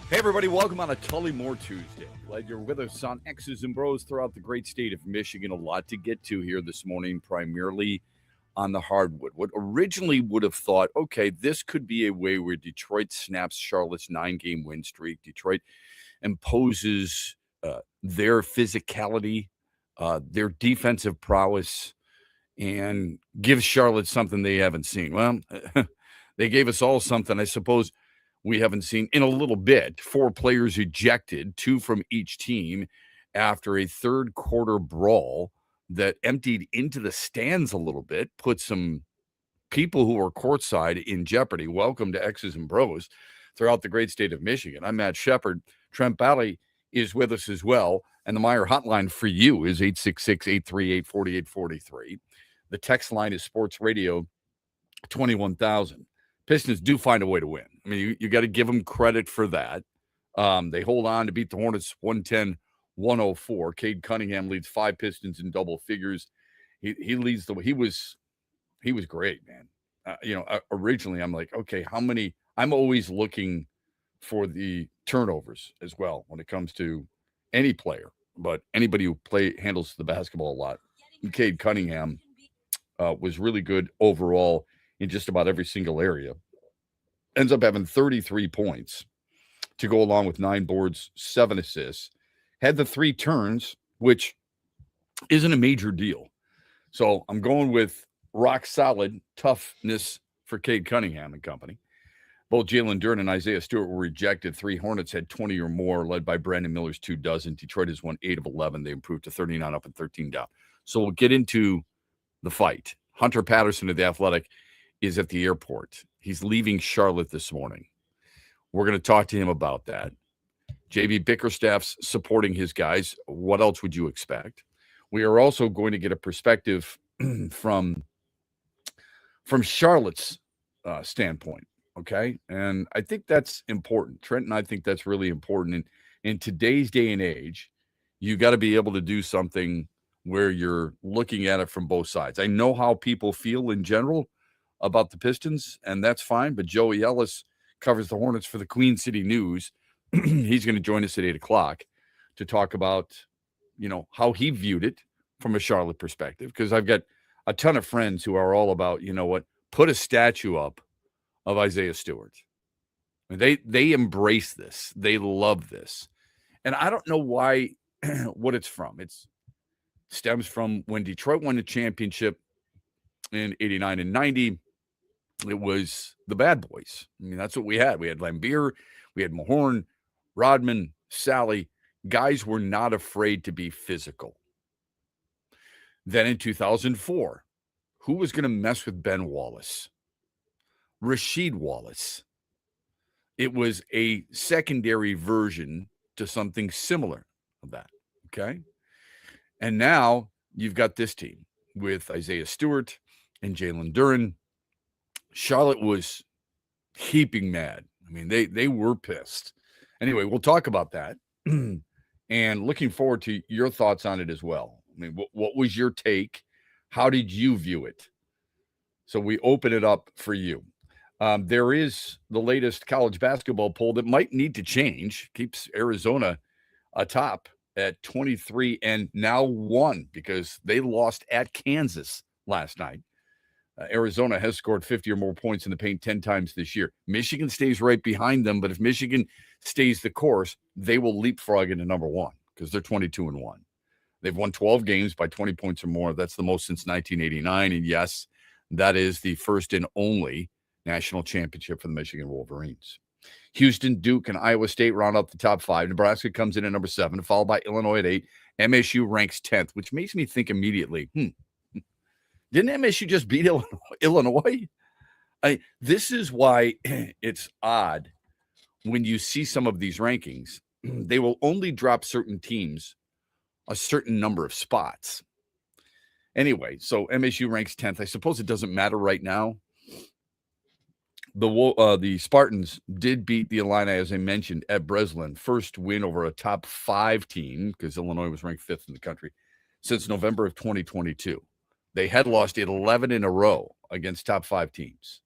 Hey, everybody, welcome on a Tullymore Tuesday. Glad you're with us on X's and Bros throughout the great state of Michigan. A lot to get to here this morning, primarily on the hardwood. What originally would have thought, okay, this could be a way where Detroit snaps Charlotte's 9-game win streak. Detroit imposes their physicality, their defensive prowess, and gives Charlotte something they haven't seen. Well, they gave us all something, I suppose, we haven't seen in a little bit. 4 players ejected, 2 from each team, after a third quarter brawl that emptied into the stands a little bit, put some people who are courtside in jeopardy. Welcome to X's and Bros throughout the great state of Michigan. I'm Matt Shepard. Trent Bally is with us as well. And the Meyer hotline for you is 866-838-4843. The text line is Sports Radio 21,000. Pistons do find a way to win. I mean, you got to give them credit for that. They hold on to beat the Hornets 110-104. Cade Cunningham leads 5 Pistons in double figures. He leads the way. He was great, man. Originally I'm like, okay, how many? I'm always looking for the turnovers as well when it comes to any player, but anybody who handles the basketball a lot. Cade Cunningham was really good overall in just about every single area. Ends up having 33 points to go along with 9 boards, 7 assists. Had the 3 turns, which isn't a major deal. So I'm going with rock solid toughness for Cade Cunningham and company. Both Jalen Duren and Isaiah Stewart were rejected. 3 Hornets had 20 or more, led by Brandon Miller's 2 dozen. Detroit has won 8 of 11. They improved to 39 up and 13 down. So we'll get into the fight. Hunter Patterson of The Athletic is at the airport. He's leaving Charlotte this morning. We're going to talk to him about that. JB Bickerstaff's supporting his guys. What else would you expect? We are also going to get a perspective from Charlotte's standpoint, okay? And I think that's important. Trent and I think that's really important. In today's day and age, you got to be able to do something where you're looking at it from both sides. I know how people feel in general about the Pistons, and that's fine, but Joey Ellis covers the Hornets for the Queen City News. He's going to join us at 8 o'clock to talk about, how he viewed it from a Charlotte perspective, because I've got a ton of friends who are all about, put a statue up of Isaiah Stewart. They embrace this. They love this. And I don't know why, what it's from. It stems from when Detroit won the championship in 89 and 90. It was the bad boys. I mean, that's what we had. We had Lambeer, we had Mahorn, Rodman, Sally. Guys were not afraid to be physical. Then in 2004, who was going to mess with Ben Wallace? Rasheed Wallace. It was a secondary version to something similar of that, okay? And now you've got this team with Isaiah Stewart and Jalen Duren. Charlotte was heaping mad. I mean, they were pissed. Anyway, we'll talk about that. And looking forward to your thoughts on it as well. I mean, what was your take? How did you view it? So we open it up for you. There is the latest college basketball poll that might need to change. Keeps Arizona atop at 23 and now 1 because they lost at Kansas last night. Arizona has scored 50 or more points in the paint 10 times this year. Michigan stays right behind them, but if Michigan stays the course, they will leapfrog into number 1 because they're 22 and 1. They've won 12 games by 20 points or more. That's the most since 1989. And yes, that is the first and only national championship for the Michigan Wolverines. Houston, Duke, and Iowa State round up the top 5. Nebraska comes in at number 7, followed by Illinois at 8. MSU ranks 10th, which makes me think immediately, didn't MSU just beat Illinois? This is why it's odd when you see some of these rankings. They will only drop certain teams a certain number of spots. Anyway, so MSU ranks 10th. I suppose it doesn't matter right now. The Spartans did beat the Illini, as I mentioned, at Breslin. First win over a top 5 team, because Illinois was ranked 5th in the country, since November of 2022. They had lost 11 in a row against top 5 teams.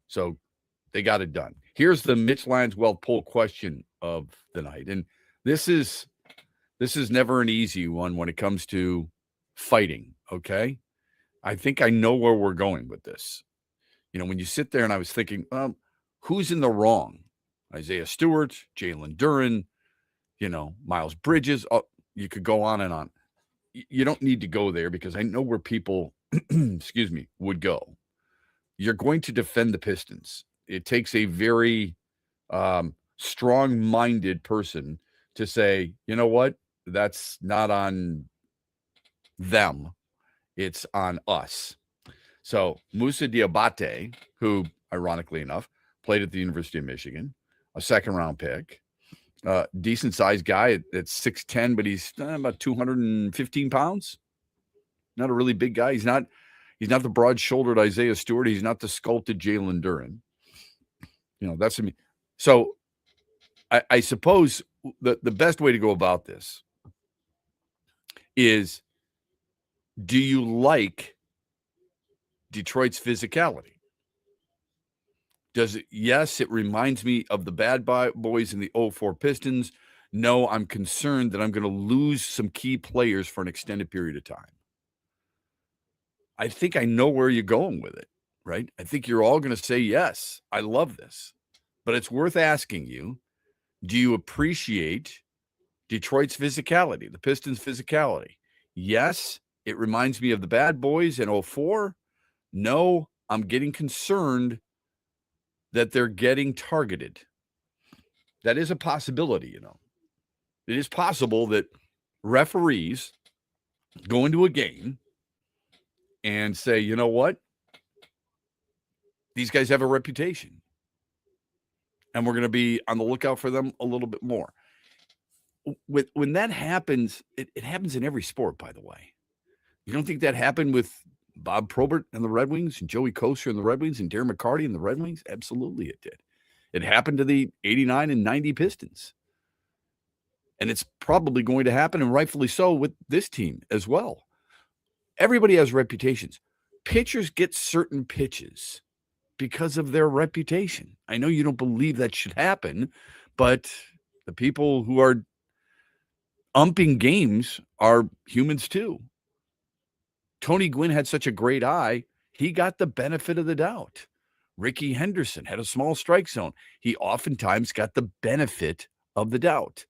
So They got it done. Here's the Mitch Lyons Wealth poll question of the night. And this is never an easy one when it comes to fighting, okay? I think I know where we're going with this. You know, when you sit there and I was thinking, who's in the wrong? Isaiah Stewart, Jalen Duren, Miles Bridges. Oh, you could go on and on. You don't need to go there because I know where people, would go. You're going to defend the Pistons. It takes a very strong-minded person to say, you know what? That's not on them. It's on us. So Moussa Diabate, who, ironically enough, played at the University of Michigan, a second-round pick, decent-sized guy at 6'10", but he's about 215 pounds. Not a really big guy. He's not the broad-shouldered Isaiah Stewart. He's not the sculpted Jalen Duren. That's me. So I suppose the best way to go about this is, do you like Detroit's physicality? Does it? Yes, it reminds me of the bad boys in the 04 Pistons. No, I'm concerned that I'm going to lose some key players for an extended period of time. I think I know where you're going with it, right? I think you're all going to say, yes, I love this. But it's worth asking you, do you appreciate Detroit's physicality, the Pistons' physicality? Yes, it reminds me of the bad boys in 04. No, I'm getting concerned that they're getting targeted. That is a possibility, It is possible that referees go into a game and say, you know what? These guys have a reputation. And we're going to be on the lookout for them a little bit more. When that happens, it happens in every sport, by the way. You don't think that happened with Bob Probert and the Red Wings, and Joey Kocur and the Red Wings, and Darren McCarty and the Red Wings? Absolutely it did. It happened to the 89 and 90 Pistons. And it's probably going to happen, and rightfully so, with this team as well. Everybody has reputations. Pitchers get certain pitches because of their reputation. I know you don't believe that should happen, but the people who are umping games are humans too. Tony Gwynn had such a great eye, he got the benefit of the doubt. Ricky Henderson had a small strike zone. He oftentimes got the benefit of the doubt.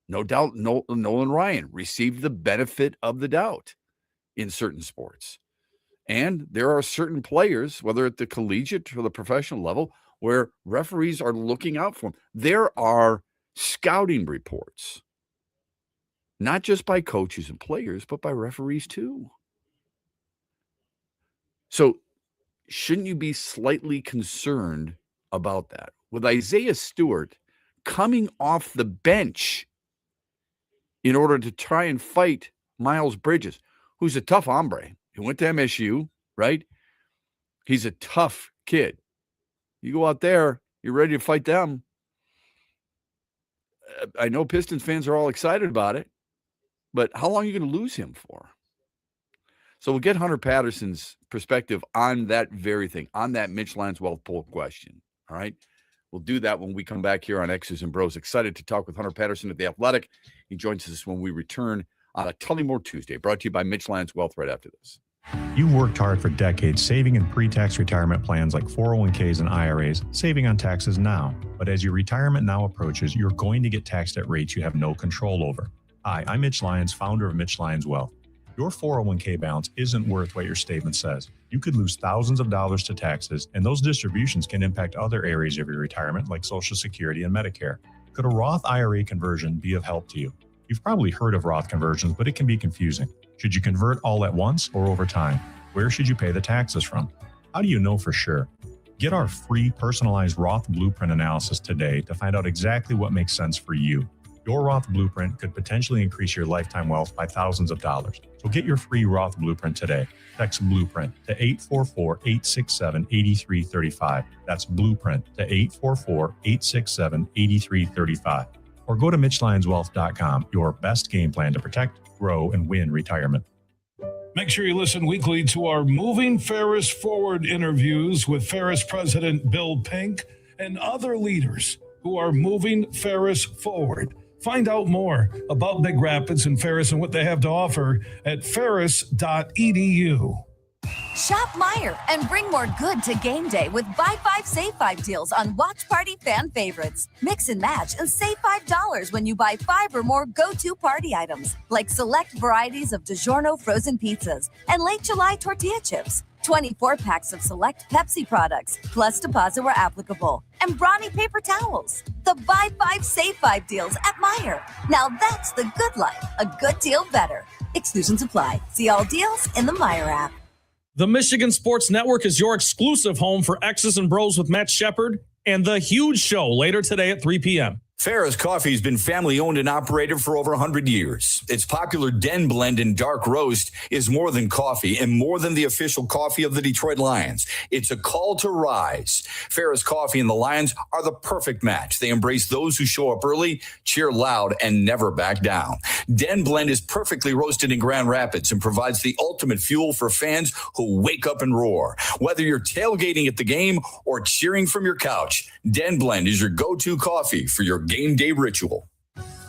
No doubt Nolan Ryan received the benefit of the doubt in certain sports. And there are certain players, whether at the collegiate or the professional level, where referees are looking out for them. There are scouting reports, not just by coaches and players, but by referees too. So shouldn't you be slightly concerned about that? With Isaiah Stewart coming off the bench in order to try and fight Miles Bridges, who's a tough hombre. He went to MSU, right? He's a tough kid. You go out there, you're ready to fight them. I know Pistons fans are all excited about it, but how long are you going to lose him for? So we'll get Hunter Patterson's perspective on that very thing, on that Mitch Lyons Wealth poll question. All right. We'll do that when we come back here on X's and Bros. Excited to talk with Hunter Patterson at The Athletic. He joins us when we return on a Tullymore Tuesday, brought to you by Mitch Lyons Wealth right after this. You've worked hard for decades saving in pre-tax retirement plans like 401ks and IRAs, saving on taxes now. But as your retirement now approaches, you're going to get taxed at rates you have no control over. Hi, I'm Mitch Lyons, founder of Mitch Lyons Wealth. Your 401k balance isn't worth what your statement says. You could lose thousands of dollars to taxes, and those distributions can impact other areas of your retirement like Social Security and Medicare. Could a Roth IRA conversion be of help to you? You've probably heard of Roth conversions, but it can be confusing. Should you convert all at once or over time? Where should you pay the taxes from? How do you know for sure? Get our free personalized Roth Blueprint analysis today to find out exactly what makes sense for you. Your Roth Blueprint could potentially increase your lifetime wealth by thousands of dollars. So get your free Roth Blueprint today. Text Blueprint to 844-867-8335. That's Blueprint to 844-867-8335. Or go to MitchLyonsWealth.com, your best game plan to protect, grow, and win retirement. Make sure you listen weekly to our Moving Ferris Forward interviews with Ferris President Bill Pink and other leaders who are moving Ferris forward. Find out more about Big Rapids and Ferris and what they have to offer at ferris.edu. Shop Meijer and bring more good to game day with buy 5, save 5 deals on watch party fan favorites. Mix and match and save $5 when you buy 5 or more go-to party items, like select varieties of DiGiorno frozen pizzas and late July tortilla chips. 24 packs of select Pepsi products, plus deposit where applicable, and Brawny paper towels. The buy 5, save 5 deals at Meijer. Now that's the good life, a good deal better. Exclusions apply. See all deals in the Meijer app. The Michigan Sports Network is your exclusive home for X's and Bros with Matt Shepard and The Huge Show later today at 3 p.m. Ferris Coffee has been family-owned and operated for over 100 years. Its popular Den Blend and Dark Roast is more than coffee and more than the official coffee of the Detroit Lions. It's a call to rise. Ferris Coffee and the Lions are the perfect match. They embrace those who show up early, cheer loud, and never back down. Den Blend is perfectly roasted in Grand Rapids and provides the ultimate fuel for fans who wake up and roar. Whether you're tailgating at the game or cheering from your couch, Den Blend is your go-to coffee for your game day ritual.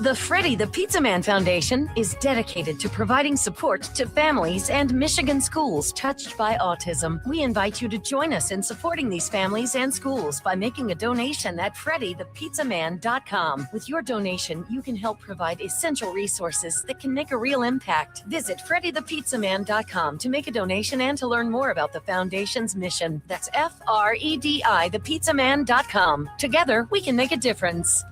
The Freddie the Pizza Man Foundation is dedicated to providing support to families and Michigan schools touched by autism. We invite you to join us in supporting these families and schools by making a donation at freddythepizzaman.com. With your donation, you can help provide essential resources that can make a real impact. Visit freddythepizzaman.com to make a donation and to learn more about the foundation's mission. That's FREDI thepizzaman.com. Together, we can make a difference.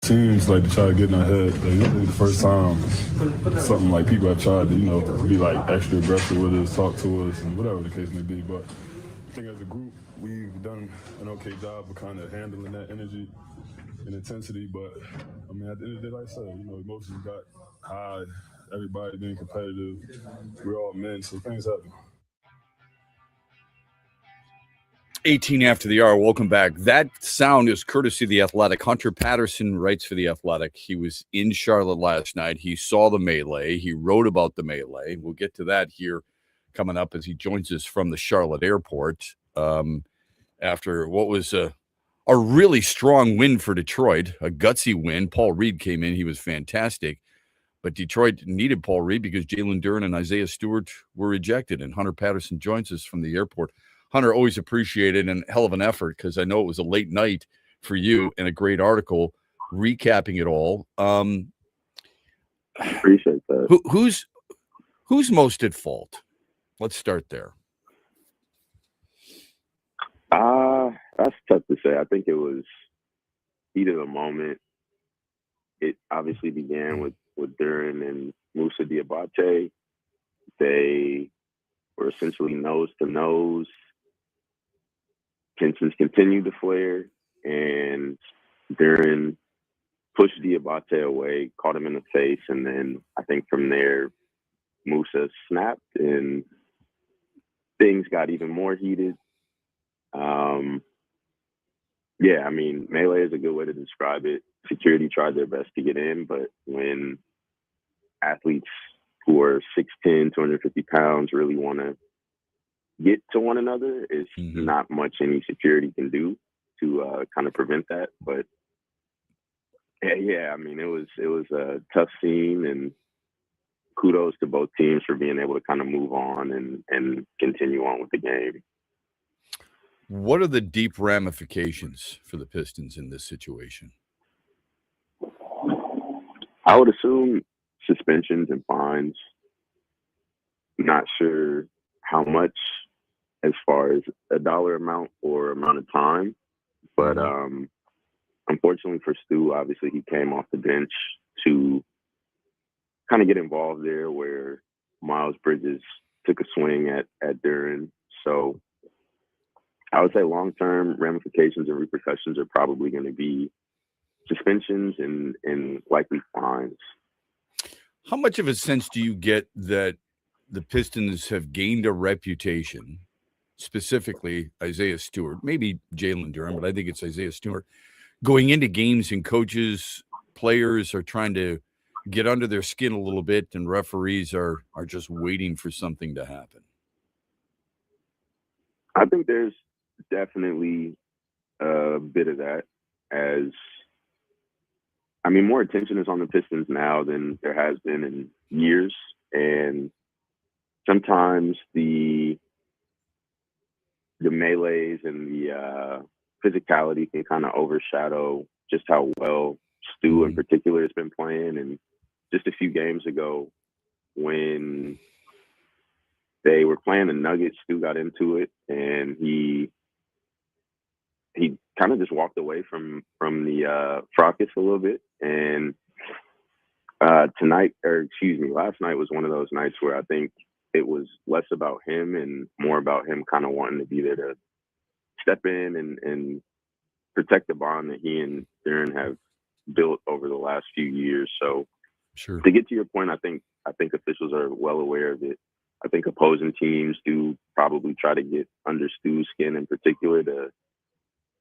teams like to try to get in our head. Like, this is the first time something like people have tried to, be like extra aggressive with us, talk to us, and whatever the case may be. But I think as a group, we've done an okay job of kind of handling that energy and intensity. But I mean, at the end of the day, like I said, emotions got high. Everybody being competitive. We're all men, so things happen. 18 after the hour. Welcome back. That sound is courtesy of The Athletic. Hunter Patterson writes for The Athletic. He was in Charlotte last night. He saw the melee. He wrote about the melee. We'll get to that here coming up as he joins us from the Charlotte airport after what was a really strong win for Detroit, a gutsy win. Paul Reed came in. He was fantastic. But Detroit needed Paul Reed because Jalen Duren and Isaiah Stewart were ejected, and Hunter Patterson joins us from the airport. Hunter, always appreciated and hell of an effort because I know it was a late night for you and a great article recapping it all. Appreciate that. Who's most at fault? Let's start there. That's tough to say. I think it was heat of the moment. It obviously began with Duren and Moussa Diabate. They were essentially nose to nose. Tensions continued to flare, and Duren pushed Diabate away, caught him in the face, and then I think from there, Moussa snapped, and things got even more heated. Yeah, I mean, melee is a good way to describe it. Security tried their best to get in, but when athletes who are 6'10", 250 pounds really want to get to one another, it's not much any security can do to kind of prevent that. But yeah, I mean, it was a tough scene, and kudos to both teams for being able to kind of move on and continue on with the game. What are the deep ramifications for the Pistons in this situation? I would assume suspensions and fines. Not sure how much as far as a dollar amount or amount of time. But unfortunately for Stu, obviously he came off the bench to kind of get involved there where Miles Bridges took a swing at Duren. So I would say long-term ramifications and repercussions are probably going to be suspensions and likely fines. How much of a sense do you get that the Pistons have gained a reputation, specifically Isaiah Stewart, maybe Jalen Duren, but I think it's Isaiah Stewart, going into games and coaches, players are trying to get under their skin a little bit, and referees are just waiting for something to happen? I think there's definitely a bit of that. More attention is on the Pistons now than there has been in years. And sometimes the melees and the physicality can kind of overshadow just how well Stu in particular has been playing. And just a few games ago when they were playing the Nuggets, Stu got into it, and he kind of just walked away from the fracas a little bit. And last night was one of those nights where I think it was less about him and more about him kind of wanting to be there to step in and protect the bond that he and Duren have built over the last few years. So sure. To get to your point, I think officials are well aware of it. I think opposing teams do probably try to get under Stu's skin in particular to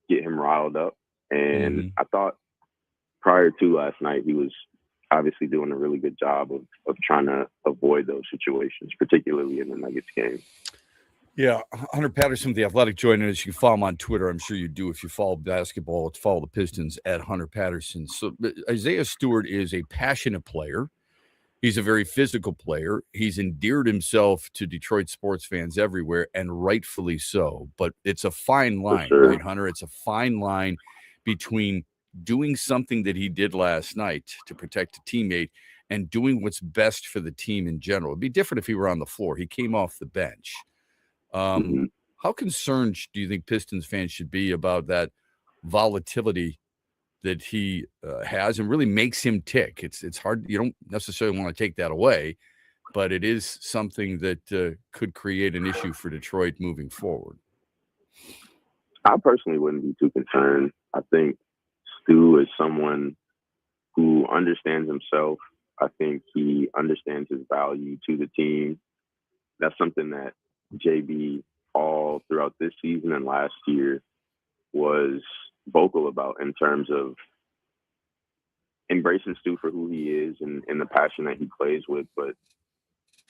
get him riled up. And I thought prior to last night, he was obviously doing a really good job of trying to avoid those situations, particularly in the Nuggets game. Yeah, Hunter Patterson, The Athletic, joining us. You can follow him on Twitter. I'm sure you do. If you follow basketball, follow the Pistons at Hunter Patterson. So Isaiah Stewart is a passionate player. He's a very physical player. He's endeared himself to Detroit sports fans everywhere, and rightfully so. But it's a fine line, right, Hunter? It's a fine line between doing something that he did last night to protect a teammate and doing what's best for the team in general. It'd be different if he were on the floor. He came off the bench. How concerned do you think Pistons fans should be about that volatility that he has and really makes him tick. It's hard. You don't necessarily want to take that away, but it is something that could create an issue for Detroit moving forward. I personally wouldn't be too concerned. I think Stu is someone who understands himself. I think he understands his value to the team. That's something that JB all throughout this season and last year was vocal about in terms of embracing Stu for who he is and the passion that he plays with, but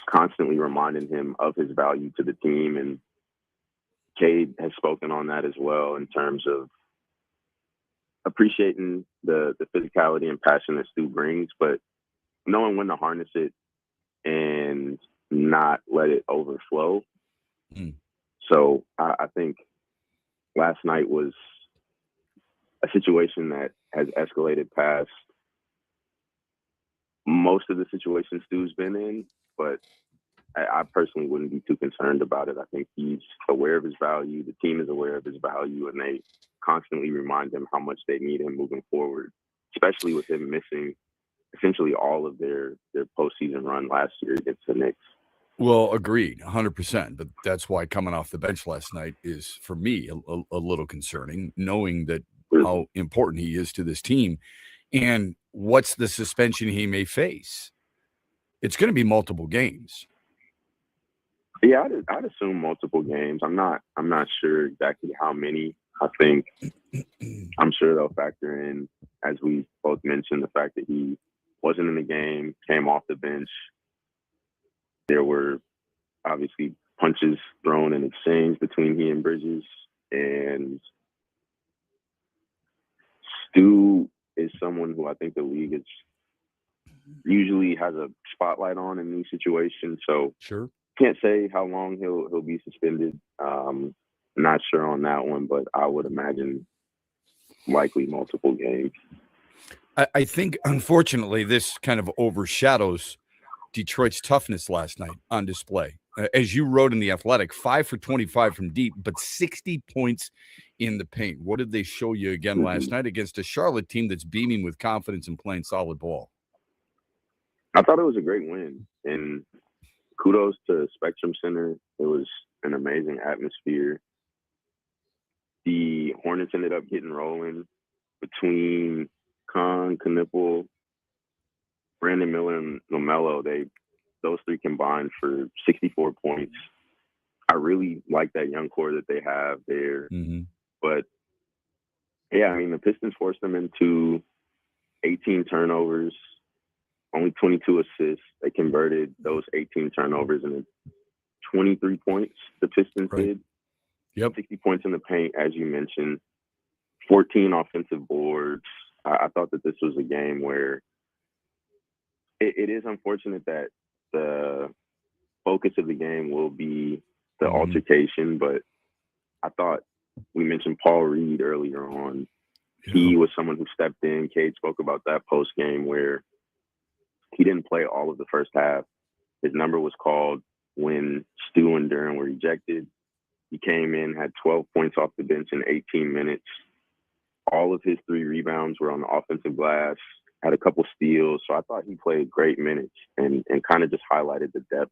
constantly reminding him of his value to the team. And Cade has spoken on that as well in terms of appreciating the physicality and passion that Stu brings, but knowing when to harness it and not let it overflow. So I think last night was a situation that has escalated past most of the situations Stu's been in, but I personally wouldn't be too concerned about it. I think he's aware of his value. The team is aware of his value, and they constantly remind him how much they need him moving forward, especially with him missing essentially all of their postseason run last year against the Knicks. Well, agreed, 100%. But that's why coming off the bench last night is, for me, a little concerning, knowing that how important he is to this team and what's the suspension he may face. It's going to be multiple games. Yeah, I'd assume multiple games. I'm not sure exactly how many. I think I'm sure they'll factor in, as we both mentioned, the fact that he wasn't in the game, came off the bench. There were obviously punches thrown and exchanged between he and Bridges, and Stu is someone who I think the league is usually has a spotlight on in these situations. So sure, can't say how long he'll be suspended. Not sure on that one, but I would imagine likely multiple games. I think, unfortunately, this kind of overshadows Detroit's toughness last night on display. As you wrote in The Athletic, 5 for 25 from deep, but 60 points in the paint. What did they show you again last night against a Charlotte team that's beaming with confidence and playing solid ball? I thought it was a great win, and kudos to Spectrum Center. It was an amazing atmosphere. The Hornets ended up getting rolling between Kahn, Knipple, Brandon Miller, and LaMelo. Those three combined for 64 points. I really like that young core that they have there. But, yeah, I mean, the Pistons forced them into 18 turnovers, only 22 assists. They converted those 18 turnovers into 23 points, the Pistons did. Yep. 60 points in the paint, as you mentioned, 14 offensive boards. I thought that this was a game where it is unfortunate that the focus of the game will be the altercation, but I thought we mentioned Paul Reed earlier on. He was someone who stepped in. Cade spoke about that post game where he didn't play all of the first half. His number was called when Stu and Duren were ejected. He came in, had 12 points off the bench in 18 minutes. All of his 3 rebounds were on the offensive glass, had a couple steals. So I thought he played great minutes and kind of just highlighted the depth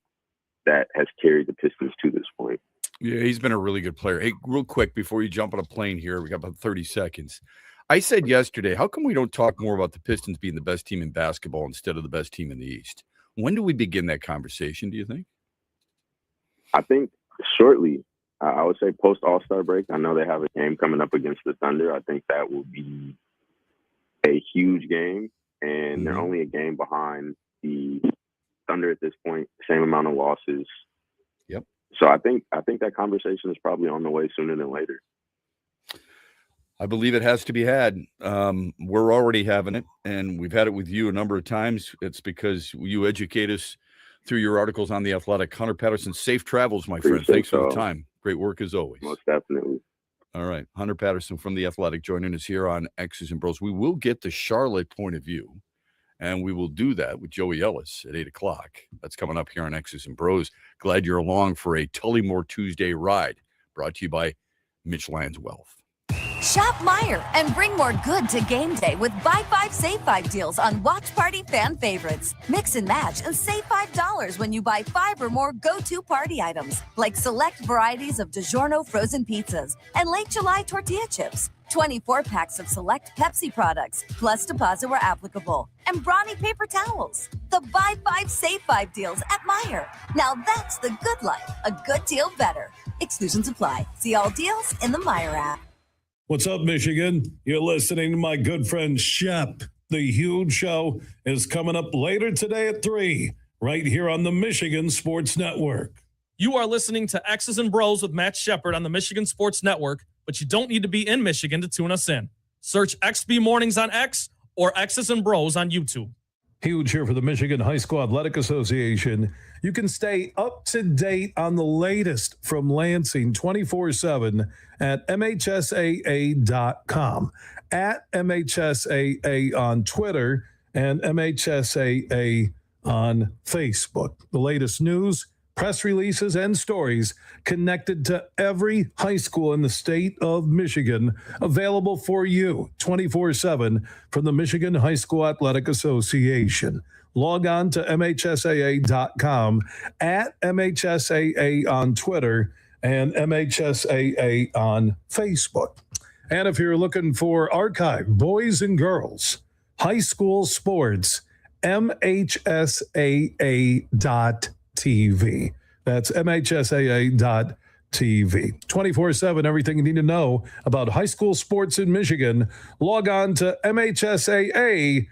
that has carried the Pistons to this point. Yeah, he's been a really good player. Hey, real quick, before you jump on a plane here, we got about 30 seconds. I said yesterday, how come we don't talk more about the Pistons being the best team in basketball instead of the best team in the East? When do we begin that conversation, do you think? I think shortly. I would say post All-Star break. I know they have a game coming up against the Thunder. I think that will be a huge game, and they're only a game behind the Thunder at this point, same amount of losses. Yep. So I think that conversation is probably on the way sooner than later. I believe it has to be had. We're already having it, and we've had it with you a number of times. It's because you educate us through your articles on The Athletic. Hunter Patterson, safe travels, my friend. Thanks for the time. Great work as always. Most definitely. All right. Hunter Patterson from The Athletic joining us here on X's and Bros. We will get the Charlotte point of view, and we will do that with Joey Ellis at 8 o'clock. That's coming up here on X's and Bros. Glad you're along for a Tullymore Tuesday ride, brought to you by Mitch Lyons Wealth. Shop Meyer and bring more good to game day with buy 5, save 5 deals on watch party fan favorites. Mix and match and save $5 when you buy 5 or more go-to party items, like select varieties of DiGiorno frozen pizzas and late July tortilla chips. 24 packs of select Pepsi products, plus deposit where applicable, and Brawny paper towels. The buy 5, save 5 deals at Meyer. Now that's the good life, a good deal better. Exclusions apply. See all deals in the Meyer app. What's up, Michigan? You're listening to my good friend Shep. The Huge Show is coming up later today at 3, right here on the Michigan Sports Network. You are listening to X's and Bros with Matt Shepard on the Michigan Sports Network, but you don't need to be in Michigan to tune us in. Search XB Mornings on X or X's and Bros on YouTube. Huge here for the Michigan High School Athletic Association. You can stay up to date on the latest from Lansing 24/7 at MHSAA.com, at MHSAA on Twitter, and MHSAA on Facebook. The latest news, press releases, and stories connected to every high school in the state of Michigan, available for you 24/7 from the Michigan High School Athletic Association. Log on to MHSAA.com, at MHSAA on Twitter, and MHSAA on Facebook. And if you're looking for archive, boys and girls, high school sports, MHSAA.TV. That's MHSAA.TV. 24/7, everything you need to know about high school sports in Michigan. Log on to MHSAA.com.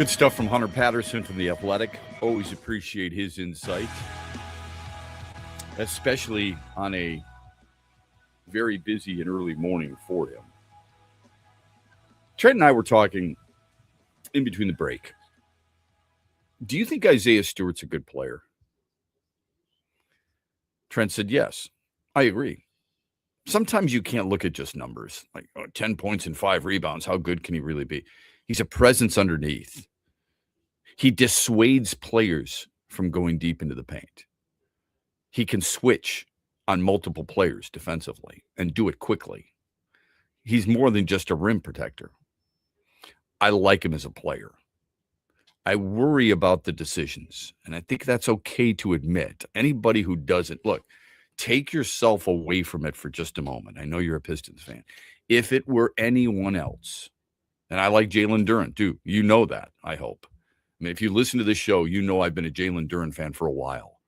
Good stuff from Hunter Patterson from The Athletic. Always appreciate his insight, especially on a very busy and early morning for him. Trent and I were talking in between the break. Do you think Isaiah Stewart's a good player? Trent said, yes. I agree. Sometimes you can't look at just numbers, like 10 points and 5 rebounds. How good can he really be? He's a presence underneath. He dissuades players from going deep into the paint. He can switch on multiple players defensively and do it quickly. He's more than just a rim protector. I like him as a player. I worry about the decisions, and I think that's okay to admit. Anybody who doesn't, look, take yourself away from it for just a moment. I know you're a Pistons fan. If it were anyone else, and I like Jalen Duren too, you know that, I hope. I mean, if you listen to this show, you know I've been a Jalen Duren fan for a while.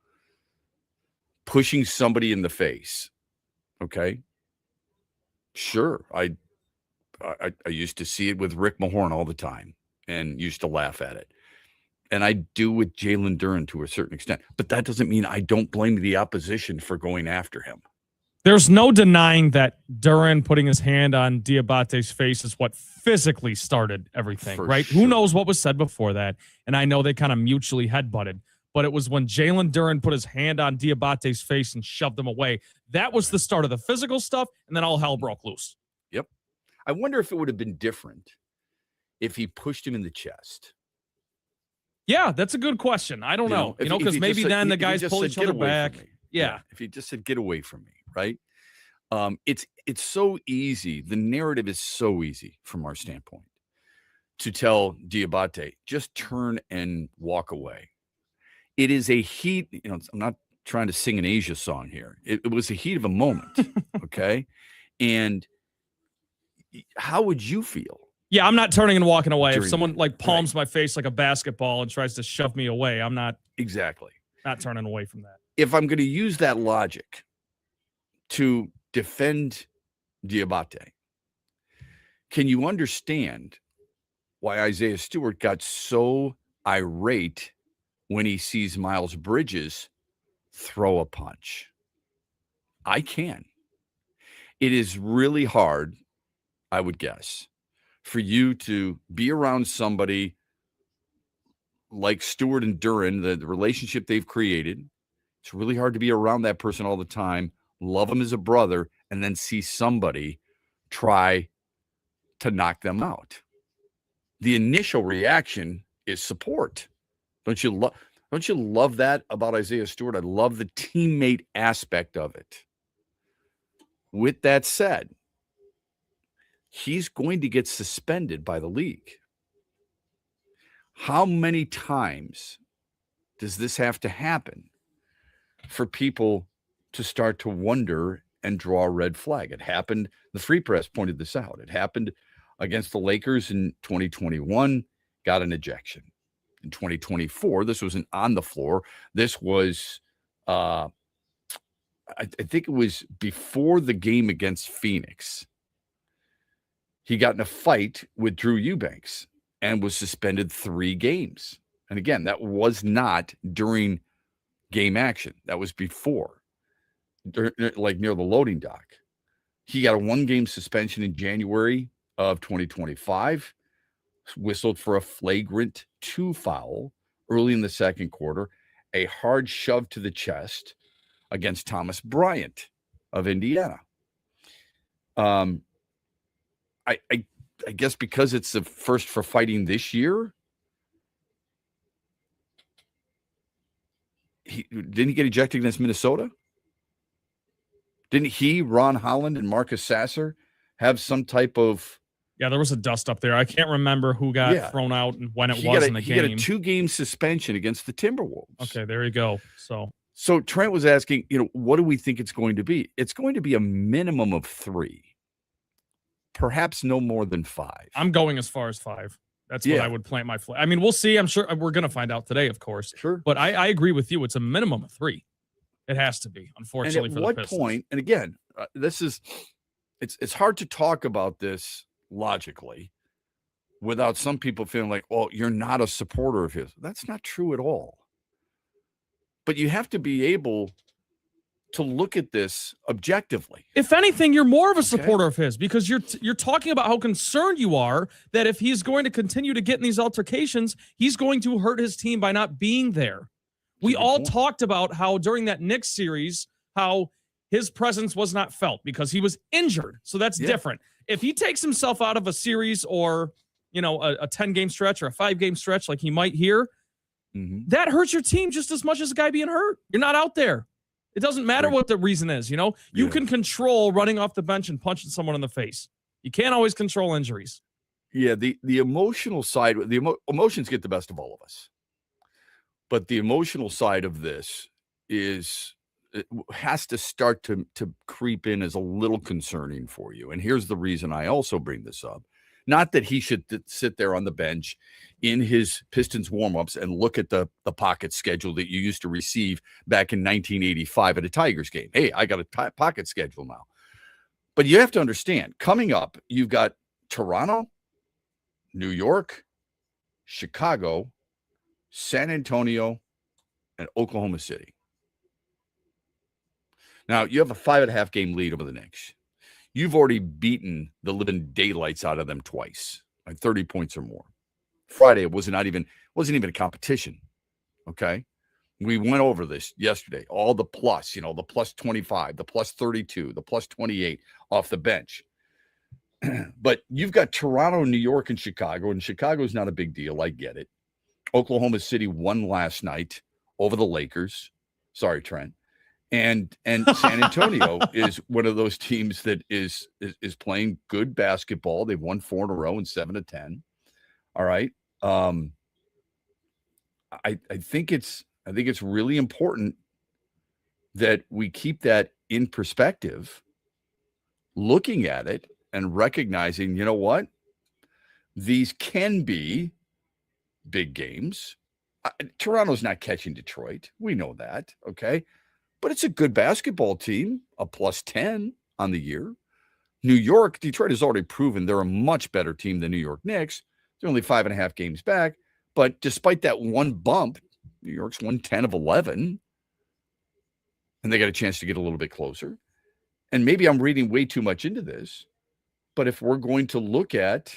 Pushing somebody in the face, okay? Sure, I used to see it with Rick Mahorn all the time and used to laugh at it. And I do with Jalen Duren to a certain extent. But that doesn't mean I don't blame the opposition for going after him. There's no denying that Duren putting his hand on Diabate's face is what physically started everything, right? Sure. Who knows what was said before that? And I know they kind of mutually headbutted. But it was when Jalen Duren put his hand on Diabate's face and shoved him away. That was the start of the physical stuff, and then all hell broke loose. Yep. I wonder if it would have been different if he pushed him in the chest. Yeah, that's a good question. I don't know. Because maybe then the guys pull each other back. Yeah. If he just said, get away from me, right? It's so easy. The narrative is so easy from our standpoint to tell Diabate, just turn and walk away. It is a heat. I'm not trying to sing an Asia song here. It was a heat of a moment. Okay. And how would you feel? Yeah, I'm not turning and walking away. If someone palms my face like a basketball and tries to shove me away, I'm not not turning away from that. If I'm going to use that logic to defend Diabate, can you understand why Isaiah Stewart got so irate when he sees Miles Bridges throw a punch? I can. It is really hard, I would guess, for you to be around somebody like Stewart and Duren, the relationship they've created. It's really hard to be around that person all the time, love him as a brother, and then see somebody try to knock them out. The initial reaction is support. Don't you love that about Isaiah Stewart? I love the teammate aspect of it. With that said, he's going to get suspended by the league. How many times does this have to happen for people to start to wonder and draw a red flag? It happened. The Free Press pointed this out. It happened against the Lakers in 2021, got an ejection. In 2024, this wasn't on the floor. This was, I think it was before the game against Phoenix. He got in a fight with Drew Eubanks and was suspended 3 games. And again, that was not during game action. That was before, like near the loading dock. He got a 1-game suspension in January of 2025, whistled for a flagrant 2 foul early in the second quarter, a hard shove to the chest against Thomas Bryant of Indiana. I guess because it's the first for fighting this year, didn't he get ejected against Minnesota? Didn't he, Ron Holland, and Marcus Sasser have some type of... Yeah, there was a dust up there. I can't remember who got thrown out and when it was in the game. He got a 2-game suspension against the Timberwolves. Okay, there you go. So Trent was asking, what do we think it's going to be? It's going to be a minimum of 3. Perhaps no more than 5. I'm going as far as 5. That's what I would plant my flag. I mean, we'll see. I'm sure we're going to find out today, of course. Sure. But I agree with you. It's a minimum of 3. It has to be, unfortunately, for the Pistons. And at what point, and again, it's hard to talk about this logically without some people feeling like, well, you're not a supporter of his. That's not true at all. But you have to be able to look at this objectively. If anything, you're more of a supporter of his because you're talking about how concerned you are that if he's going to continue to get in these altercations, he's going to hurt his team by not being there. We all talked about how during that Knicks series, how his presence was not felt because he was injured. So that's different. If he takes himself out of a series or, a 10-game stretch or a 5-game stretch like he might here, that hurts your team just as much as a guy being hurt. You're not out there. It doesn't matter what the reason is, You can control running off the bench and punching someone in the face. You can't always control injuries. Yeah, the emotional side, emotions get the best of all of us. But the emotional side of this has to start to creep in as a little concerning for you. And here's the reason I also bring this up. Not that he should sit there on the bench in his Pistons warmups and look at the pocket schedule that you used to receive back in 1985 at a Tigers game. Hey, I got a pocket schedule now. But you have to understand, coming up, you've got Toronto, New York, Chicago, San Antonio, and Oklahoma City. Now, you have a 5.5 game lead over the Knicks. You've already beaten the living daylights out of them twice, like 30 points or more. Friday, it wasn't even a competition, okay? We went over this yesterday, all the plus, the plus 25, the plus 32, the plus 28 off the bench. But you've got Toronto, New York, and Chicago's not a big deal. I get it. Oklahoma City won last night over the Lakers. Sorry, Trent. And San Antonio is one of those teams that is playing good basketball. They've won 4 in a row and 7 of 10. All right. I think it's really important that we keep that in perspective, looking at it and recognizing, you know what? These can be big games. Toronto's not catching Detroit. We know that. Okay. But it's a good basketball team, a plus 10 on the year. Detroit has already proven they're a much better team than New York Knicks. They're only 5.5 games back. But despite that one bump, New York's won 10 of 11. And they got a chance to get a little bit closer. And maybe I'm reading way too much into this. But if we're going to look at,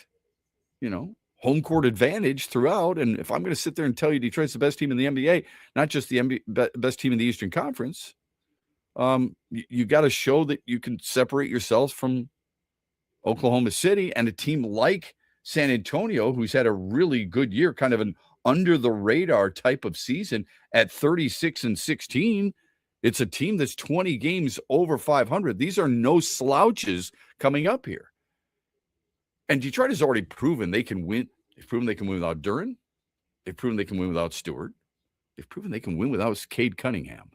home court advantage throughout, and if I'm going to sit there and tell you Detroit's the best team in the NBA, not just the best team in the Eastern Conference, you got to show that you can separate yourselves from Oklahoma City and a team like San Antonio, who's had a really good year, kind of an under the radar type of season at 36-16. It's a team that's 20 games over 500. These are no slouches coming up here. And Detroit has already proven they can win. They've proven they can win without Duren. They've proven they can win without Stewart. They've proven they can win without Cade Cunningham.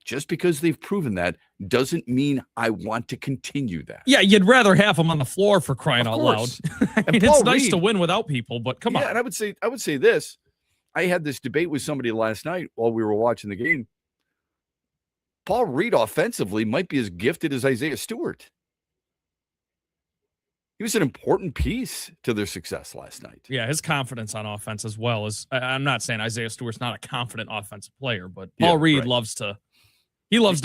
Just because they've proven that doesn't mean I want to continue that. Yeah, you'd rather have them on the floor for crying out loud. I mean, it's nice to win without people, but come on. And I would say this. I had this debate with somebody last night while we were watching the game. Paul Reed offensively might be as gifted as Isaiah Stewart. He was an important piece to their success last night. Yeah, his confidence on offense as well as I'm not saying Isaiah Stewart's not a confident offensive player, but Paul Reed loves to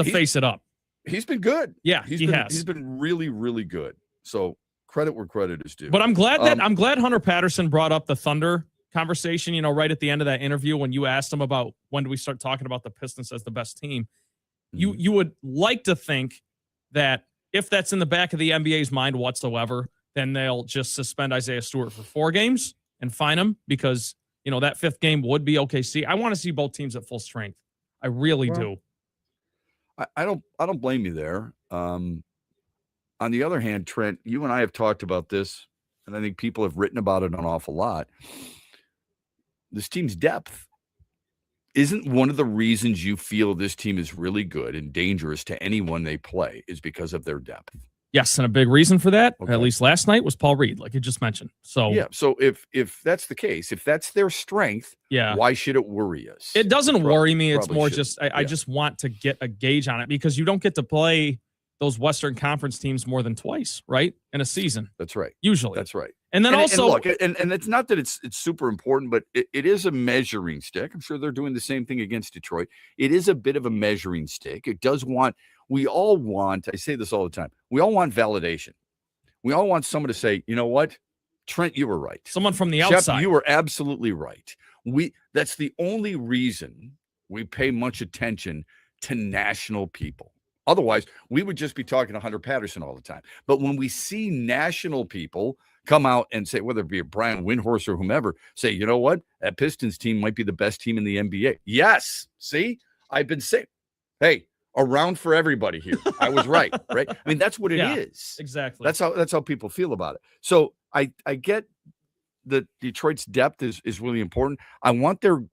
face it up. He's been good. Yeah, he has. He's been really, really good. So credit where credit is due. But I'm glad Hunter Patterson brought up the Thunder conversation, right at the end of that interview when you asked him about when do we start talking about the Pistons as the best team. Mm-hmm. You would like to think that if that's in the back of the NBA's mind whatsoever, then they'll just suspend Isaiah Stewart for 4 games and fine him because, that 5th game would be OKC. I want to see both teams at full strength. I really do. I don't blame you there. On the other hand, Trent, you and I have talked about this, and I think people have written about it an awful lot. This team's depth isn't one of the reasons you feel this team is really good and dangerous to anyone they play is because of their depth. Yes, and a big reason for that, at least last night, was Paul Reed, like you just mentioned. So if that's the case, if that's their strength, why should it worry us? It doesn't worry me. It's more just I just want to get a gauge on it because you don't get to play those Western Conference teams more than twice, right, in a season. That's right. Usually. That's right. And then and look, and it's not that it's super important, but it is a measuring stick. I'm sure they're doing the same thing against Detroit. It is a bit of a measuring stick. It does we all want, I say this all the time, we all want validation. We all want someone to say, you know what, Trent, you were right. Someone from the Shep, outside. you were absolutely right. That's the only reason we pay much attention to national people. Otherwise, we would just be talking to Hunter Patterson all the time. But when we see national people come out and say, whether it be a Brian Windhorst or whomever, say, you know what, that Pistons team might be the best team in the NBA. Yes. See, I've been saying, hey, around for everybody here. I was right, right? I mean, that's what it is. Exactly. That's how people feel about it. So I get that Detroit's depth is really important. I want their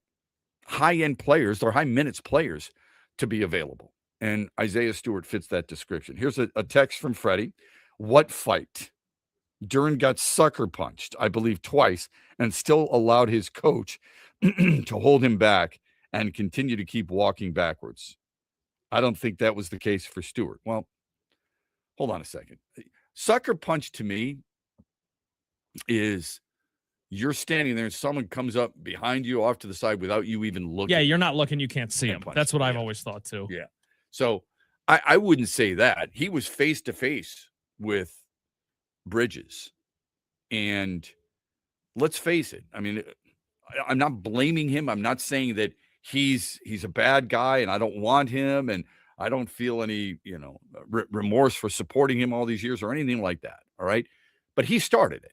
high-end players, their high-minutes players to be available. And Isaiah Stewart fits that description. Here's a text from Freddie. What fight? Duren got sucker punched, I believe, twice, and still allowed his coach to hold him back and continue to keep walking backwards. I don't think that was the case for Stewart. Well, hold on a second. Sucker punch to me is you're standing there and someone comes up behind you off to the side without you even looking. Yeah, you're not looking. You can't see him. That's what I've always thought too. Yeah. So I wouldn't say that. He was face to face with Bridges. And let's face it. I mean, I'm not blaming him. I'm not saying that he's a bad guy and I don't want him and I don't feel any, remorse for supporting him all these years or anything like that. All right. But he started it.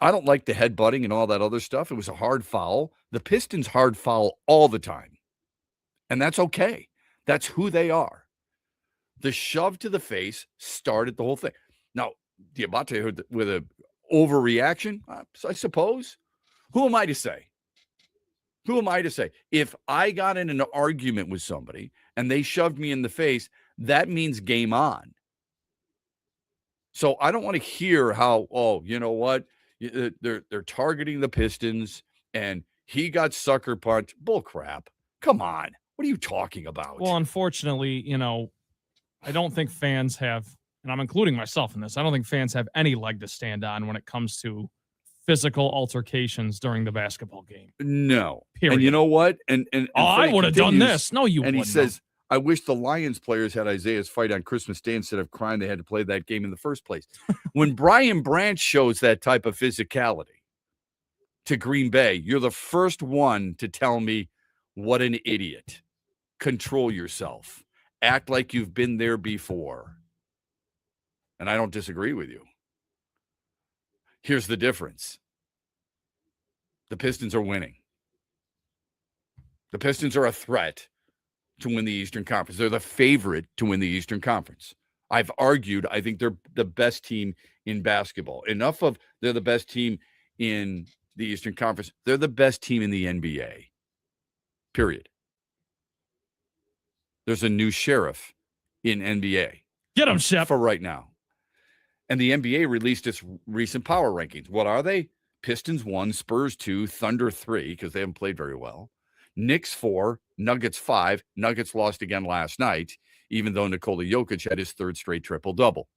I don't like the headbutting and all that other stuff. It was a hard foul. The Pistons hard foul all the time. And that's okay. That's who they are. The shove to the face started the whole thing. Now, Diabate with a overreaction, I suppose. Who am I to say? Who am I to say? If I got in an argument with somebody and they shoved me in the face, that means game on. So I don't want to hear how, you know what? They're targeting the Pistons and he got sucker punched. Bull crap. Come on. What are you talking about? Well, unfortunately, I don't think fans have, and I'm including myself in this, I don't think fans have any leg to stand on when it comes to physical altercations during the basketball game. No. Period. And you know what? And I would have done this. No, you wouldn't. And he says, have. I wish the Lions players had Isaiah's fight on Christmas Day instead of crying they had to play that game in the first place. When Brian Branch shows that type of physicality to Green Bay, you're the first one to tell me what an idiot. Control yourself. Act like you've been there before. And I don't disagree with you. Here's the difference. The Pistons are winning. The Pistons are a threat to win the Eastern Conference. They're the favorite to win the Eastern Conference. I've argued, I think they're the best team in basketball. Enough of they're the best team in the Eastern Conference. They're the best team in the NBA. Period. There's a new sheriff in NBA. Get him, Shep. For right now. And the NBA released its recent power rankings. What are they? Pistons 1, Spurs 2, Thunder 3, because they haven't played very well. Knicks 4, Nuggets 5. Nuggets lost again last night, even though Nikola Jokic had his third straight triple-double.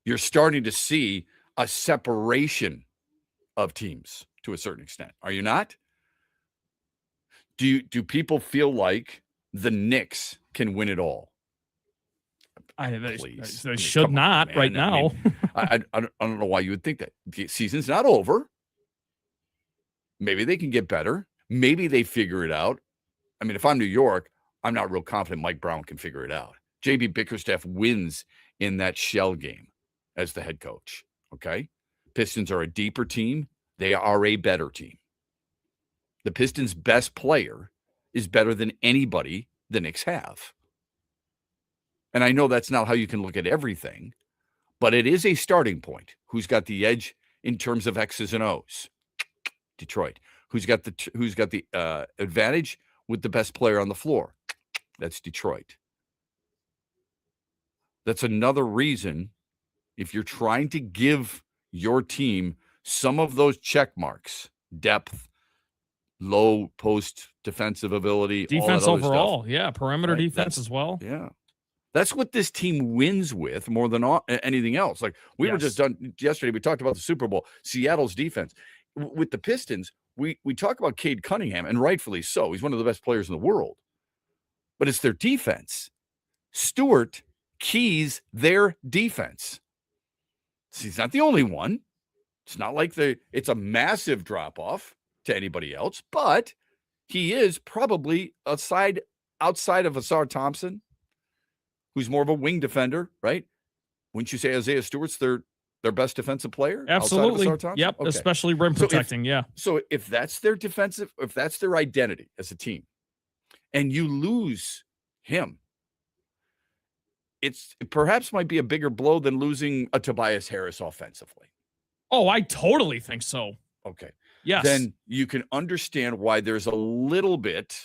You're starting to see a separation of teams to a certain extent. Are you not? Do people feel like the Knicks can win it all? They should not on, right now. I don't know why you would think that. The season's not over. Maybe they can get better. Maybe they figure it out. I mean, if I'm New York, I'm not real confident Mike Brown can figure it out. J.B. Bickerstaff wins in that shell game as the head coach, okay? Pistons are a deeper team. They are a better team. The Pistons' best player is better than anybody the Knicks have. And I know that's not how you can look at everything, but it is a starting point. Who's got the edge in terms of X's and O's? Detroit. Who's got the advantage with the best player on the floor? That's Detroit. That's another reason, if you're trying to give your team some of those check marks, depth, low post defensive ability, defense all that overall, stuff, yeah, perimeter right? defense as well. Yeah. That's what this team wins with more than anything else. Like we were just done yesterday. We talked about the Super Bowl, Seattle's defense. With the Pistons, we talk about Cade Cunningham, and rightfully so. He's one of the best players in the world. But it's their defense. Stewart keys their defense. He's not the only one. It's not like it's a massive drop-off to anybody else, but he is probably outside of Asar Thompson, who's more of a wing defender, right? Wouldn't you say Isaiah Stewart's their best defensive player? Absolutely. Yep, okay. Especially rim protecting, So if that's their if that's their identity as a team, and you lose him, it perhaps might be a bigger blow than losing a Tobias Harris offensively. Oh, I totally think so. Okay. Yes. Then you can understand why there's a little bit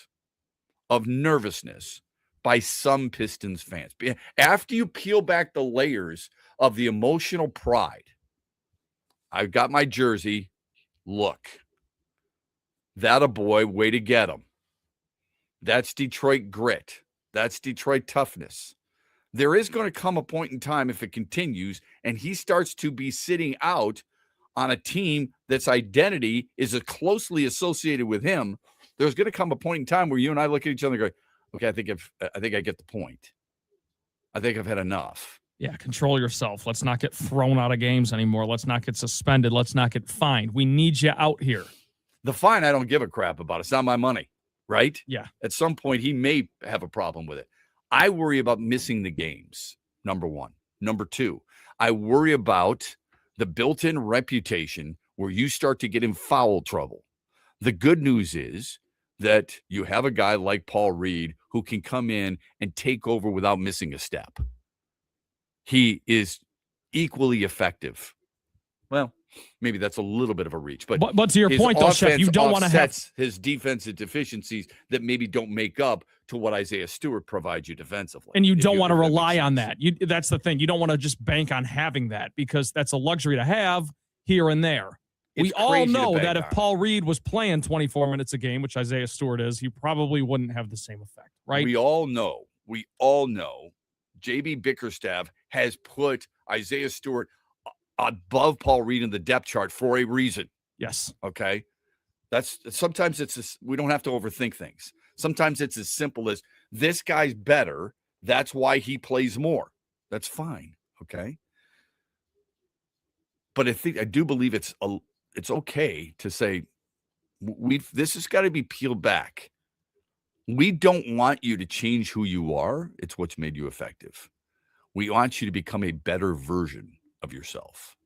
of nervousness by some Pistons fans. After you peel back the layers of the emotional pride, I've got my jersey. Look, that a boy, way to get him. That's Detroit grit. That's Detroit toughness. There is going to come a point in time, if it continues, and he starts to be sitting out on a team that's identity is closely associated with him. There's going to come a point in time where you and I look at each other and go, okay, I think I get the point. I think I've had enough. Yeah, control yourself. Let's not get thrown out of games anymore. Let's not get suspended. Let's not get fined. We need you out here. The fine, I don't give a crap about. It's not my money, right? Yeah. At some point, he may have a problem with it. I worry about missing the games, number one. Number two, I worry about the built-in reputation where you start to get in foul trouble. The good news is that you have a guy like Paul Reed who can come in and take over without missing a step. He is equally effective. Well, maybe that's a little bit of a reach, but to your point, though, Chef, you don't want to have his defensive deficiencies that maybe don't make up to what Isaiah Stewart provides you defensively. And you don't want to rely on that. That's the thing. You don't want to just bank on having that because that's a luxury to have here and there. We all know that if Paul Reed was playing 24 minutes a game, which Isaiah Stewart is, he probably wouldn't have the same effect, right? We all know JB Bickerstaff has put Isaiah Stewart above Paul Reed in the depth chart for a reason. Yes. Okay. Sometimes we don't have to overthink things. Sometimes it's as simple as this guy's better. That's why he plays more. That's fine. Okay. But I do believe it's okay to say this has got to be peeled back. We don't want you to change who you are. It's what's made you effective. We want you to become a better version of yourself.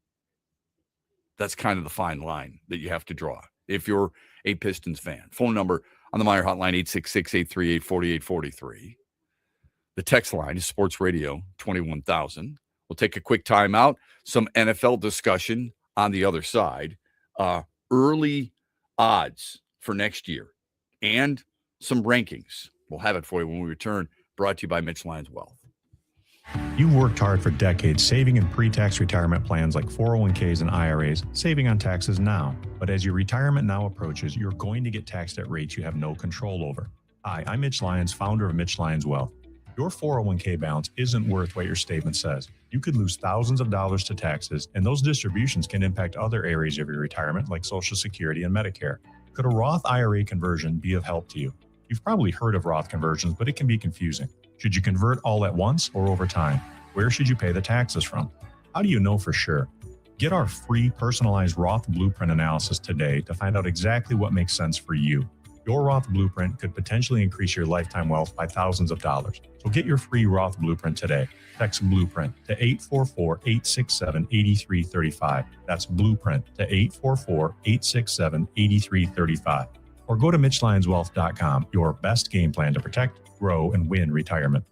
That's kind of the fine line that you have to draw if you're a Pistons fan. Phone number on the Meyer hotline, 866-838-4843. The text line is Sports Radio 21,000. We'll take a quick timeout. Some NFL discussion on the other side. Early odds for next year and some rankings. We'll have it for you when we return. Brought to you by Mitch Lyons Wealth. You've worked hard for decades saving in pre-tax retirement plans like 401ks and IRAs, saving on taxes now. But as your retirement now approaches, you're going to get taxed at rates you have no control over. Hi, I'm Mitch Lyons, founder of Mitch Lyons Wealth. Your 401k balance isn't worth what your statement says. You could lose thousands of dollars to taxes, and those distributions can impact other areas of your retirement like Social Security and Medicare. Could a Roth IRA conversion be of help to you? You've probably heard of Roth conversions, but it can be confusing. Should you convert all at once or over time? Where should you pay the taxes from? How do you know for sure? Get our free personalized Roth Blueprint analysis today to find out exactly what makes sense for you. Your Roth Blueprint could potentially increase your lifetime wealth by thousands of dollars. So get your free Roth Blueprint today. Text Blueprint to 844-867-8335. That's Blueprint to 844-867-8335. Or go to MitchLyonsWealth.com, your best game plan to protect, grow, and win retirement.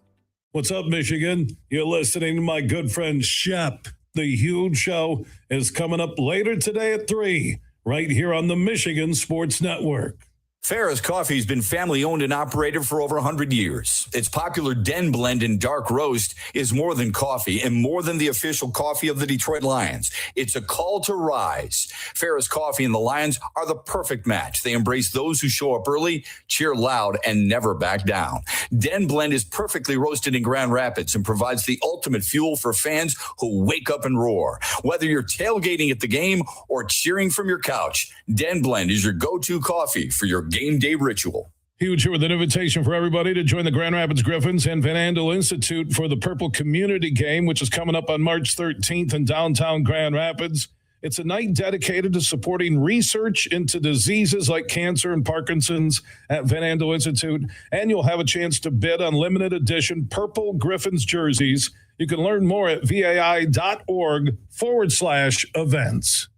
What's up, Michigan? You're listening to my good friend Shep. The Huge Show is coming up later today at 3, right here on the Michigan Sports Network. Ferris Coffee has been family owned and operated for over 100 years. Its popular Den Blend and Dark Roast is more than coffee and more than the official coffee of the Detroit Lions. It's a call to rise. Ferris Coffee and the Lions are the perfect match. They embrace those who show up early, cheer loud, and never back down. Den Blend is perfectly roasted in Grand Rapids and provides the ultimate fuel for fans who wake up and roar. Whether you're tailgating at the game or cheering from your couch, Den Blend is your go-to coffee for your game day ritual. Huge here with an invitation for everybody to join the Grand Rapids Griffins and Van Andel Institute for the Purple Community Game, which is coming up on March 13th in downtown Grand Rapids. It's a night dedicated to supporting research into diseases like cancer and Parkinson's at Van Andel Institute. And you'll have a chance to bid on limited edition Purple Griffins jerseys. You can learn more at vai.org/events.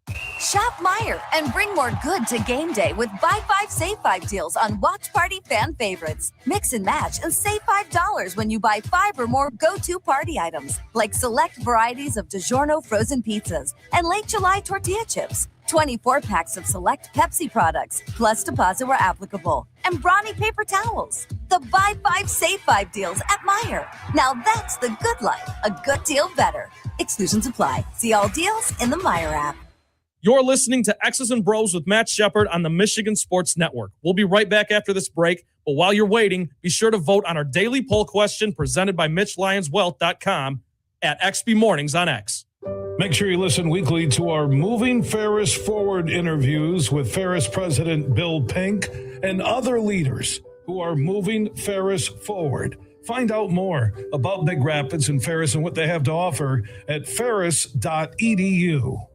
Shop Meyer and bring more good to game day with buy 5, save 5 deals on watch party fan favorites. Mix and match and save $5 when you buy 5 or more go-to party items, like select varieties of DiGiorno frozen pizzas and Late July tortilla chips. 24 packs of select Pepsi products, plus deposit where applicable, and Brawny paper towels. The buy 5, save 5 deals at Meyer. Now that's the good life, a good deal better. Exclusions apply. See all deals in the Meyer app. You're listening to X's and Bros with Matt Shepard on the Michigan Sports Network. We'll be right back after this break, but while you're waiting, be sure to vote on our daily poll question presented by MitchLyonsWealth.com at XB Mornings on X. Make sure you listen weekly to our Moving Ferris Forward interviews with Ferris President Bill Pink and other leaders who are moving Ferris forward. Find out more about Big Rapids and Ferris and what they have to offer at ferris.edu.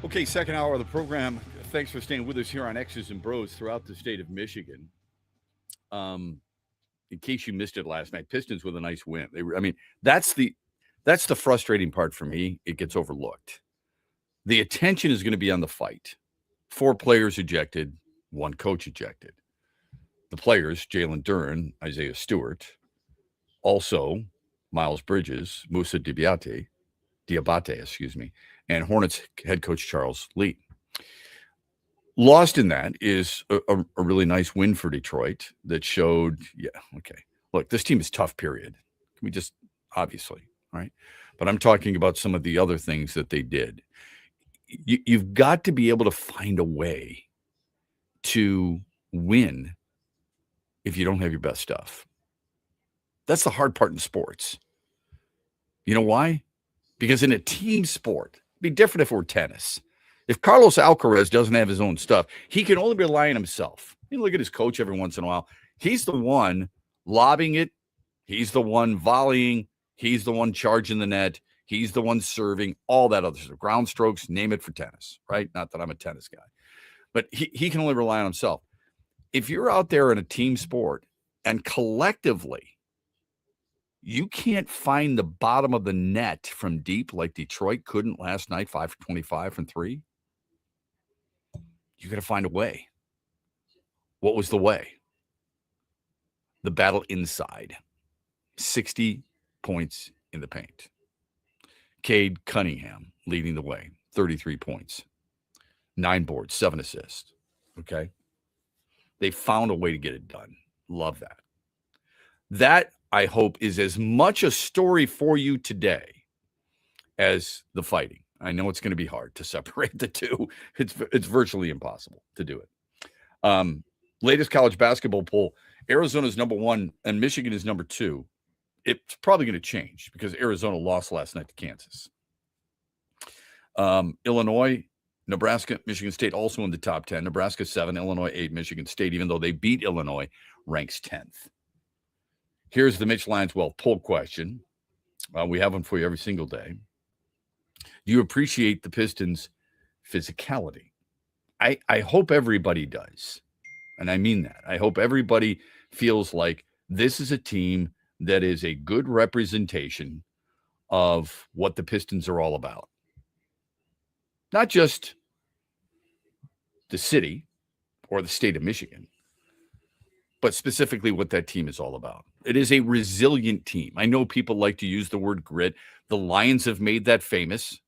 Okay, second hour of the program. Thanks for staying with us here on X's and Bros throughout the state of Michigan. In case you missed it last night, Pistons with a nice win. That's the frustrating part for me. It gets overlooked. The attention is going to be on the fight. 4 players ejected, 1 coach ejected. The players, Jalen Duren, Isaiah Stewart, also Miles Bridges, Musa Diabate, and Hornets head coach Charles Lee. Lost in that is a really nice win for Detroit that showed, look, this team is tough, period. We just, obviously, right? But I'm talking about some of the other things that they did. You've got to be able to find a way to win if you don't have your best stuff. That's the hard part in sports. You know why? Because in a team sport, it'd be different if it were tennis. If Carlos Alcaraz doesn't have his own stuff, he can only rely on himself. You look at his coach every once in a while. He's the one lobbing it. He's the one volleying. He's the one charging the net. He's the one serving, all that other stuff. Ground strokes, name it for tennis, right? Not that I'm a tennis guy. But he can only rely on himself. If you're out there in a team sport and collectively you can't find the bottom of the net from deep like Detroit couldn't last night, 5 for 25 from 3, you got to find a way. What was the way? The battle inside. 60 points in the paint. Cade Cunningham leading the way, 33 points, 9 boards, 7 assists. Okay. They found a way to get it done. Love that. That, I hope, is as much a story for you today as the fighting. I know it's going to be hard to separate the two. It's virtually impossible to do it. Latest college basketball poll, Arizona's number 1 and Michigan is number 2. It's probably going to change because Arizona lost last night to Kansas. Illinois, Nebraska, Michigan State also in the top 10. Nebraska 7, Illinois 8, Michigan State, even though they beat Illinois, ranks 10th. Here's the Mitch Lanswell poll question. We have one for you every single day. Do you appreciate the Pistons' physicality? I hope everybody does. And I mean that. I hope everybody feels like this is a team that is a good representation of what the Pistons are all about. Not just the city or the state of Michigan, but specifically what that team is all about. It is a resilient team. I know people like to use the word grit. The Lions have made that famous.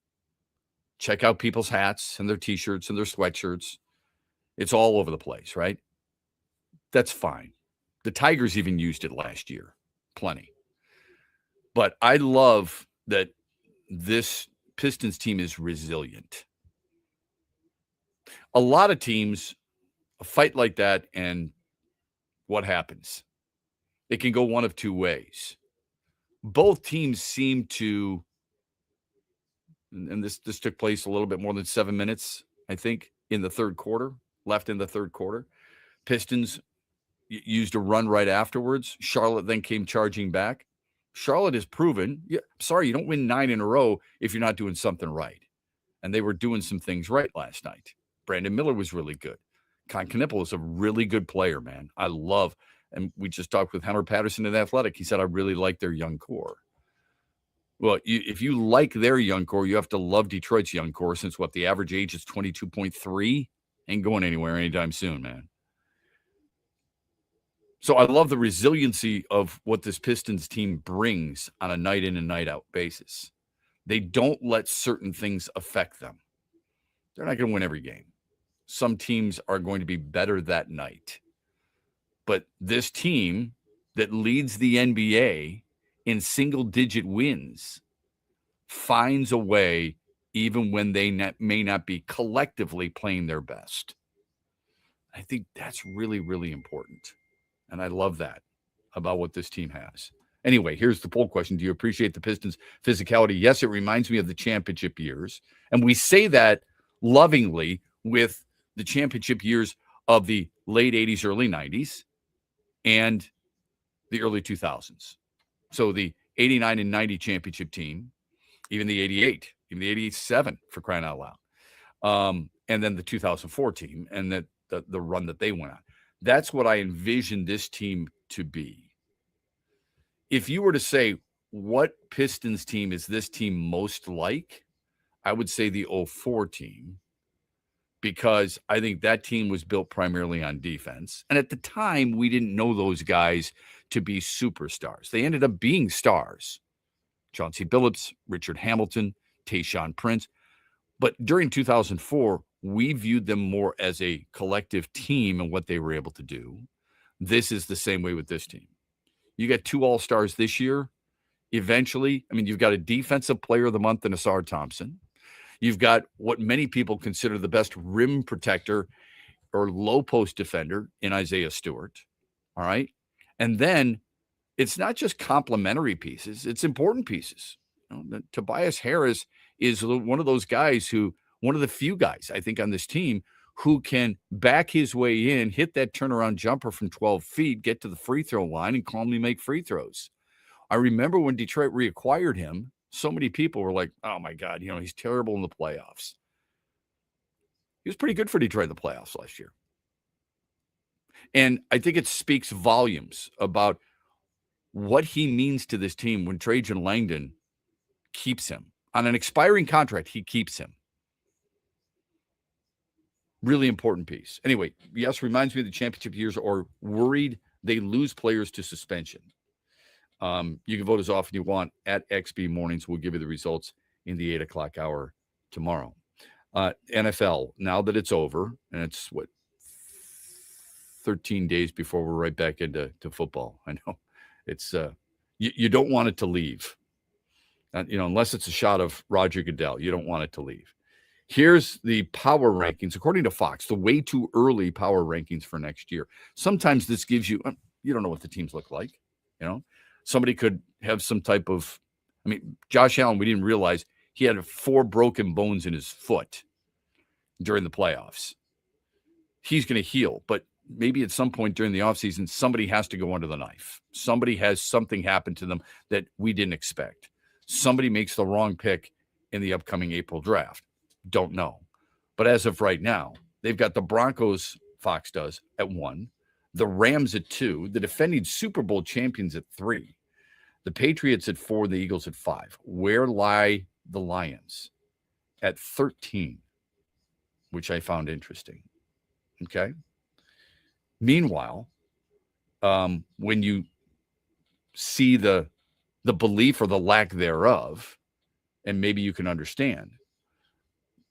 Check out people's hats and their T-shirts and their sweatshirts. It's all over the place, right? That's fine. The Tigers even used it last year. Plenty. But I love that this Pistons team is resilient. A lot of teams, a fight like that, and what happens? It can go one of two ways. Both teams seem to, and this took place a little bit more than 7 minutes, I think, in the third quarter, left in the third quarter. Pistons used a run right afterwards. Charlotte then came charging back. Charlotte has proven, you don't win 9 in a row if you're not doing something right. And they were doing some things right last night. Brandon Miller was really good. Con Knippel is a really good player, man. I love, and we just talked with Hunter Patterson at Athletic. He said, I really like their young core. Well, if you like their young core, you have to love Detroit's young core since the average age is 22.3. Ain't going anywhere anytime soon, man. So I love the resiliency of what this Pistons team brings on a night in and night out basis. They don't let certain things affect them. They're not going to win every game. Some teams are going to be better that night. But this team that leads the NBA in single-digit wins finds a way even when they may not be collectively playing their best. I think that's really, really important. And I love that about what this team has. Anyway, here's the poll question. Do you appreciate the Pistons' physicality? Yes, it reminds me of the championship years. And we say that lovingly with the championship years of the late 80s, early 90s, and the early 2000s. So the 89 and 90 championship team, even the 88, even the 88-7 for crying out loud. and then the 2004 team and the run that they went on. That's what I envision this team to be. If you were to say, what Pistons team is this team most like, I would say the 04 team, because I think that team was built primarily on defense. And at the time, we didn't know those guys to be superstars. They ended up being stars. Chauncey Billups, Richard Hamilton, Tayshaun Prince. But during 2004, we viewed them more as a collective team and what they were able to do. This is the same way with this team. You got 2 all-stars this year. Eventually, I mean, you've got a defensive player of the month in Asar Thompson. You've got what many people consider the best rim protector or low post defender in Isaiah Stewart. All right. And then it's not just complementary pieces, it's important pieces. You know, Tobias Harris is one of those guys one of the few guys, I think, on this team who can back his way in, hit that turnaround jumper from 12 feet, get to the free throw line, and calmly make free throws. I remember when Detroit reacquired him, so many people were like, oh, my God, he's terrible in the playoffs. He was pretty good for Detroit in the playoffs last year. And I think it speaks volumes about what he means to this team when Trajan Langdon keeps him. On an expiring contract, he keeps him. Really important piece. Anyway, yes, reminds me of the championship years, or worried they lose players to suspension. You can vote as often you want at XB Mornings. We'll give you the results in the 8 o'clock hour tomorrow. NFL, now that it's over, and it's 13 days before we're right back into football. I know it's you don't want it to leave. Unless it's a shot of Roger Goodell, you don't want it to leave. Here's the power rankings, according to Fox, the way too early power rankings for next year. Sometimes this gives you don't know what the teams look like. Somebody could have some type of, Josh Allen, we didn't realize he had 4 broken bones in his foot during the playoffs. He's going to heal, but maybe at some point during the offseason, somebody has to go under the knife. Somebody has something happen to them that we didn't expect. Somebody makes the wrong pick in the upcoming April draft. Don't know. But as of right now, they've got the Broncos, Fox does, at 1, the Rams at 2, the defending Super Bowl champions at 3, the Patriots at 4, the Eagles at 5. Where lie the Lions? At 13, which I found interesting. Okay. Meanwhile, when you see the belief or the lack thereof, and maybe you can understand,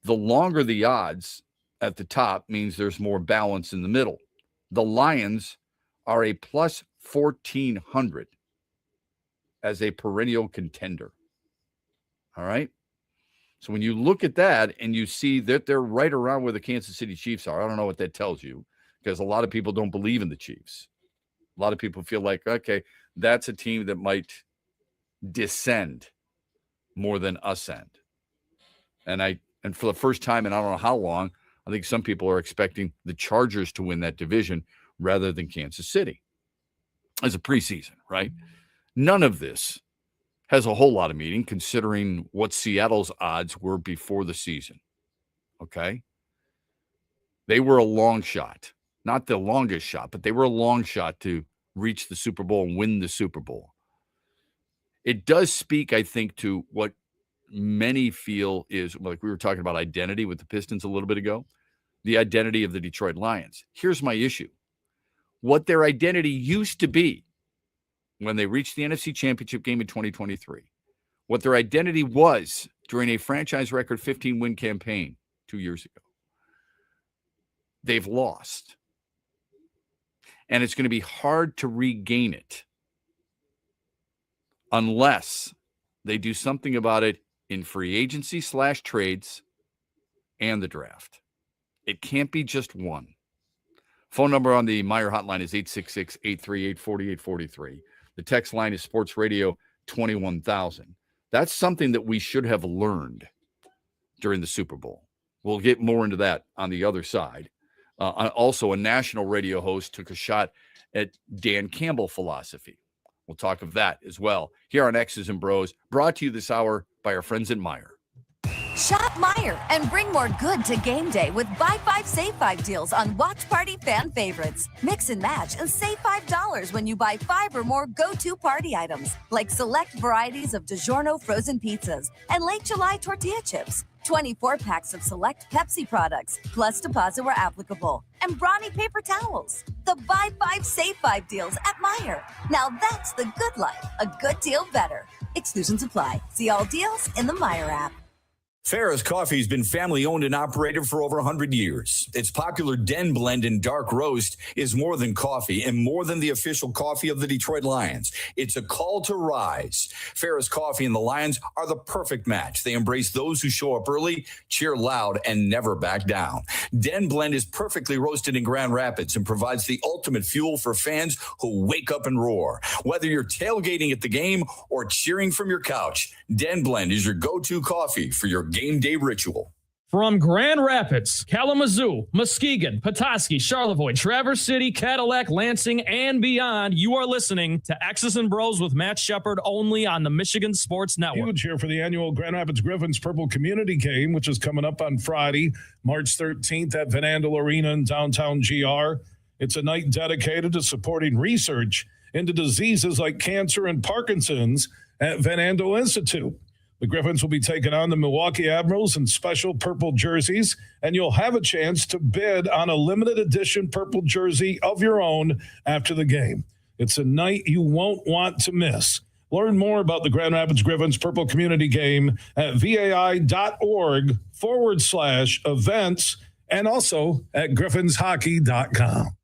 the longer the odds at the top means there's more balance in the middle. The Lions are a plus 1,400 as a perennial contender. All right. So when you look at that and you see that they're right around where the Kansas City Chiefs are, I don't know what that tells you, because a lot of people don't believe in the Chiefs. A lot of people feel like, okay, that's a team that might descend more than ascend. And for the first time in I don't know how long, I think some people are expecting the Chargers to win that division rather than Kansas City as a preseason, right? None of this has a whole lot of meaning considering what Seattle's odds were before the season, okay? They were a long shot. Not the longest shot, but they were a long shot to reach the Super Bowl and win the Super Bowl. It does speak, I think, to what many feel is, like we were talking about identity with the Pistons a little bit ago, the identity of the Detroit Lions. Here's my issue. What their identity used to be when they reached the NFC Championship game in 2023, what their identity was during a franchise record 15-win campaign 2 years ago, they've lost. And it's going to be hard to regain it unless they do something about it in free agency / trades and the draft. It can't be just one. Phone number on the Meyer hotline is 866-838-4843. The text line is Sports Radio 21,000. That's something that we should have learned during the Super Bowl. We'll get more into that on the other side. Also, a national radio host took a shot at Dan Campbell philosophy. We'll talk of that as well here on X's and Bros, brought to you this hour by our friends at Meyer. Shop Meyer and bring more good to game day with buy 5 save 5 deals on watch party fan favorites. Mix and match and save $5 when you buy 5 or more go-to party items like select varieties of DiGiorno frozen pizzas and Late July tortilla chips. 24 packs of select Pepsi products, plus deposit where applicable, and Brawny paper towels. The buy 5 save 5 deals at Meyer. Now that's the good life, a good deal better. Exclusions apply. See all deals in the Meyer app. Farrah's Coffee has been family-owned and operated for over 100 years. Its popular Den Blend and Dark Roast is more than coffee and more than the official coffee of the Detroit Lions. It's a call to rise. Farrah's Coffee and the Lions are the perfect match. They embrace those who show up early, cheer loud, and never back down. Den Blend is perfectly roasted in Grand Rapids and provides the ultimate fuel for fans who wake up and roar. Whether you're tailgating at the game or cheering from your couch, Den Blend is your go-to coffee for your game day ritual. From Grand Rapids, Kalamazoo, Muskegon, Petoskey, Charlevoix, Traverse City, Cadillac, Lansing, and beyond, you are listening to X's and Bros with Matt Shepard only on the Michigan Sports Network. Huge here for the annual Grand Rapids Griffins Purple Community Game, which is coming up on Friday, March 13th at Van Andel Arena in downtown GR. It's a night dedicated to supporting research into diseases like cancer and Parkinson's at Van Andel Institute. The Griffins will be taking on the Milwaukee Admirals in special purple jerseys, and you'll have a chance to bid on a limited edition purple jersey of your own after the game. It's a night you won't want to miss. Learn more about the Grand Rapids Griffins Purple Community Game at vai.org/events and also at griffinshockey.com.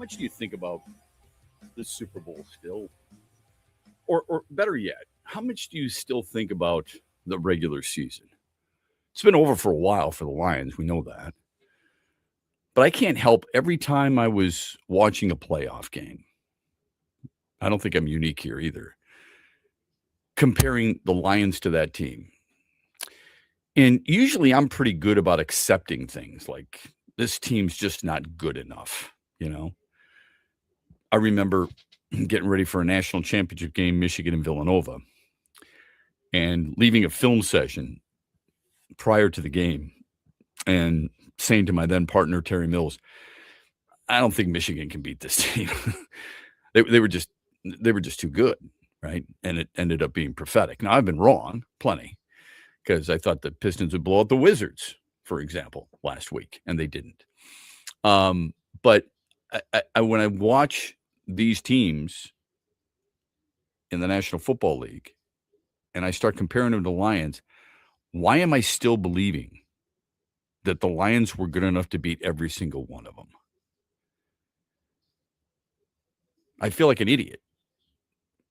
much do you think about the Super Bowl still? Or better yet, how much do you still think about the regular season? It's been over for a while for the Lions. We know that. But I can't help every time I was watching a playoff game, I don't think I'm unique here either, comparing the Lions to that team. And usually I'm pretty good about accepting things like this team's just not good enough, you know? I remember getting ready for a national championship game, Michigan and Villanova, and leaving a film session prior to the game and saying to my then partner, Terry Mills, I don't think Michigan can beat this team. they were just too good, right? And it ended up being prophetic. Now, I've been wrong plenty because I thought the Pistons would blow out the Wizards, for example, last week, and they didn't. But I when I watch these teams in the National Football League and I start comparing them to Lions, why am I still believing that the Lions were good enough to beat every single one of them? I feel like an idiot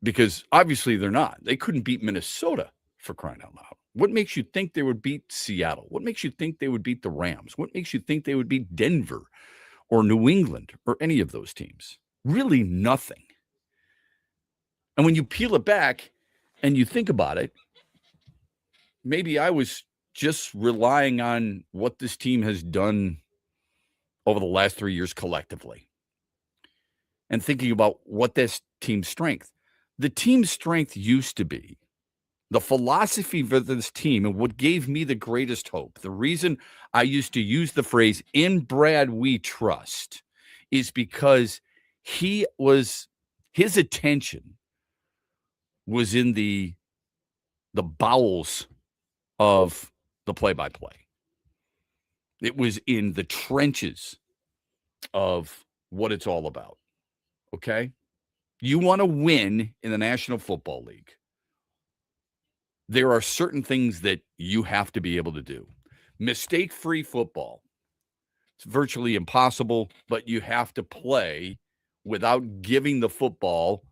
because obviously they're not. They couldn't beat Minnesota, for crying out loud. What makes you think they would beat Seattle? What makes you think they would beat the Rams? What makes you think they would beat Denver or New England or any of those teams? Really nothing. And when you peel it back and you think about it, maybe I was just relying on what this team has done over the last 3 years collectively and thinking about what this team's strength. The team's strength used to be the philosophy for this team and what gave me the greatest hope. The reason I used to use the phrase "in Brad we trust" is because his attention was in the bowels of the play-by-play. It was in the trenches of what it's all about. Okay? You want to win in the National Football League. There are certain things that you have to be able to do. Mistake-free football. It's virtually impossible, but you have to play without giving the football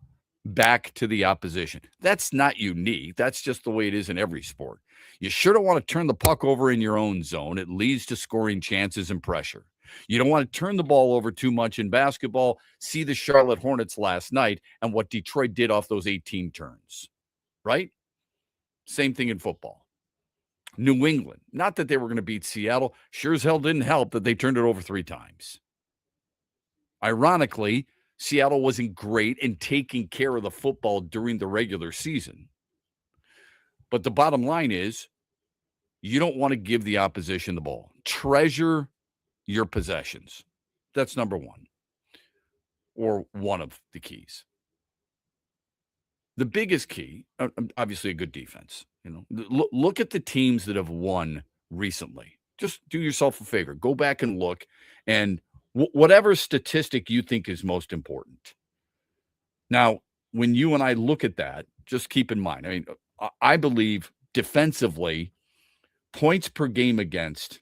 back to the opposition. That's not unique. That's just the way it is in every sport. You sure don't want to turn the puck over in your own zone. It leads to scoring chances and pressure. You don't want to turn the ball over too much in basketball. See the Charlotte Hornets last night and what Detroit did off those 18 turns, right? Same thing in football. New England, not that they were going to beat Seattle, sure as hell didn't help that they turned it over 3 times. Ironically, Seattle wasn't great in taking care of the football during the regular season. But the bottom line is you don't want to give the opposition the ball. Treasure your possessions. That's number one, or one of the keys. The biggest key, obviously a good defense. You know, look at the teams that have won recently. Just do yourself a favor. Go back and look, and whatever statistic you think is most important. Now, when you and I look at that, just keep in mind, I mean, I believe defensively, points per game against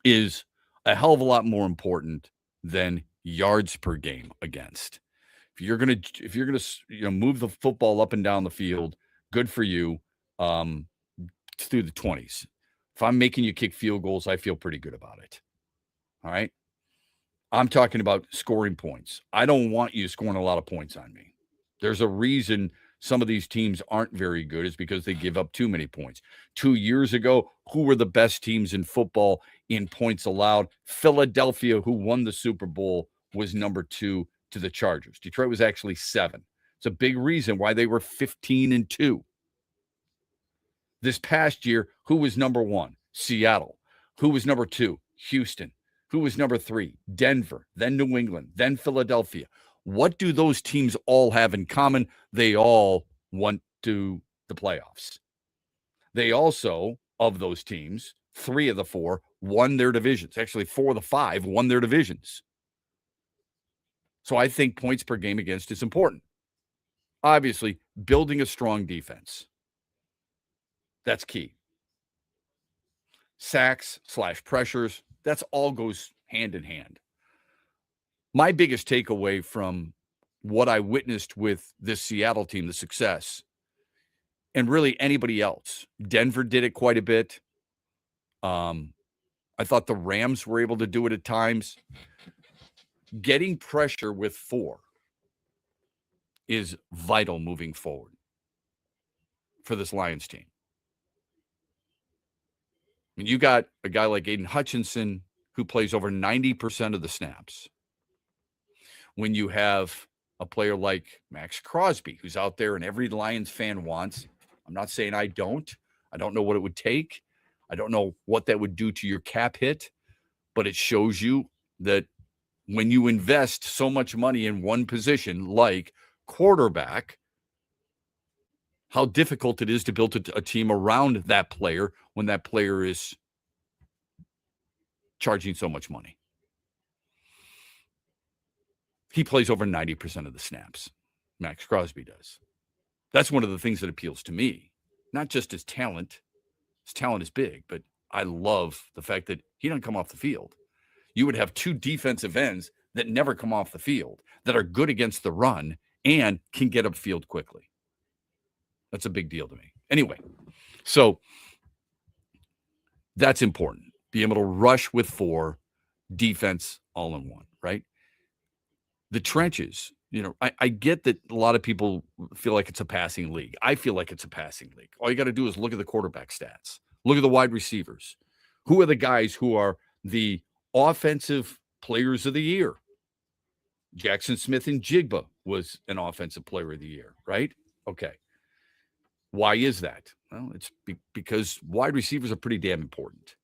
is a hell of a lot more important than yards per game against. If you're gonna move the football up and down the field, good for you. Through the 20s. If I'm making you kick field goals, I feel pretty good about it. All right. I'm talking about scoring points. I don't want you scoring a lot of points on me. There's a reason some of these teams aren't very good is because they give up too many points. 2 years ago, who were the best teams in football in points allowed? Philadelphia, who won the Super Bowl, was number 2 to the Chargers. Detroit was actually 7. It's a big reason why they were 15-2. This past year, who was number 1? Seattle. Who was number 2? Houston. Who was number 3? Denver, then New England, then Philadelphia. What do those teams all have in common? They all went to the playoffs. They also, of those teams, 3 of the 4 won their divisions. Actually, 4 of the 5 won their divisions. So I think points per game against is important. Obviously, building a strong defense. That's key. Sacks / pressures, that's all goes hand in hand. my biggest takeaway from what I witnessed with this Seattle team, the success, and really anybody else, Denver did it quite a bit. I thought the Rams were able to do it at times. Getting pressure with 4 is vital moving forward for this Lions team. I mean, you got a guy like Aiden Hutchinson who plays over 90% of the snaps. When you have a player like Max Crosby, who's out there and every Lions fan wants, I'm not saying I don't. I don't know what it would take. I don't know what that would do to your cap hit, but it shows you that when you invest so much money in one position like quarterback, how difficult it is to build a team around that player when that player is charging so much money. He plays over 90% of the snaps. Max Crosby does. That's one of the things that appeals to me, not just his talent. His talent is big, but I love the fact that he doesn't come off the field. You would have 2 defensive ends that never come off the field, that are good against the run and can get upfield quickly. That's a big deal to me. Anyway, so that's important. Be able to rush with 4, defense all in one, right? The trenches, I get that a lot of people feel like it's a passing league. I feel like it's a passing league. All you got to do is look at the quarterback stats. Look at the wide receivers. Who are the guys who are the offensive players of the year? Jackson Smith and Jigba was an offensive player of the year, right? Okay. Why is that? Well, it's because wide receivers are pretty damn important.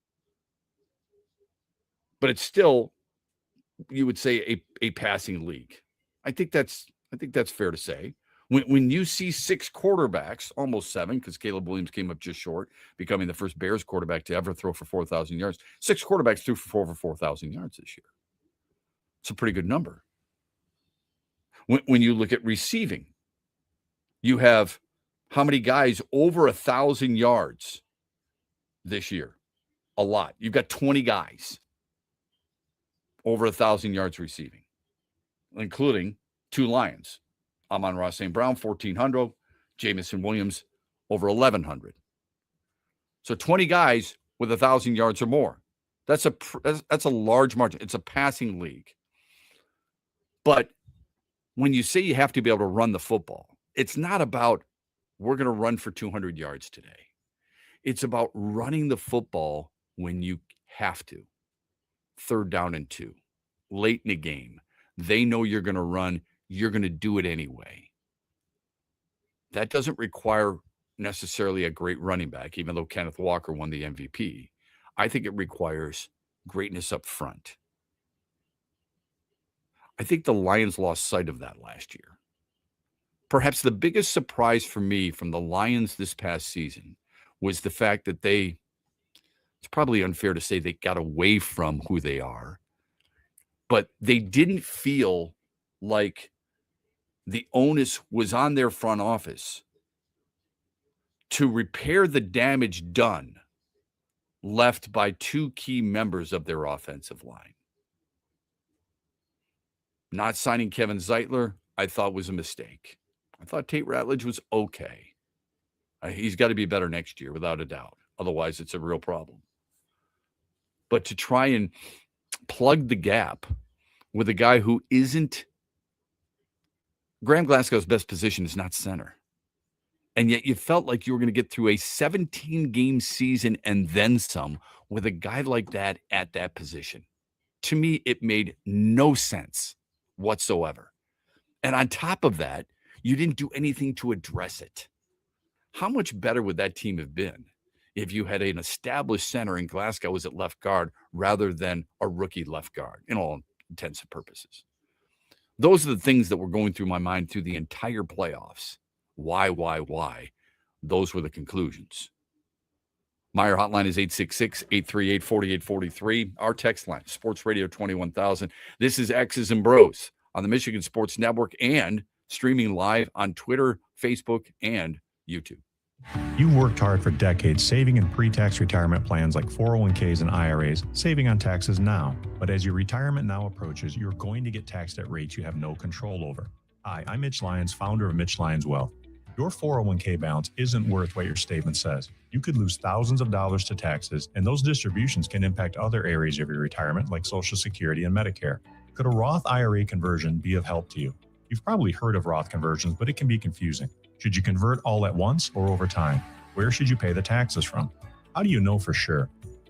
But it's still, you would say, a passing league. I think that's fair to say. When you see 6 quarterbacks, almost 7, because Caleb Williams came up just short, becoming the first Bears quarterback to ever throw for 4,000 yards. 6 quarterbacks threw for over 4,000 yards this year. It's a pretty good number. When you look at receiving, you have how many guys over 1,000 yards this year? A lot. You've got 20 guys over 1,000 yards receiving, including 2 Lions. Amon-Ra St. Brown, 1,400. Jamison Williams, over 1,100. So 20 guys with 1,000 yards or more. That's a large margin. It's a passing league. But when you say you have to be able to run the football, it's not about we're going to run for 200 yards today. It's about running the football when you have to. 3rd down and 2. Late in the game. They know you're going to run. You're going to do it anyway. That doesn't require necessarily a great running back, even though Kenneth Walker won the MVP. I think it requires greatness up front. I think the Lions lost sight of that last year. Perhaps the biggest surprise for me from the Lions this past season was the fact that it's probably unfair to say they got away from who they are, but they didn't feel like the onus was on their front office to repair the damage done left by 2 key members of their offensive line. Not signing Kevin Zeitler, I thought was a mistake. I thought Tate Ratledge was okay. He's got to be better next year, without a doubt. Otherwise, it's a real problem. But to try and plug the gap with a guy who isn't – Graham Glasgow's best position is not center. And yet you felt like you were going to get through a 17-game season and then some with a guy like that at that position. To me, it made no sense whatsoever. And on top of that, you didn't do anything to address it. How much better would that team have been if you had an established center and Glasgow was at left guard rather than a rookie left guard, in all intents and purposes? Those are the things that were going through my mind through the entire playoffs. Why? Those were the conclusions. Meyer hotline is 866-838-4843. Our text line, Sports Radio 21,000. This is X's and Bros on the Michigan Sports Network and streaming live on Twitter, Facebook, and YouTube. You've worked hard for decades saving in pre-tax retirement plans like 401ks and IRAs, saving on taxes now. But as your retirement now approaches, you're going to get taxed at rates you have no control over. Hi, I'm Mitch Lyons, founder of Mitch Lyons Wealth. Your 401k balance isn't worth what your statement says. You could lose thousands of dollars to taxes, and those distributions can impact other areas of your retirement like Social Security and Medicare. Could a Roth IRA conversion be of help to you? You've probably heard of Roth conversions, but it can be confusing. Should you convert all at once or over time? Where should you pay the taxes from? How do you know for sure?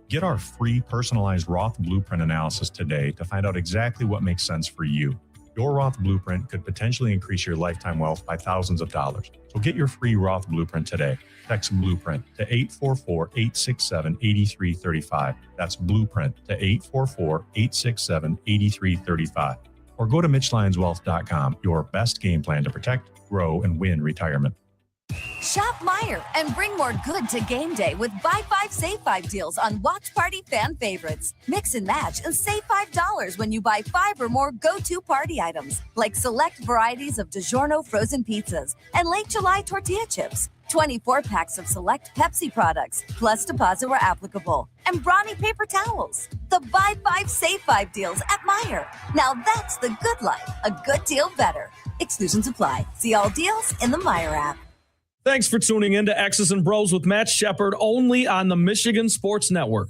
Get our free personalized Roth Blueprint analysis today to find out exactly what makes sense for you. Your Roth Blueprint could potentially increase your lifetime wealth by thousands of dollars. So get your free Roth Blueprint today. Text Blueprint to 844-867-8335. That's Blueprint to 844-867-8335. Or go to MitchLyonsWealth.com, your best game plan to protect, grow, and win retirement. Shop Meijer and bring more good to game day with buy 5, save 5 deals on watch party fan favorites. Mix and match and save $5 when you buy 5 or more go-to party items, like select varieties of DiGiorno frozen pizzas and Late July tortilla chips. 24 packs of select Pepsi products, plus deposit where applicable, and Brawny paper towels. The buy 5, save 5 deals at Meijer. Now that's the good life, a good deal better. Exclusions apply. See all deals in the Meijer app. Thanks for tuning in to X's and Bros with Matt Shepard, only on the Michigan Sports Network.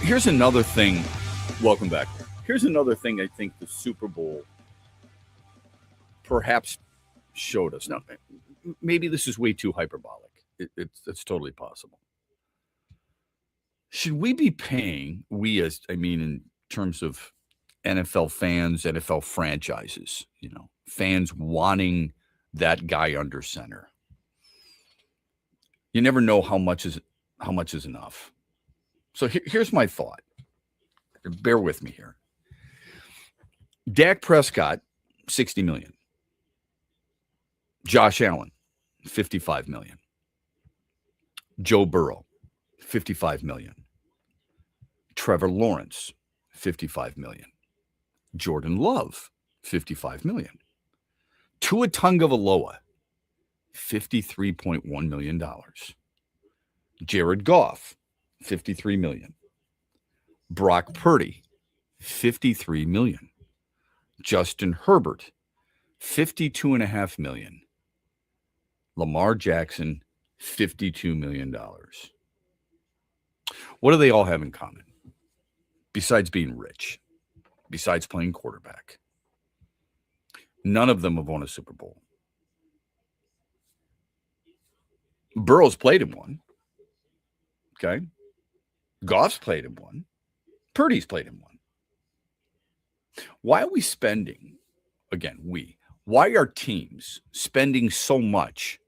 Here's another thing. Welcome back. Here's another thing I think the Super Bowl perhaps showed us. Now, maybe this is way too hyperbolic. It's totally possible. Should we be paying, in terms of NFL fans, NFL franchises, fans wanting that guy under center? You never know how much is enough. So here's my thought. Bear with me here. Dak Prescott, $60 million. Josh Allen, $55 million. Joe Burrow, $55 million. Trevor Lawrence, $55 million. Jordan Love, $55 million. Tua Tagovailoa, $53.1 million. Jared Goff, $53 million. Brock Purdy, $53 million. Justin Herbert, $52.5 million. Lamar Jackson, $52 million. What do they all have in common? Besides being rich, besides playing quarterback, none of them have won a Super Bowl. BrO's played in one. Okay. Goff's played in one. Purdy's played in one. Why are we spending, why are teams spending so much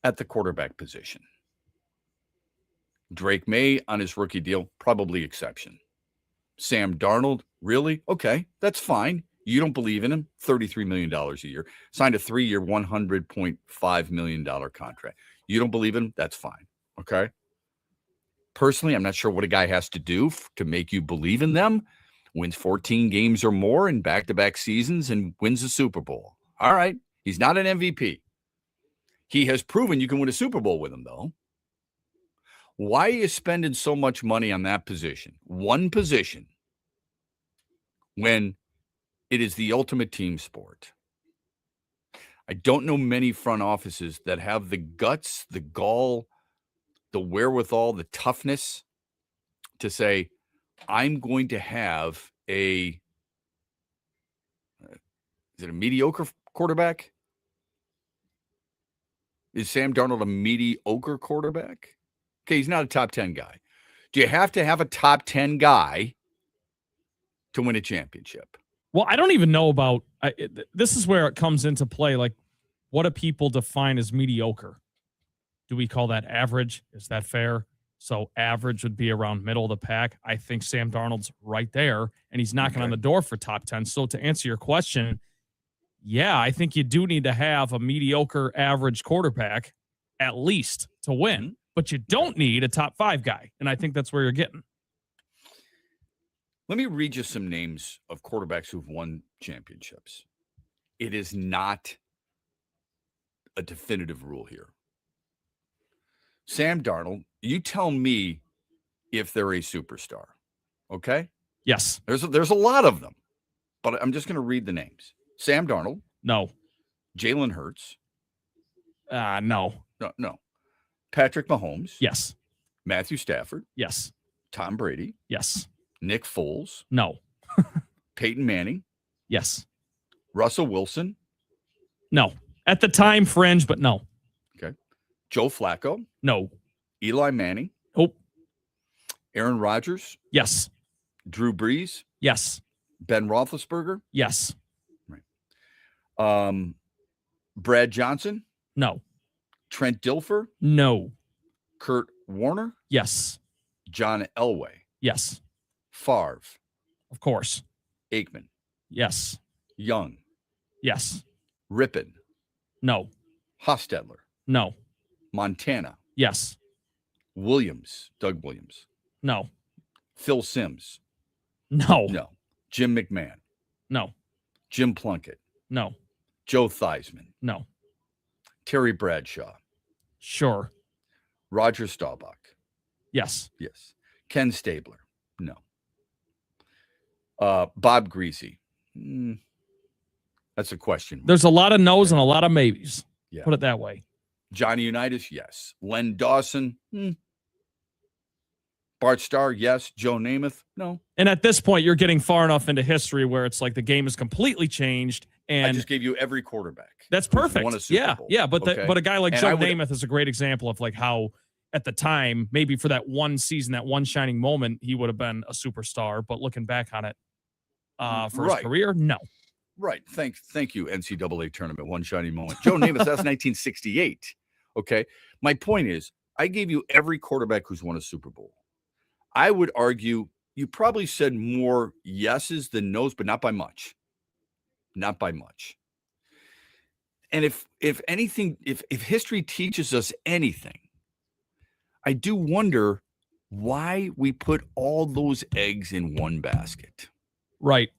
at the quarterback position? Drake May on his rookie deal, probably exception. Sam Darnold, really? Okay, that's fine. You don't believe in him? $33 million a year. Signed a 3-year, $100.5 million contract. You don't believe in him? That's fine. Okay? Personally, I'm not sure what a guy has to do to make you believe in them. Wins 14 games or more in back-to-back seasons and wins a Super Bowl. All right. He's not an MVP. He has proven you can win a Super Bowl with him, though. Why are you spending so much money on that position? One position, when it is the ultimate team sport. I don't know many front offices that have the guts, the gall, the wherewithal, the toughness to say, I'm going to have is it a mediocre quarterback? Is Sam Darnold a mediocre quarterback? Okay, he's not a top 10 guy. Do you have to have a top 10 guy to win a championship? Well, I don't even know about this is where it comes into play. Like, what do people define as mediocre? Do we call that average? Is that fair? So average would be around middle of the pack. I think Sam Darnold's right there, and he's knocking on the door for top 10. So to answer your question, yeah, I think you do need to have a mediocre average quarterback at least to win, but you don't need a top 5 guy. And I think that's where you're getting. Let me read you some names of quarterbacks who've won championships. It is not a definitive rule here. Sam Darnold, you tell me if they're a superstar. Okay? Yes. There's a lot of them, but I'm just going to read the names. Sam Darnold. No. Jalen Hurts. No. No. Patrick Mahomes. Yes. Matthew Stafford. Yes. Tom Brady. Yes. Nick Foles. No. Peyton Manning. Yes. Russell Wilson. No. At the time, fringe, but no. Okay. Joe Flacco. No. Eli Manning. Nope. Aaron Rodgers. Yes. Drew Brees. Yes. Ben Roethlisberger. Yes. Right. Brad Johnson. No. Trent Dilfer. No. Kurt Warner. Yes. John Elway. Yes. Favre. Of course. Aikman. Yes. Young. Yes. Rippon. No. Hostetler. No. Montana. Yes. Williams. Doug Williams. No. Phil Simms. No. No. Jim McMahon. No. Jim Plunkett. No. Joe Theismann. No. Terry Bradshaw. Sure. Roger Staubach. Yes. Yes. Ken Stabler. No. Bob Greasy. That's a question. There's a lot of no's and a lot of maybes. Yeah. Put it that way. Johnny Unitas, yes. Len Dawson, Bart Starr, yes. Joe Namath, no. And at this point, you're getting far enough into history where it's like the game has completely changed. And I just gave you every quarterback. That's perfect. Won a Super Bowl. Yeah. But Okay? but a guy like And Joe Namath is a great example of like how at the time, maybe for that one season, that one shining moment, he would have been a superstar. But looking back on it for his career, no. Right. Thank you, NCAA tournament, one shining moment. Joe Namath, that's 1968. Okay. My point is, I gave you every quarterback who's won a Super Bowl. I would argue you probably said more yeses than nos, but not by much. Not by much. And if anything, if history teaches us anything, I do wonder why we put all those eggs in one basket. Right.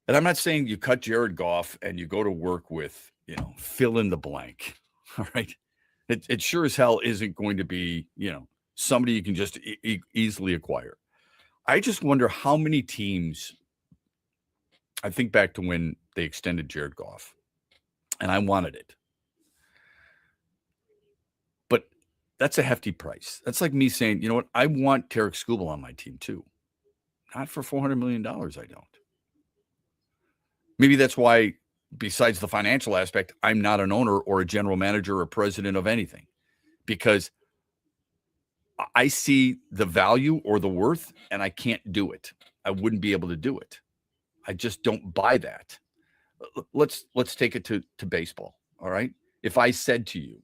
And I'm not saying you cut Jared Goff and you go to work with, fill in the blank. All right. It sure as hell isn't going to be, somebody you can just easily acquire. I just wonder how many teams. I think back to when they extended Jared Goff, and I wanted it. But that's a hefty price. That's like me saying, you know what? I want Tarek Skubal on my team too. Not for $400 million, I don't. Maybe that's why, besides the financial aspect, I'm not an owner or a general manager or president of anything, because I see the value or the worth and I can't do it. I wouldn't be able to do it. I just don't buy that. Let's take it to baseball. All right. If I said to you,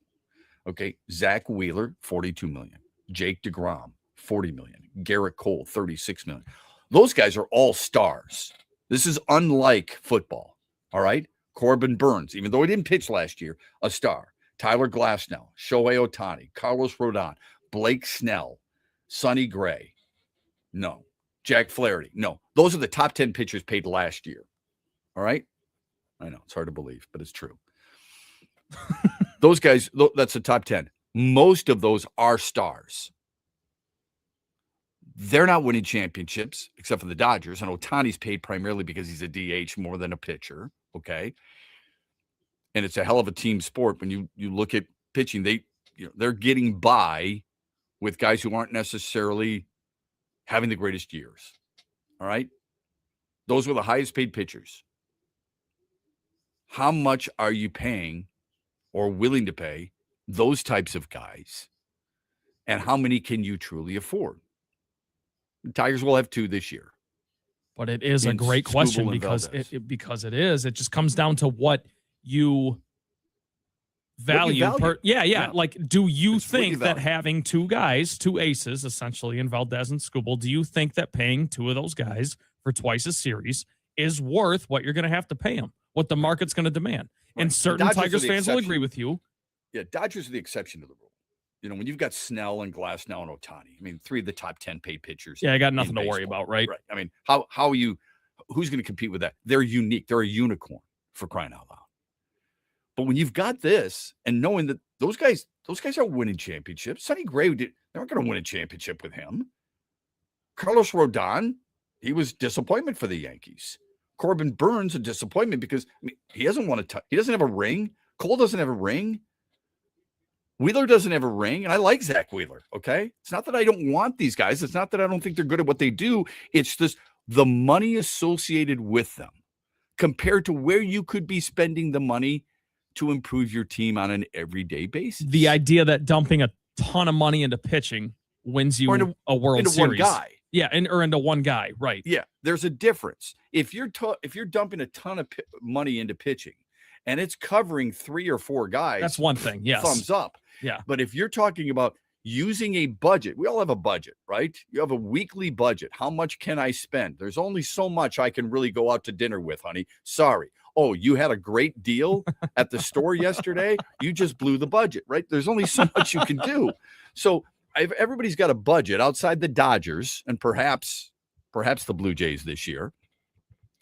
okay, Zach Wheeler, $42 million, Jake DeGrom, $40 million, Garrett Cole, $36 million. Those guys are all stars. This is unlike football. All right. Corbin Burns, even though he didn't pitch last year, a star. Tyler Glasnow, Shohei Ohtani, Carlos Rodon, Blake Snell, Sonny Gray. No. Jack Flaherty. No. Those are the top 10 pitchers paid last year. All right. I know it's hard to believe, but it's true. Those guys, that's the top 10. Most of those are stars. They're not winning championships except for the Dodgers, and Ohtani's paid primarily because he's a DH more than a pitcher. Okay. And it's a hell of a team sport. When you look at pitching, they're getting by with guys who aren't necessarily having the greatest years. All right. Those were the highest paid pitchers. How much are you paying or willing to pay those types of guys? And how many can you truly afford? The Tigers will have 2 this year. But it is a great question because it just comes down to what you value. Like, do you think that having 2 guys, 2 aces, essentially, in Valdez and Skubal, do you think that paying 2 of those guys for twice a series is worth what you're going to have to pay them, what the market's going to demand? Right. And certain Tigers fans will agree with you. Yeah, Dodgers are the exception to the rule. When you've got Snell and Glasnow and Ohtani, I mean, 3 of the top 10 paid pitchers. Yeah, I got nothing to worry about, right? Right. I mean, who's going to compete with that? They're unique. They're a unicorn, for crying out loud. But when you've got this and knowing that those guys are winning championships, Sonny Gray, they weren't going to win a championship with him. Carlos Rodon, he was disappointment for the Yankees. Corbin Burns, a disappointment because he hasn't won he doesn't have a ring. Cole doesn't have a ring. Wheeler doesn't have a ring, and I like Zach Wheeler, okay? It's not that I don't want these guys. It's not that I don't think they're good at what they do. It's just the money associated with them compared to where you could be spending the money to improve your team on an everyday basis. The idea that dumping a ton of money into pitching wins you a World Series. One guy. Yeah, or into one guy, right. Yeah, there's a difference. If you're dumping a ton of money into pitching and it's covering 3 or 4 guys, that's one thing, yes. Thumbs up. Yeah. But if you're talking about using a budget, we all have a budget, right? You have a weekly budget. How much can I spend? There's only so much I can really go out to dinner with, honey. Sorry. Oh, you had a great deal at the store yesterday? You just blew the budget, right? There's only so much you can do. So everybody's got a budget outside the Dodgers and perhaps the Blue Jays this year.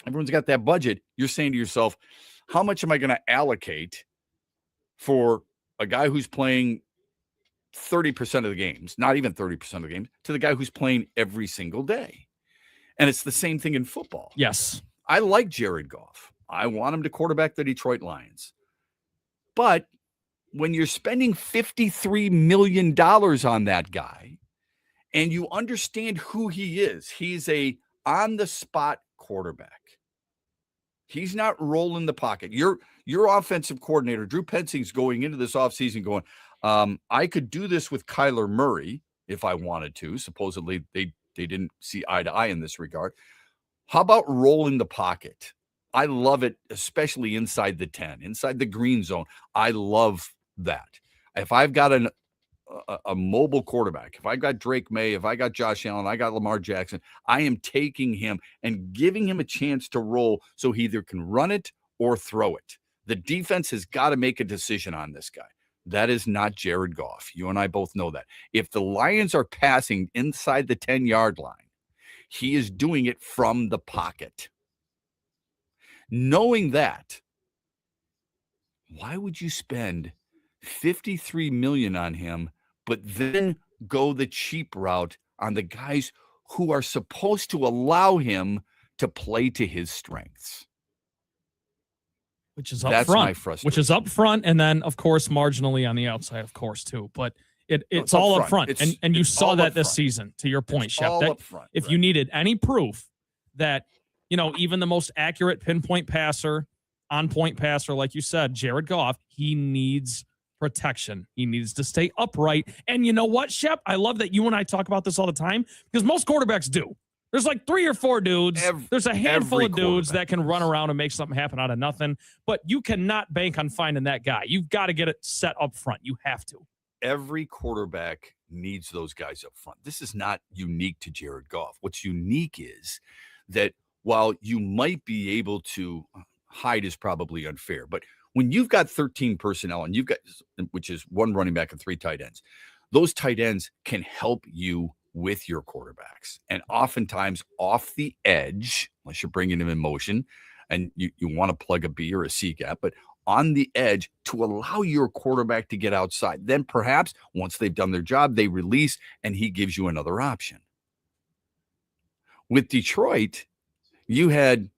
Everyone's got that budget. You're saying to yourself, how much am I going to allocate for a guy who's playing 30% of the games, not even 30% of the games, to the guy who's playing every single day? And it's the same thing in football. Yes. I like Jared Goff. I want him to quarterback the Detroit Lions. But when you're spending $53 million on that guy and you understand who he is, he's a on-the-spot quarterback. He's not rolling the pocket. Your offensive coordinator, Drew Pensing's going into this offseason going, I could do this with Kyler Murray if I wanted to. Supposedly, they didn't see eye to eye in this regard. How about rolling the pocket? I love it, especially inside the 10, inside the green zone. I love that. If I've got a mobile quarterback, if I got Drake May, if I got Josh Allen, I got Lamar Jackson, I am taking him and giving him a chance to roll so he either can run it or throw it. The defense has got to make a decision on this guy. That is not Jared Goff. You and I both know that. If the Lions are passing inside the 10-yard line, he is doing it from the pocket. Knowing that, why would you spend $53 million on him, but then go the cheap route on the guys who are supposed to allow him to play to his strengths? Which is up That's front. my frustration. Which is up front, and then, of course, marginally on the outside, of course, too. But it's all up front. And you saw that this season, to your point, Shep. All up front. If you needed any proof that, even the most accurate pinpoint passer, on-point passer, like you said, Jared Goff, he needs protection. He needs to stay upright. And you know what, Shep? I love that you and I talk about this all the time because most quarterbacks do. There's like 3 or 4 dudes. There's a handful of dudes that can run around and make something happen out of nothing. But you cannot bank on finding that guy. You've got to get it set up front. You have to. Every quarterback needs those guys up front. This is not unique to Jared Goff. What's unique is that while you might be able to hide is probably unfair, but when you've got 13 personnel and you've got, which is 1 running back and 3 tight ends, those tight ends can help you with your quarterbacks. And oftentimes off the edge, unless you're bringing them in motion and you want to plug a B or a C gap, but on the edge to allow your quarterback to get outside. Then perhaps once they've done their job, they release and he gives you another option. With Detroit, you had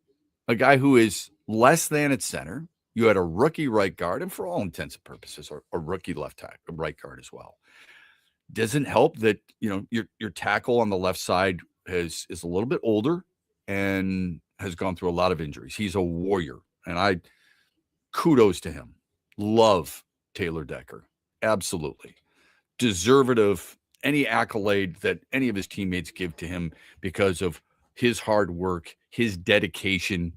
a guy who is less than at center. You had a rookie right guard, and for all intents and purposes, or a rookie right guard as well. Doesn't help that your tackle on the left side is a little bit older and has gone through a lot of injuries. He's a warrior, and kudos to him. Love Taylor Decker, absolutely deserved of any accolade that any of his teammates give to him because of his hard work, his dedication,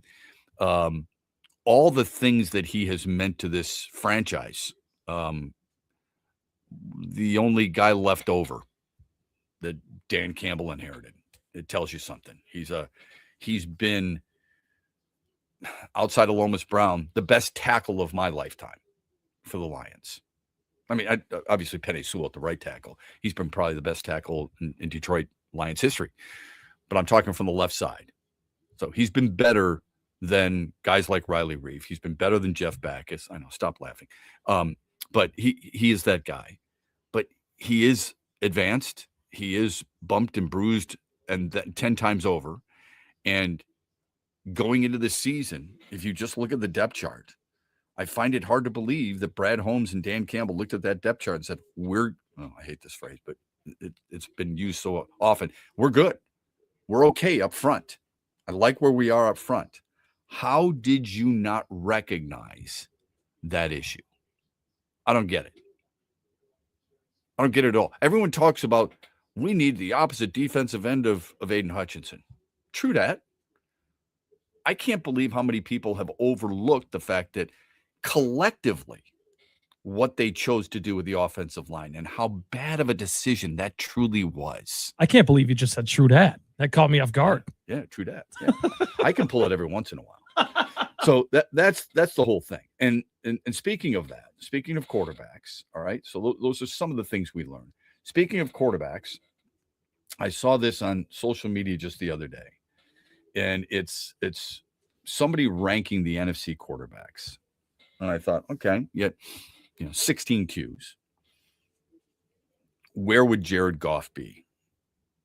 all the things that he has meant to this franchise. The only guy left over that Dan Campbell inherited. It tells you something. He's been, outside of Lomas Brown, the best tackle of my lifetime for the Lions. I mean, obviously Penei Sewell at the right tackle. He's been probably the best tackle in Detroit Lions history. But I'm talking from the left side. So he's been better than guys like Riley Reeve. He's been better than Jeff Backus. I know, stop laughing. But he is that guy. But he is advanced. He is bumped and bruised and 10 times over. And going into this season, if you just look at the depth chart, I find it hard to believe that Brad Holmes and Dan Campbell looked at that depth chart and said, I hate this phrase, but it's been used so often. We're good. We're okay up front. I like where we are up front. How did you not recognize that issue? I don't get it. I don't get it at all. Everyone talks about we need the opposite defensive end of Aiden Hutchinson. True that. I can't believe how many people have overlooked the fact that collectively what they chose to do with the offensive line and how bad of a decision that truly was. I can't believe you just said true that. That caught me off guard. Yeah, true that. Yeah. I can pull it every once in a while. So that's the whole thing. And speaking of that, speaking of quarterbacks, all right, so those are some of the things we learned. Speaking of quarterbacks, I saw this on social media just the other day, and it's somebody ranking the NFC quarterbacks. And I thought, okay, 16 Qs. Where would Jared Goff be?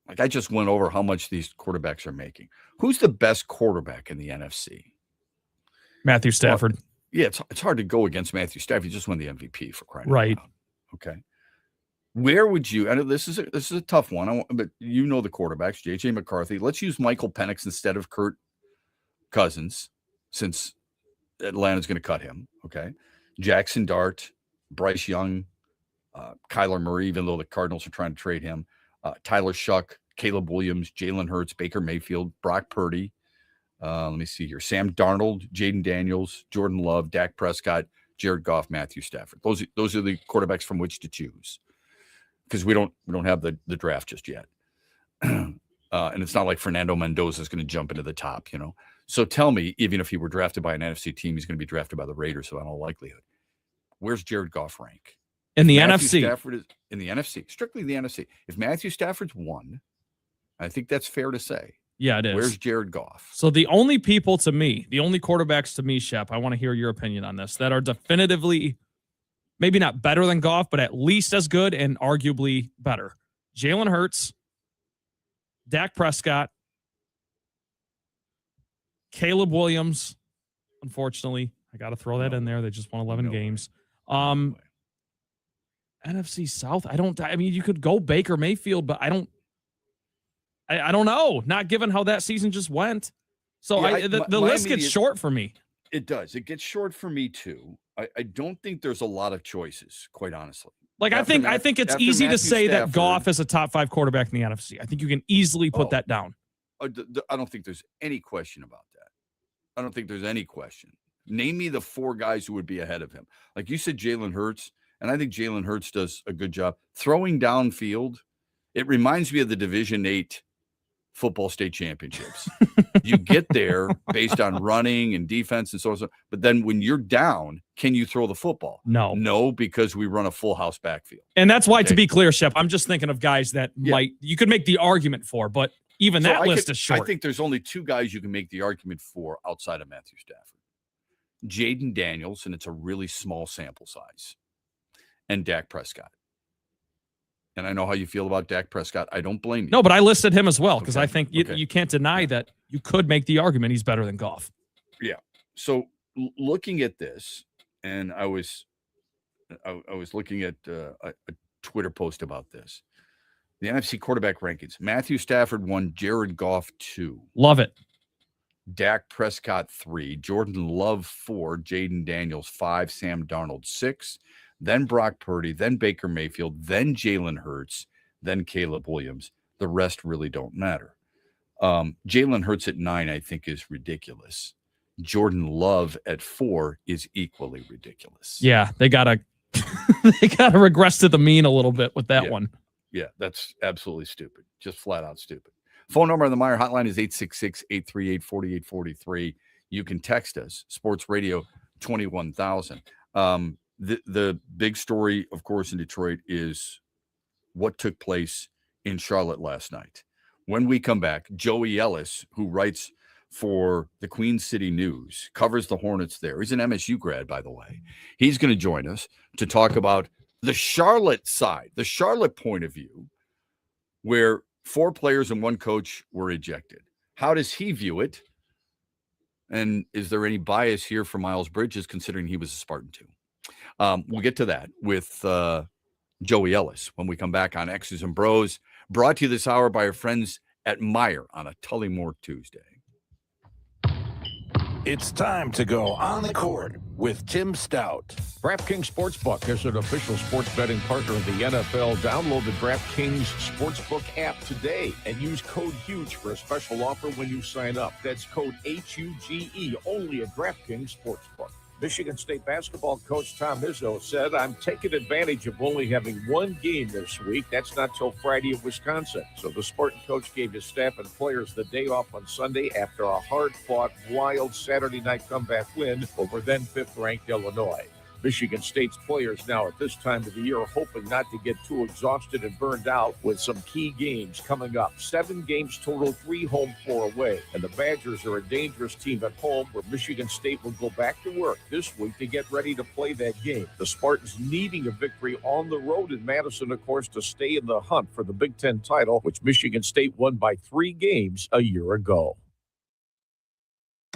Like, I just went over how much these quarterbacks are making. Who's the best quarterback in the NFC? Matthew Stafford. Yeah, it's hard to go against Matthew Stafford. He just won the MVP for crying out Right. loud. Okay. Where would you? I know this is a tough one, but you know the quarterbacks, J.J. McCarthy. Let's use Michael Penix instead of Kirk Cousins, since Atlanta's going to cut him. Okay. Jackson Dart, Bryce Young, Kyler Murray, even though the Cardinals are trying to trade him, Tyler Shuck, Caleb Williams, Jalen Hurts, Baker Mayfield, Brock Purdy. Let me see here. Sam Darnold, Jaden Daniels, Jordan Love, Dak Prescott, Jared Goff, Matthew Stafford. Those are the quarterbacks from which to choose, because we don't have the draft just yet. And it's not like Fernando Mendoza is going to jump into the top, you know. So tell me, even if he were drafted by an NFC team, he's going to be drafted by the Raiders, so in all likelihood. Where's Jared Goff rank? In the Matthew NFC. Stafford is in the NFC, strictly the NFC. If Matthew Stafford's one, I think that's fair to say. Yeah, it is. Where's Jared Goff? So the only quarterbacks to me, Shep, I want to hear your opinion on this, that are definitively maybe not better than Goff, but at least as good and arguably better. Jalen Hurts, Dak Prescott, Caleb Williams. Unfortunately, I got to throw that in there. They just won 11 games. NFC South, I mean, you could go Baker Mayfield, but I don't know, not given how that season just went. So the list gets short for me. It does. It gets short for me too. I don't think there's a lot of choices, quite honestly. Like, I think it's easy to say that Goff is a top 5 quarterback in the NFC. I think you can easily put that down. I don't think there's any question about that. I don't think there's any question. Name me the 4 guys who would be ahead of him. Like you said, Jalen Hurts, and I think Jalen Hurts does a good job throwing downfield. It reminds me of the Division 8 football state championships. You get there based on running and defense and so on. But then when you're down, can you throw the football? No, because we run a full house backfield. And that's why, to be clear, Shep, I'm just thinking of guys that you could make the argument for, but even that list is short. I think there's only 2 guys you can make the argument for outside of Matthew Stafford. Jaden Daniels, and it's a really small sample size, and Dak Prescott. And I know how you feel about Dak Prescott. I don't blame you. No, but I listed him as well because I think you can't deny that you could make the argument he's better than Goff. Yeah. So looking at this, and I was looking at a Twitter post about this. The NFC quarterback rankings. Matthew Stafford 1, Jared Goff 2. Love it. Dak Prescott 3, Jordan Love 4, Jaden Daniels 5, Sam Darnold 6. Then Brock Purdy, then Baker Mayfield, then Jalen Hurts, then Caleb Williams. The rest really don't matter. Jalen Hurts at 9, I think, is ridiculous. Jordan Love at 4 is equally ridiculous. Yeah, they gotta regress to the mean a little bit with that one. Yeah, that's absolutely stupid. Just flat out stupid. Phone number on the Meyer hotline is 866-838-4843. You can text us, Sports Radio 21,000. The big story, of course, in Detroit is what took place in Charlotte last night. When we come back, Joey Ellis, who writes for the Queen City News, covers the Hornets there. He's an MSU grad, by the way. He's going to join us to talk about the Charlotte side, the Charlotte point of view, where 4 players and 1 coach were ejected. How does he view it? And is there any bias here for Miles Bridges, considering he was a Spartan too? We'll get to that with Joey Ellis when we come back on X's and Bros, brought to you this hour by our friends at Meyer on a Tullymore Tuesday. It's time to go on the court with Tim Stout. DraftKings Sportsbook is an official sports betting partner of the NFL. Download the DraftKings Sportsbook app today and use code HUGE for a special offer when you sign up. That's code HUGE only at DraftKings Sportsbook. Michigan State basketball coach Tom Izzo said, "I'm taking advantage of only having 1 game this week. That's not till Friday at Wisconsin." So the Spartan coach gave his staff and players the day off on Sunday after a hard-fought, wild Saturday night comeback win over then 5th-ranked Illinois. Michigan State's players now at this time of the year hoping not to get too exhausted and burned out with some key games coming up. 7 games total, 3 home, 4 away. And the Badgers are a dangerous team at home where Michigan State will go back to work this week to get ready to play that game. The Spartans needing a victory on the road in Madison, of course, to stay in the hunt for the Big Ten title, which Michigan State won by 3 games a year ago.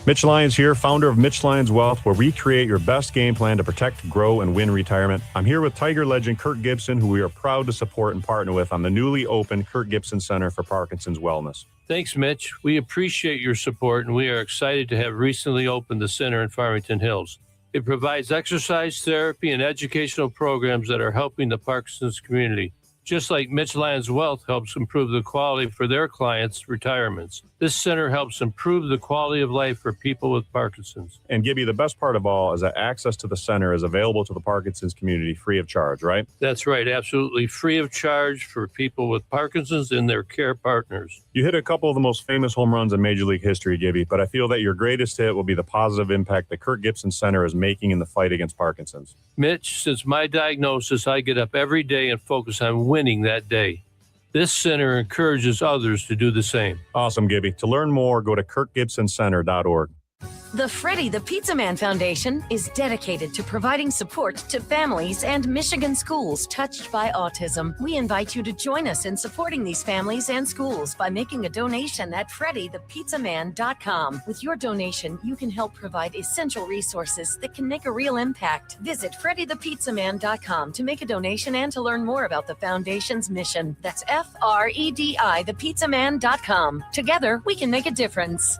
Mitch Lyons here, founder of Mitch Lyons Wealth, where we create your best game plan to protect, grow, and win retirement. I'm here with Tiger legend Kirk Gibson, who we are proud to support and partner with on the newly opened Kirk Gibson Center for Parkinson's Wellness. Thanks, Mitch. We appreciate your support, and we are excited to have recently opened the center in Farmington Hills. It provides exercise therapy and educational programs that are helping the Parkinson's community. Just like Mitch Lyons Wealth helps improve the quality for their clients' retirements, this center helps improve the quality of life for people with Parkinson's. And Gibby, the best part of all is that access to the center is available to the Parkinson's community free of charge, right? That's right, absolutely free of charge for people with Parkinson's and their care partners. You hit a couple of the most famous home runs in Major League history, Gibby, but I feel that your greatest hit will be the positive impact the Kirk Gibson Center is making in the fight against Parkinson's. Mitch, since my diagnosis, I get up every day and focus on winning that day. This center encourages others to do the same. Awesome, Gibby. To learn more, go to kirkgibsoncenter.org. The Freddie the Pizza Man Foundation is dedicated to providing support to families and Michigan schools touched by autism. We invite you to join us in supporting these families and schools by making a donation at freddythepizzaman.com. With your donation, you can help provide essential resources that can make a real impact. Visit freddythepizzaman.com to make a donation and to learn more about the foundation's mission. That's FREDI thepizzaman.com. Together, we can make a difference.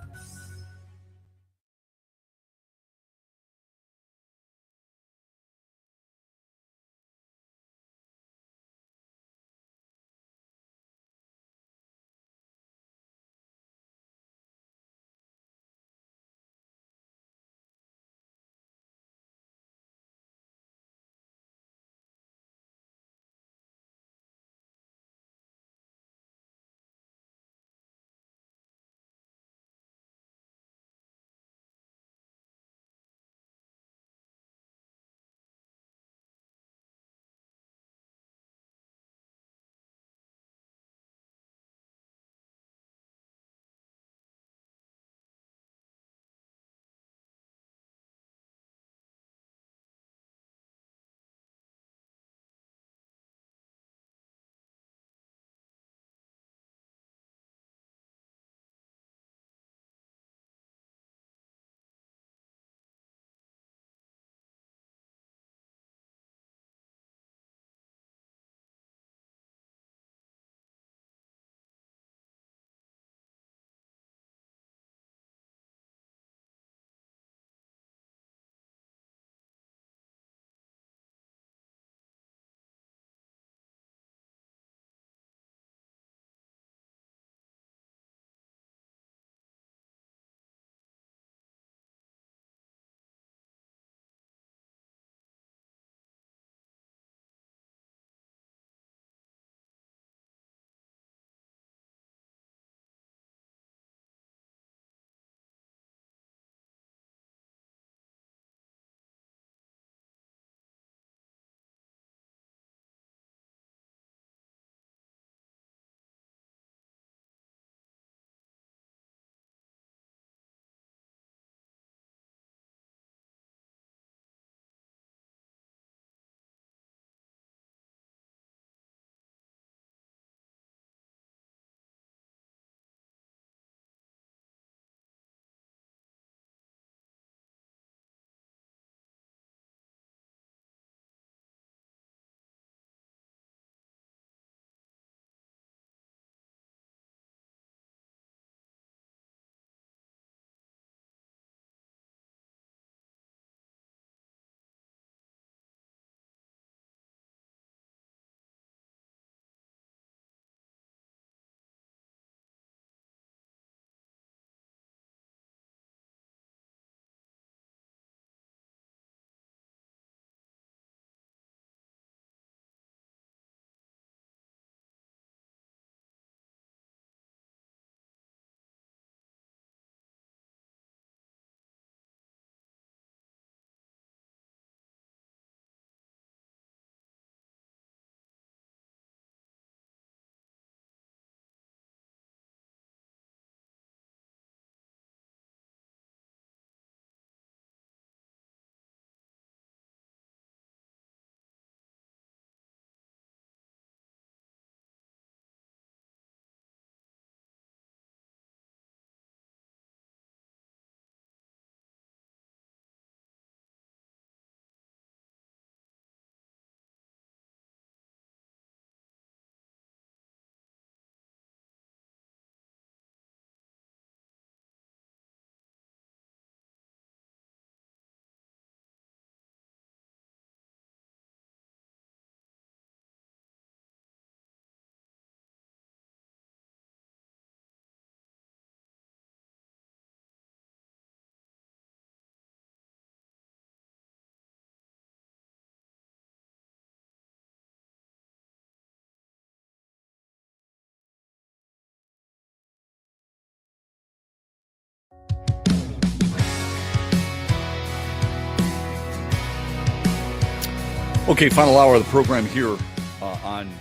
Okay, final hour of the program here on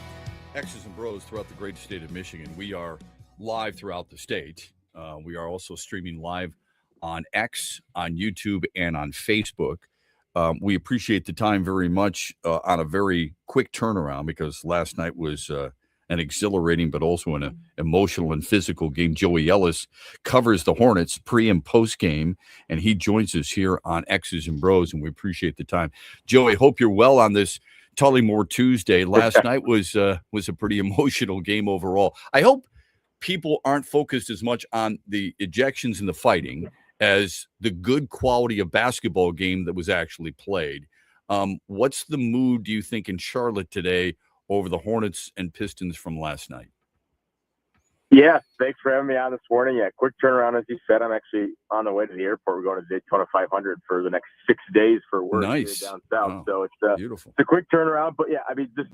X's and Bros throughout the great state of Michigan. We are live throughout the state. We are also streaming live on X, on YouTube, and on Facebook. We appreciate the time very much on a very quick turnaround because last night was an exhilarating but also an emotional and physical game. Joey Ellis covers the Hornets pre and post game, and he joins us here on X's and Bros, and we appreciate the time. Joey, hope you're well on this Tullymore Tuesday. Last night was a pretty emotional game overall. I hope people aren't focused as much on the ejections and the fighting as the good quality of basketball game that was actually played. What's the mood, do you think, in Charlotte today over the Hornets and Pistons from last night? Yeah, thanks for having me on this morning. Yeah, quick turnaround, as you said. I'm actually on the way to the airport. We're going to Daytona 500 for the next 6 days for work here down south. Wow. So it's beautiful. It's a quick turnaround. But, yeah, I mean, just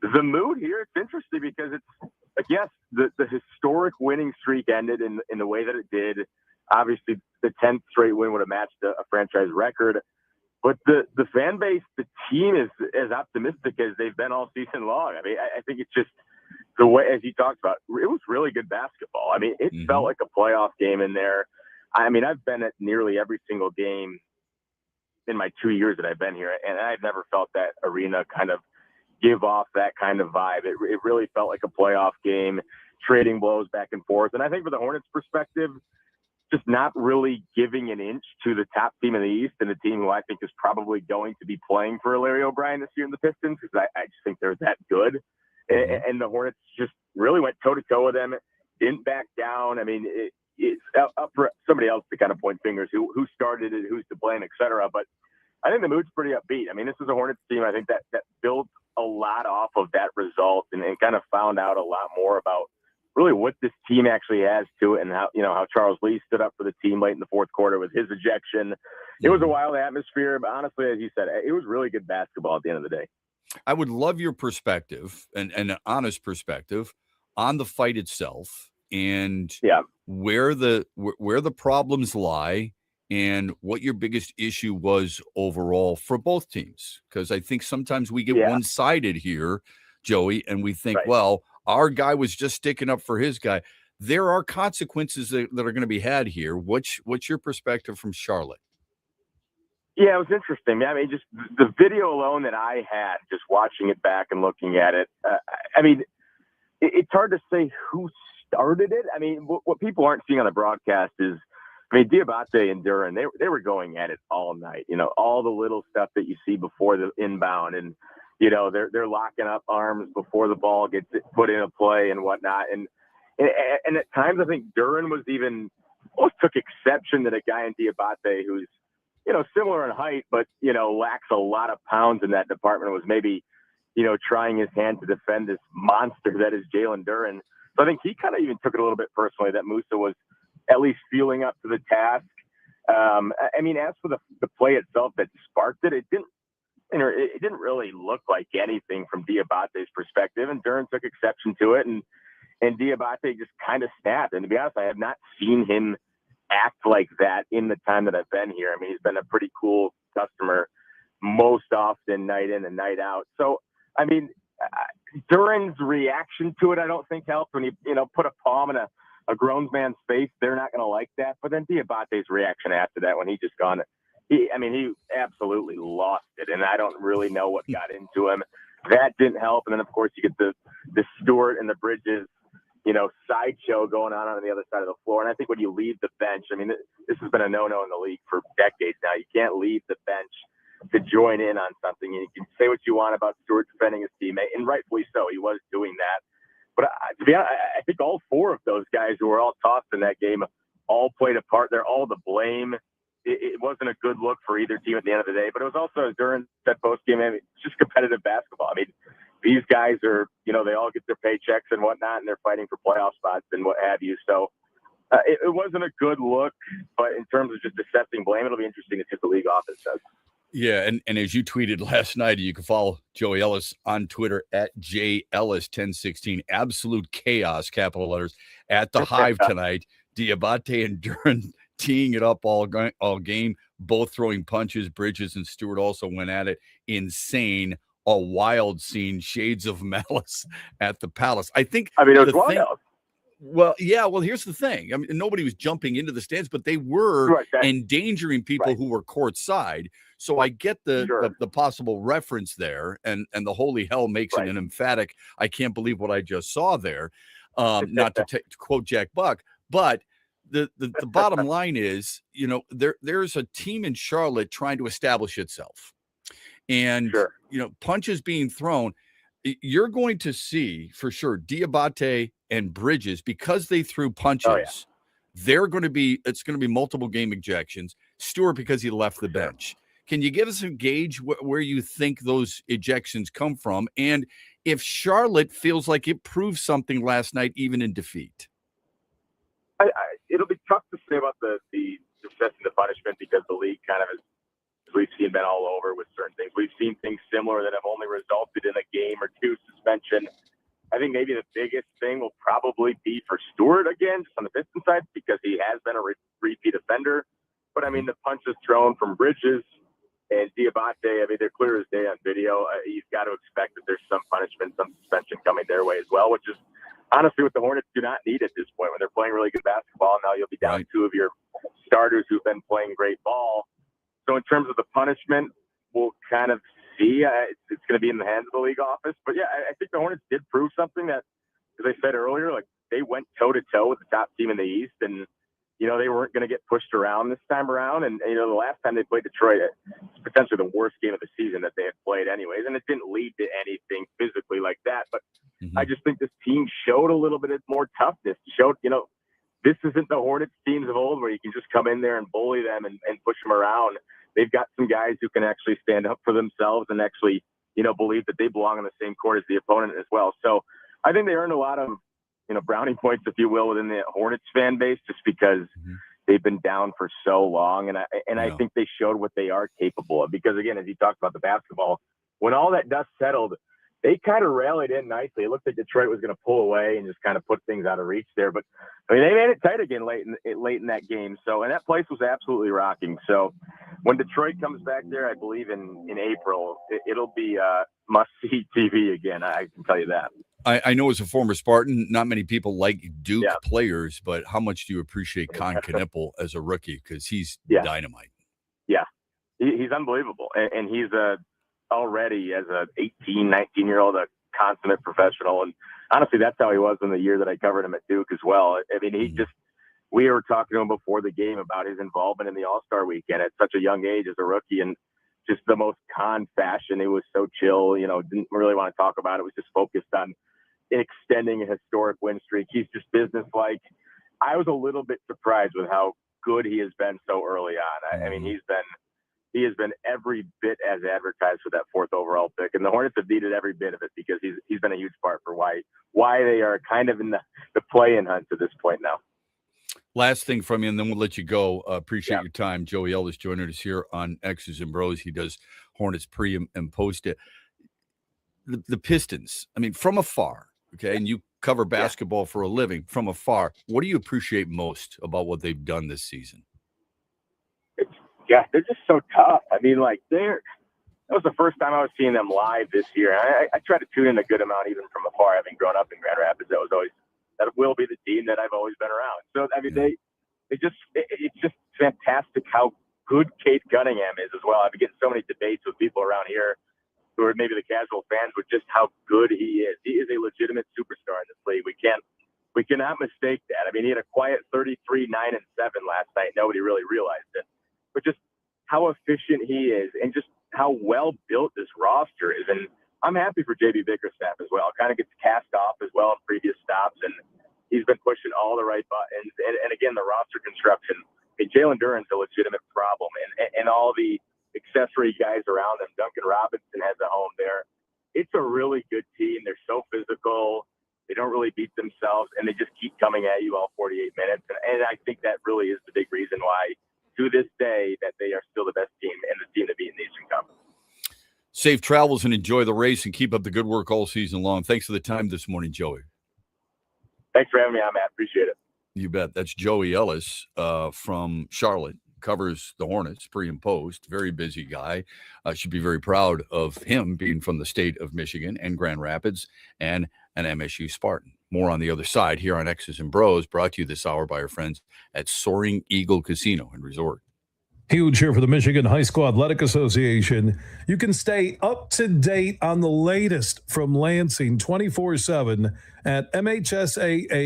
the mood here, it's interesting because it's, like, yes, the historic winning streak ended in the way that it did. Obviously, the 10th straight win would have matched a franchise record. But the fan base, the team is as optimistic as they've been all season long. I mean, I think it's just the way, as you talked about, it was really good basketball. I mean, it felt like a playoff game in there. I mean, I've been at nearly every single game in my 2 years that I've been here, and I've never felt that arena kind of give off that kind of vibe. It really felt like a playoff game, trading blows back and forth. And I think for the Hornets' perspective, just not really giving an inch to the top team in the East and the team who I think is probably going to be playing for Larry O'Brien this year in the Pistons, because I just think they're that good. And the Hornets just really went toe-to-toe with them, didn't back down. I mean, it's up for somebody else to kind of point fingers, who started it, who's to blame, et cetera. But I think the mood's pretty upbeat. I mean, this is a Hornets team, I think, that built a lot off of that result and kind of found out a lot more about really what this team actually has to it, and how Charles Lee stood up for the team late in the fourth quarter with his ejection. It was a wild atmosphere, but honestly, as you said, it was really good basketball at the end of the day. I would love your perspective and an honest perspective on the fight itself and where the problems lie and what your biggest issue was overall for both teams. Because I think sometimes we get one-sided here, Joey, and we think, well, our guy was just sticking up for his guy. There are consequences that are going to be had here. What's your perspective from Charlotte? Yeah, it was interesting. I mean, just the video alone that I had, just watching it back and looking at it, I mean, it's hard to say who started it. I mean, what people aren't seeing on the broadcast is, I mean, Diabate and Duren, they were going at it all night. You know, all the little stuff that you see before the inbound, and you know, they're locking up arms before the ball gets put into play and whatnot. And at times, I think Duren was even almost took exception that a guy in Diabate who's, you know, similar in height, but, you know, lacks a lot of pounds in that department, was maybe, you know, trying his hand to defend this monster that is Jalen Duren. So I think he kind of even took it a little bit personally that Musa was at least feeling up to the task. I mean, as for the play itself that sparked it, it didn't really look like anything from Diabate's perspective, and Duren took exception to it, and Diabate just kind of snapped. And to be honest, I have not seen him act like that in the time that I've been here. I mean, he's been a pretty cool customer most often, night in and night out. So, I mean, Duren's reaction to it, I don't think helped. When he, you know, put a palm in a grown man's face, they're not going to like that. But then Diabate's reaction after that, when he just gone, he absolutely lost it. And I don't really know what got into him. That didn't help. And then, of course, you get the Stewart and the Bridges, you know, sideshow going on the other side of the floor. And I think when you leave the bench, I mean, this has been a no-no in the league for decades now. You can't leave the bench to join in on something. And you can say what you want about Stewart defending his teammate, and rightfully so. He was doing that. But to be honest, I think all four of those guys who were all tossed in that game all played a part. They're all to blame. It wasn't a good look for either team at the end of the day. But it was also, during that post-game, I mean, it's just competitive basketball. I mean, these guys are, you know, they all get their paychecks and whatnot, and they're fighting for playoff spots and what have you. So it wasn't a good look, but in terms of just assessing blame, it'll be interesting to see what the league office does. Yeah, and as you tweeted last night, you can follow Joey Ellis on Twitter at JEllis1016. Absolute chaos, capital letters, at the Hive tonight. Diabate and Duren teeing it up all game. both throwing punches. Bridges and Stewart also went at it. Insane, a wild scene, shades of Malice at the Palace. I think. I mean, it was wild. Well, yeah. Well, here's the thing. I mean, nobody was jumping into the stands, but they were endangering people who were courtside. So I get the possible reference there, and the holy hell makes it an emphatic. I can't believe what I just saw there. Not to quote Jack Buck, but the bottom line is, there's a team in Charlotte trying to establish itself, and punches being thrown. You're going to see for sure Diabate and Bridges, because they threw punches. It's going to be multiple game ejections. Stewart, because he left the bench. Can you give us a gauge where you think those ejections come from? And if Charlotte feels like it proved something last night, even in defeat? It'll be tough to say about the success and the punishment, because the league kind of is, as we've seen, been all over with certain things. We've seen things similar that have only resulted in a game or two suspension. I think maybe the biggest thing will probably be for Stewart again, just on the Pistons side, because he has been a repeat offender. But I mean, the punches thrown from Bridges and Diabate, I mean, they're clear as day on video. You've got to expect that there's some punishment, some suspension coming their way as well, which is honestly what the Hornets do not need at this point when they're playing really good basketball. Now you'll be down two of your starters who've been playing great ball. So in terms of the punishment, we'll kind of see. It's going to be in the hands of the league office. But yeah, I think the Hornets did prove something that, as I said earlier, like they went toe to toe with the top team in the East, and they weren't going to get pushed around this time around. And the last time they played Detroit, it's potentially the worst game of the season that they had played, anyways. And it didn't lead to anything physically like that. But I just think this team showed a little bit more toughness. Showed, this isn't the Hornets teams of old where you can just come in there and bully them and push them around. They've got some guys who can actually stand up for themselves and actually, believe that they belong on the same court as the opponent as well. So I think they earned a lot of, brownie points, if you will, within the Hornets fan base, just because they've been down for so long. And I think they showed what they are capable of, because again, as you talked about the basketball, when all that dust settled, they kind of rallied in nicely. It looked like Detroit was going to pull away and just kind of put things out of reach there. But I mean, they made it tight again late in that game. So, and that place was absolutely rocking. So when Detroit comes back there, I believe in April, it'll be must-see TV again. I can tell you that. I know as a former Spartan, not many people like Duke players, but how much do you appreciate Con Knippel as a rookie? Because he's dynamite. Yeah, he's unbelievable. And he's already, as a 18, 19-year-old, a consummate professional. And honestly, that's how he was in the year that I covered him at Duke as well. I mean, we were talking to him before the game about his involvement in the All-Star weekend at such a young age as a rookie, and just the most con fashion. He was so chill, didn't really want to talk about it. Was just focused on extending a historic win streak. He's just business-like. I was a little bit surprised with how good he has been so early on. I mean, he has been every bit as advertised for that 4th overall pick, and the Hornets have needed every bit of it, because he's been a huge part for why they are kind of in the play-in hunt to this point now. Last thing from you, and then we'll let you go. Appreciate your time. Joey Ellis joining us here on X's and Bros. He does Hornets pre and post it. The Pistons, I mean, from afar, okay, and you cover basketball for a living, from afar, what do you appreciate most about what they've done this season? They're just so tough. I mean, that was the first time I was seeing them live this year. I try to tune in a good amount, even from afar, having grown up in Grand Rapids. That will be the team that I've always been around. So, I mean, it's just fantastic how good Cade Cunningham is as well. I've been getting so many debates with people around here who are maybe the casual fans with just how good he is. He is a legitimate superstar in this league. We cannot mistake that. I mean, he had a quiet 33, 9, and 7 last night. Nobody really realized it. But just how efficient he is, and just how well built this roster is. And I'm happy for JB Bickerstaff as well. Kind of gets cast off as well in previous stops, and he's been pushing all the right buttons. And again, the roster construction. I mean, Jalen Duren's a legitimate problem, and all the accessory guys around him. Duncan Robinson has a home there. It's a really good team. They're so physical. They don't really beat themselves, and they just keep coming at you all 48 minutes. And I think that really is the big reason why, to this day, that they are still the best team and the team to beat in the Eastern Conference. Safe travels and enjoy the race, and keep up the good work all season long. Thanks for the time this morning, Joey. Thanks for having me on, Matt. Appreciate it. You bet. That's Joey Ellis from Charlotte, covers the Hornets pre and post. Very busy guy. Should be very proud of him being from the state of Michigan and Grand Rapids and an MSU Spartan. More on the other side here on X's and Bros, brought to you this hour by our friends at Soaring Eagle Casino and Resort. Huge here for the Michigan High School Athletic Association. You can stay up to date on the latest from Lansing 24/7 at MHSAA.com,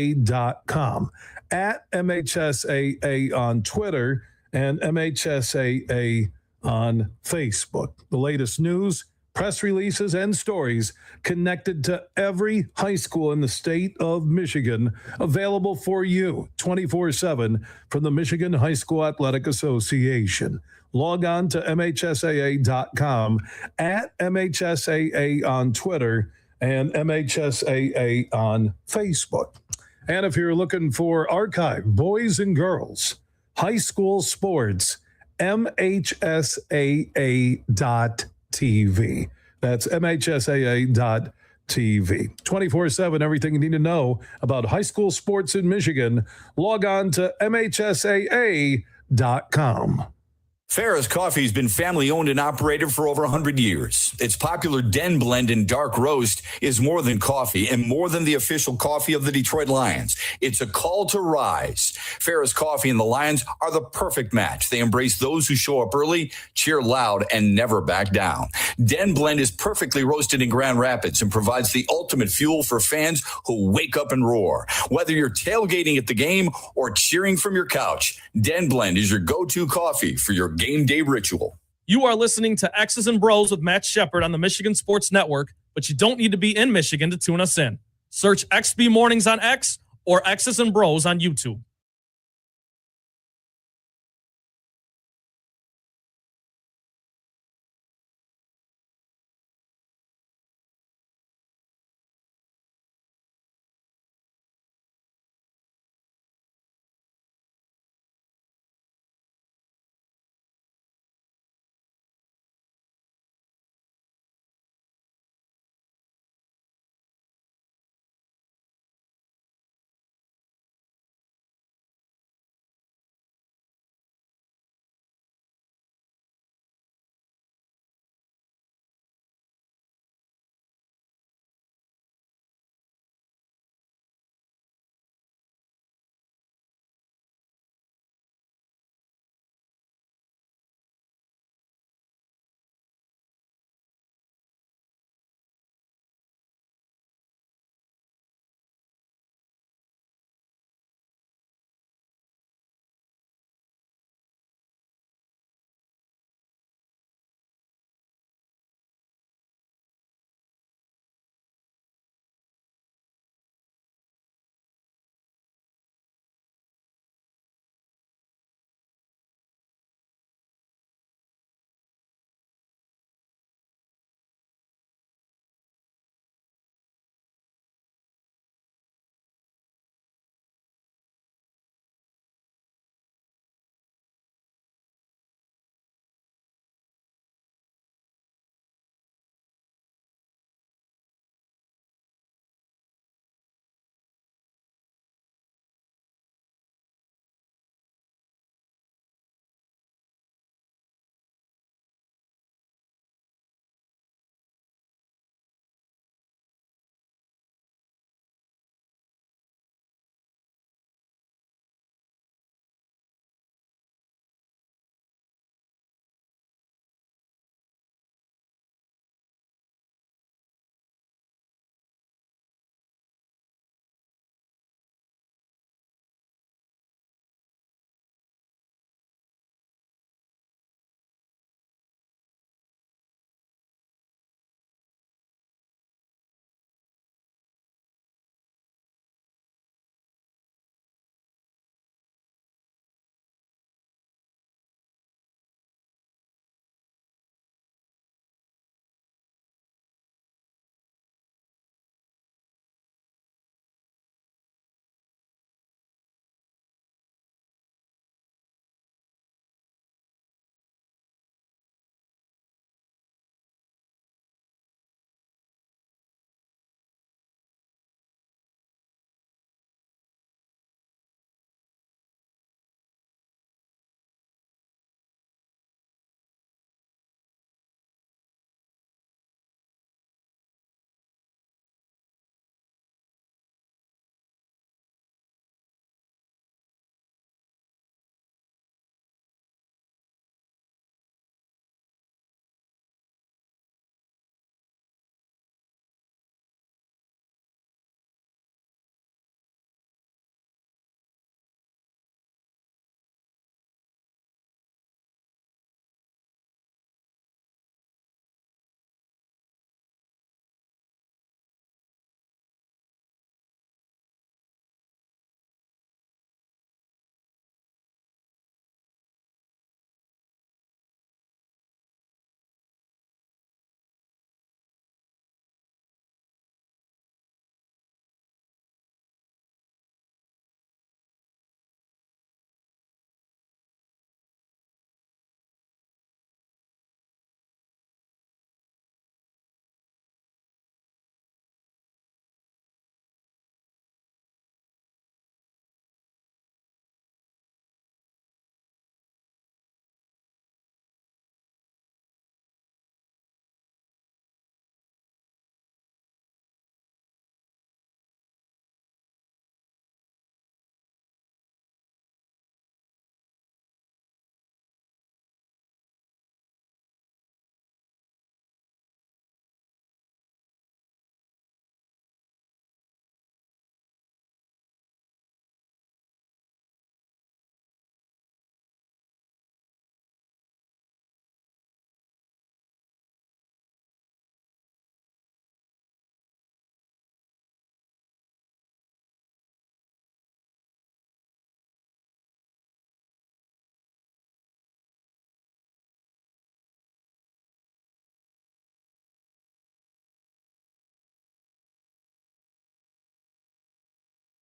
at MHSAA on Twitter, and MHSAA on Facebook. The latest news, press releases, and stories connected to every high school in the state of Michigan, available for you 24/7 from the Michigan High School Athletic Association. Log on to MHSAA.com, at MHSAA on Twitter, and MHSAA on Facebook. And if you're looking for archive, boys and girls, high school sports, MHSAA.TV. That's MHSAA.TV. 24/7, everything you need to know about high school sports in Michigan. Log on to MHSAA.com. Farrah's Coffee has been family owned and operated for over 100 years. Its popular Den Blend and Dark Roast is more than coffee and more than the official coffee of the Detroit Lions. It's a call to rise. Farrah's Coffee and the Lions are the perfect match. They embrace those who show up early, cheer loud, and never back down. Den Blend is perfectly roasted in Grand Rapids and provides the ultimate fuel for fans who wake up and roar. Whether you're tailgating at the game or cheering from your couch, Den Blend is your go-to coffee for your game day ritual. You are listening to X's and Bros with Matt Shepard on the Michigan Sports Network, but you don't need to be in Michigan to tune us in. Search XB Mornings on X or X's and Bros on YouTube.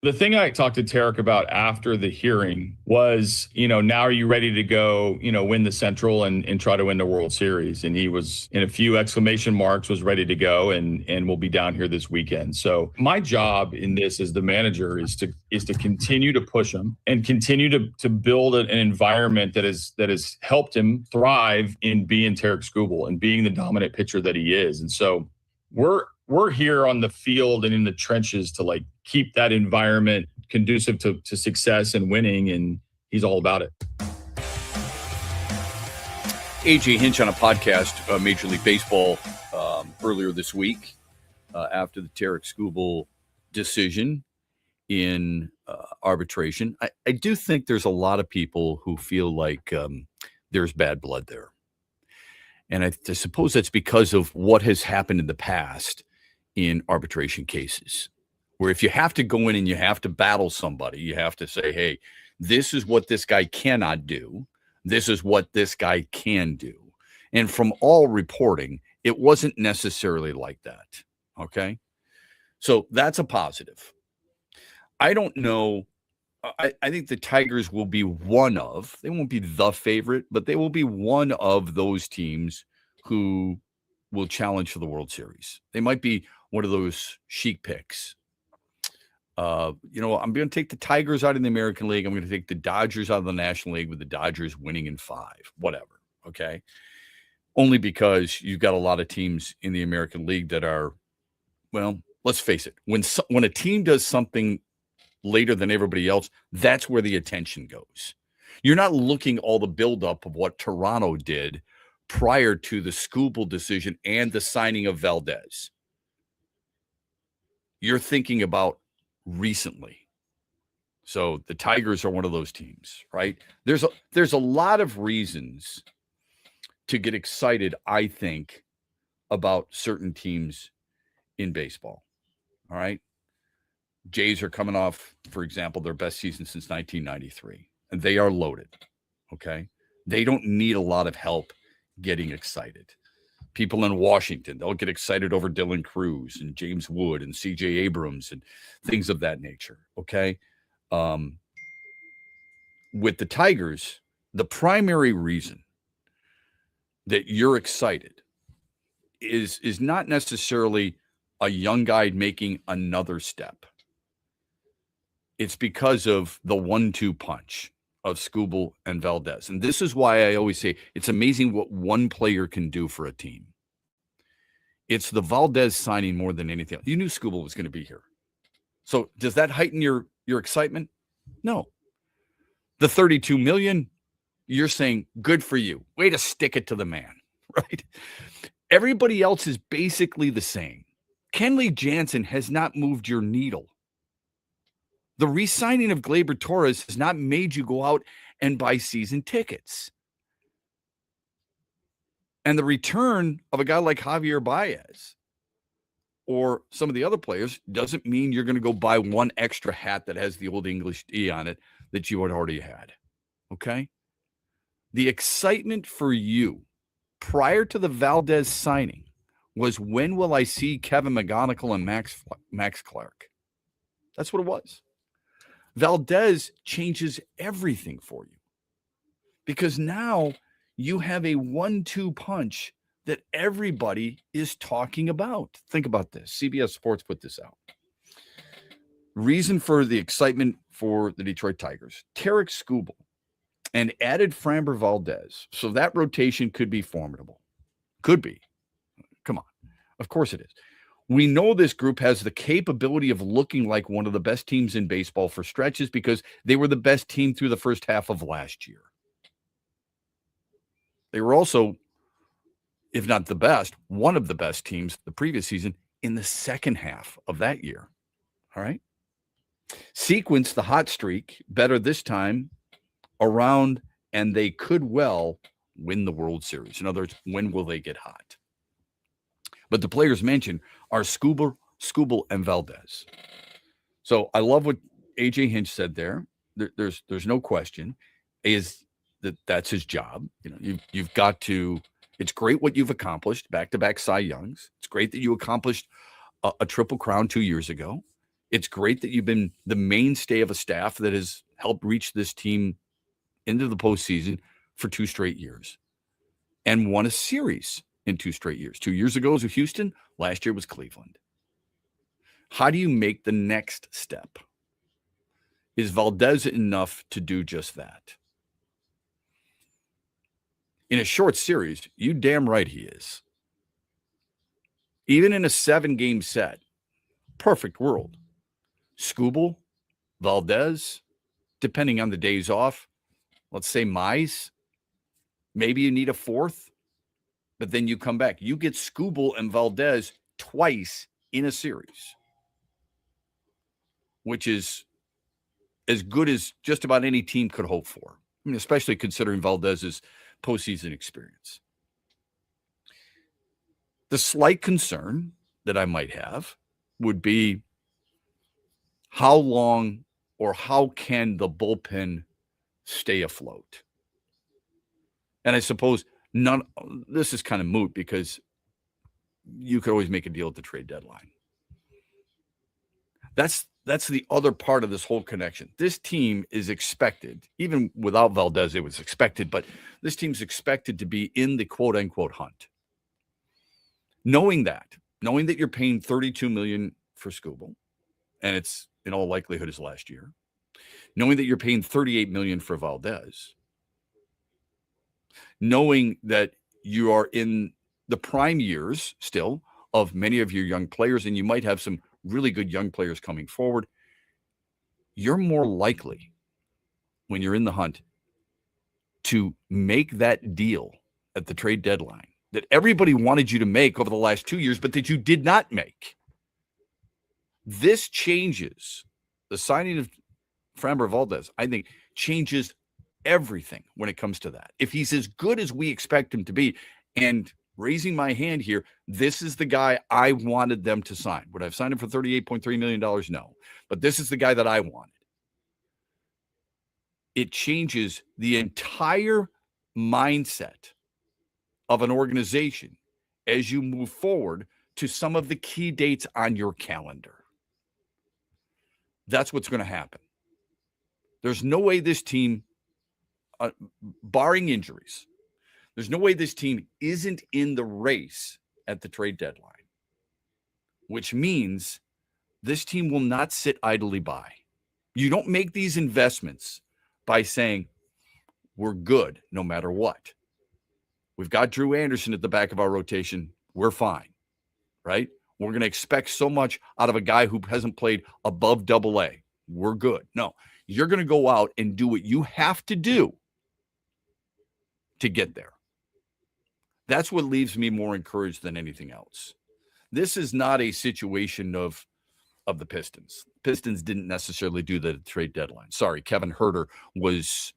The thing I talked to Tarek about after the hearing was, now are you ready to go, win the Central and try to win the World Series? And he was, in a few exclamation marks, was ready to go and we'll be down here this weekend. So my job in this as the manager is to continue to push him and continue to build an environment that has helped him thrive in being Tarek Skubal and being the dominant pitcher that he is. And so we're here on the field and in the trenches to keep that environment conducive to success and winning, and he's all about it. AJ Hinch on a podcast, Major League Baseball, earlier this week after the Tarek Skubal decision in arbitration. I do think there's a lot of people who feel like there's bad blood there. And I suppose that's because of what has happened in the past in arbitration cases, where if you have to go in and you have to battle somebody, you have to say, hey, this is what this guy cannot do. This is what this guy can do. And from all reporting, it wasn't necessarily like that. Okay. So that's a positive. I don't know. I think the Tigers will be they won't be the favorite, but they will be one of those teams who will challenge for the World Series. They might be one of those chic picks. I'm going to take the Tigers out of the American League. I'm going to take the Dodgers out of the National League with the Dodgers winning in 5, whatever. Okay. Only because you've got a lot of teams in the American League that are, well, let's face it. When a team does something later than everybody else, that's where the attention goes. You're not looking all the buildup of what Toronto did prior to the Skubal decision and the signing of Valdez. You're thinking about recently. So the Tigers are one of those teams, right? There's a lot of reasons to get excited, I think, about certain teams in baseball. All right. Jays are coming off, for example, their best season since 1993, and they are loaded. Okay. They don't need a lot of help getting excited. People in Washington, they'll get excited over Dylan Cruz and James Wood and C.J. Abrams and things of that nature, okay? With the Tigers, the primary reason that you're excited is not necessarily a young guy making another step. It's because of the 1-2 punch of Skubal and Valdez. And this is why I always say it's amazing what one player can do for a team. It's the Valdez signing more than anything else. You knew Skubal was going to be here. So does that heighten your excitement? No. The $32 million, you're saying, good for you. Way to stick it to the man, right? Everybody else is basically the same. Kenley Jansen has not moved your needle. The re-signing of Gleyber Torres has not made you go out and buy season tickets. And the return of a guy like Javier Baez or some of the other players doesn't mean you're going to go buy one extra hat that has the old English E on it that you had already had. Okay? The excitement for you prior to the Valdez signing was, when will I see Kevin McGonigal and Max Clark? That's what it was. Valdez changes everything for you because now you have a 1-2 punch that everybody is talking about. Think about this. CBS Sports put this out. Reason for the excitement for the Detroit Tigers: Tarek Skubal and added Framber Valdez. So that rotation could be formidable. Could be. Come on. Of course it is. We know this group has the capability of looking like one of the best teams in baseball for stretches because they were the best team through the first half of last year. They were also, if not the best, one of the best teams the previous season in the second half of that year. All right. Sequence the hot streak better this time around, and they could well win the World Series. In other words, when will they get hot? But the players mentioned are Skubal, and Valdez. So I love what AJ Hinch said there. There's no question. Is that's his job. You've got to. It's great what you've accomplished, back-to-back Cy Youngs. It's great that you accomplished a Triple Crown 2 years ago. It's great that you've been the mainstay of a staff that has helped reach this team into the postseason for 2 straight years and won a series in 2 straight years. 2 years ago was with Houston. Last year was Cleveland. How do you make the next step? Is Valdez enough to do just that? In a short series, you damn right he is. Even in a 7-game set, perfect world. Skubal, Valdez, depending on the days off, let's say Mize, maybe you need a 4th, but then you come back. You get Skubal and Valdez twice in a series, which is as good as just about any team could hope for. I mean, especially considering Valdez's postseason experience. The slight concern that I might have would be how long or how can the bullpen stay afloat? And I suppose this is kind of moot because you could always make a deal at the trade deadline. That's the other part of this whole connection. This team is expected, even without Valdez, it was expected, but this team's expected to be in the quote unquote hunt. Knowing that you're paying $32 million for Skubal, and it's in all likelihood his last year, knowing that you're paying $38 million for Valdez, knowing that you are in the prime years still of many of your young players, and you might have some really good young players coming forward, you're more likely when you're in the hunt to make that deal at the trade deadline that everybody wanted you to make over the last 2 years, but that you did not make. This changes the signing of Framber Valdez, I think, changes everything when it comes to that. If he's as good as we expect him to be, and raising my hand here, this is the guy I wanted them to sign. Would I have signed him for $38.3 million? No. But this is the guy that I wanted. It changes the entire mindset of an organization as you move forward to some of the key dates on your calendar. That's what's going to happen. There's no way this team, barring injuries, there's no way this team isn't in the race at the trade deadline, which means this team will not sit idly by. You don't make these investments by saying, we're good no matter what. We've got Drew Anderson at the back of our rotation. We're fine, right? We're going to expect so much out of a guy who hasn't played above AA. We're good. No, you're going to go out and do what you have to do to get there. That's what leaves me more encouraged than anything else. This is not a situation of the Pistons. Pistons didn't necessarily do the trade deadline. Sorry, Kevin Huerter was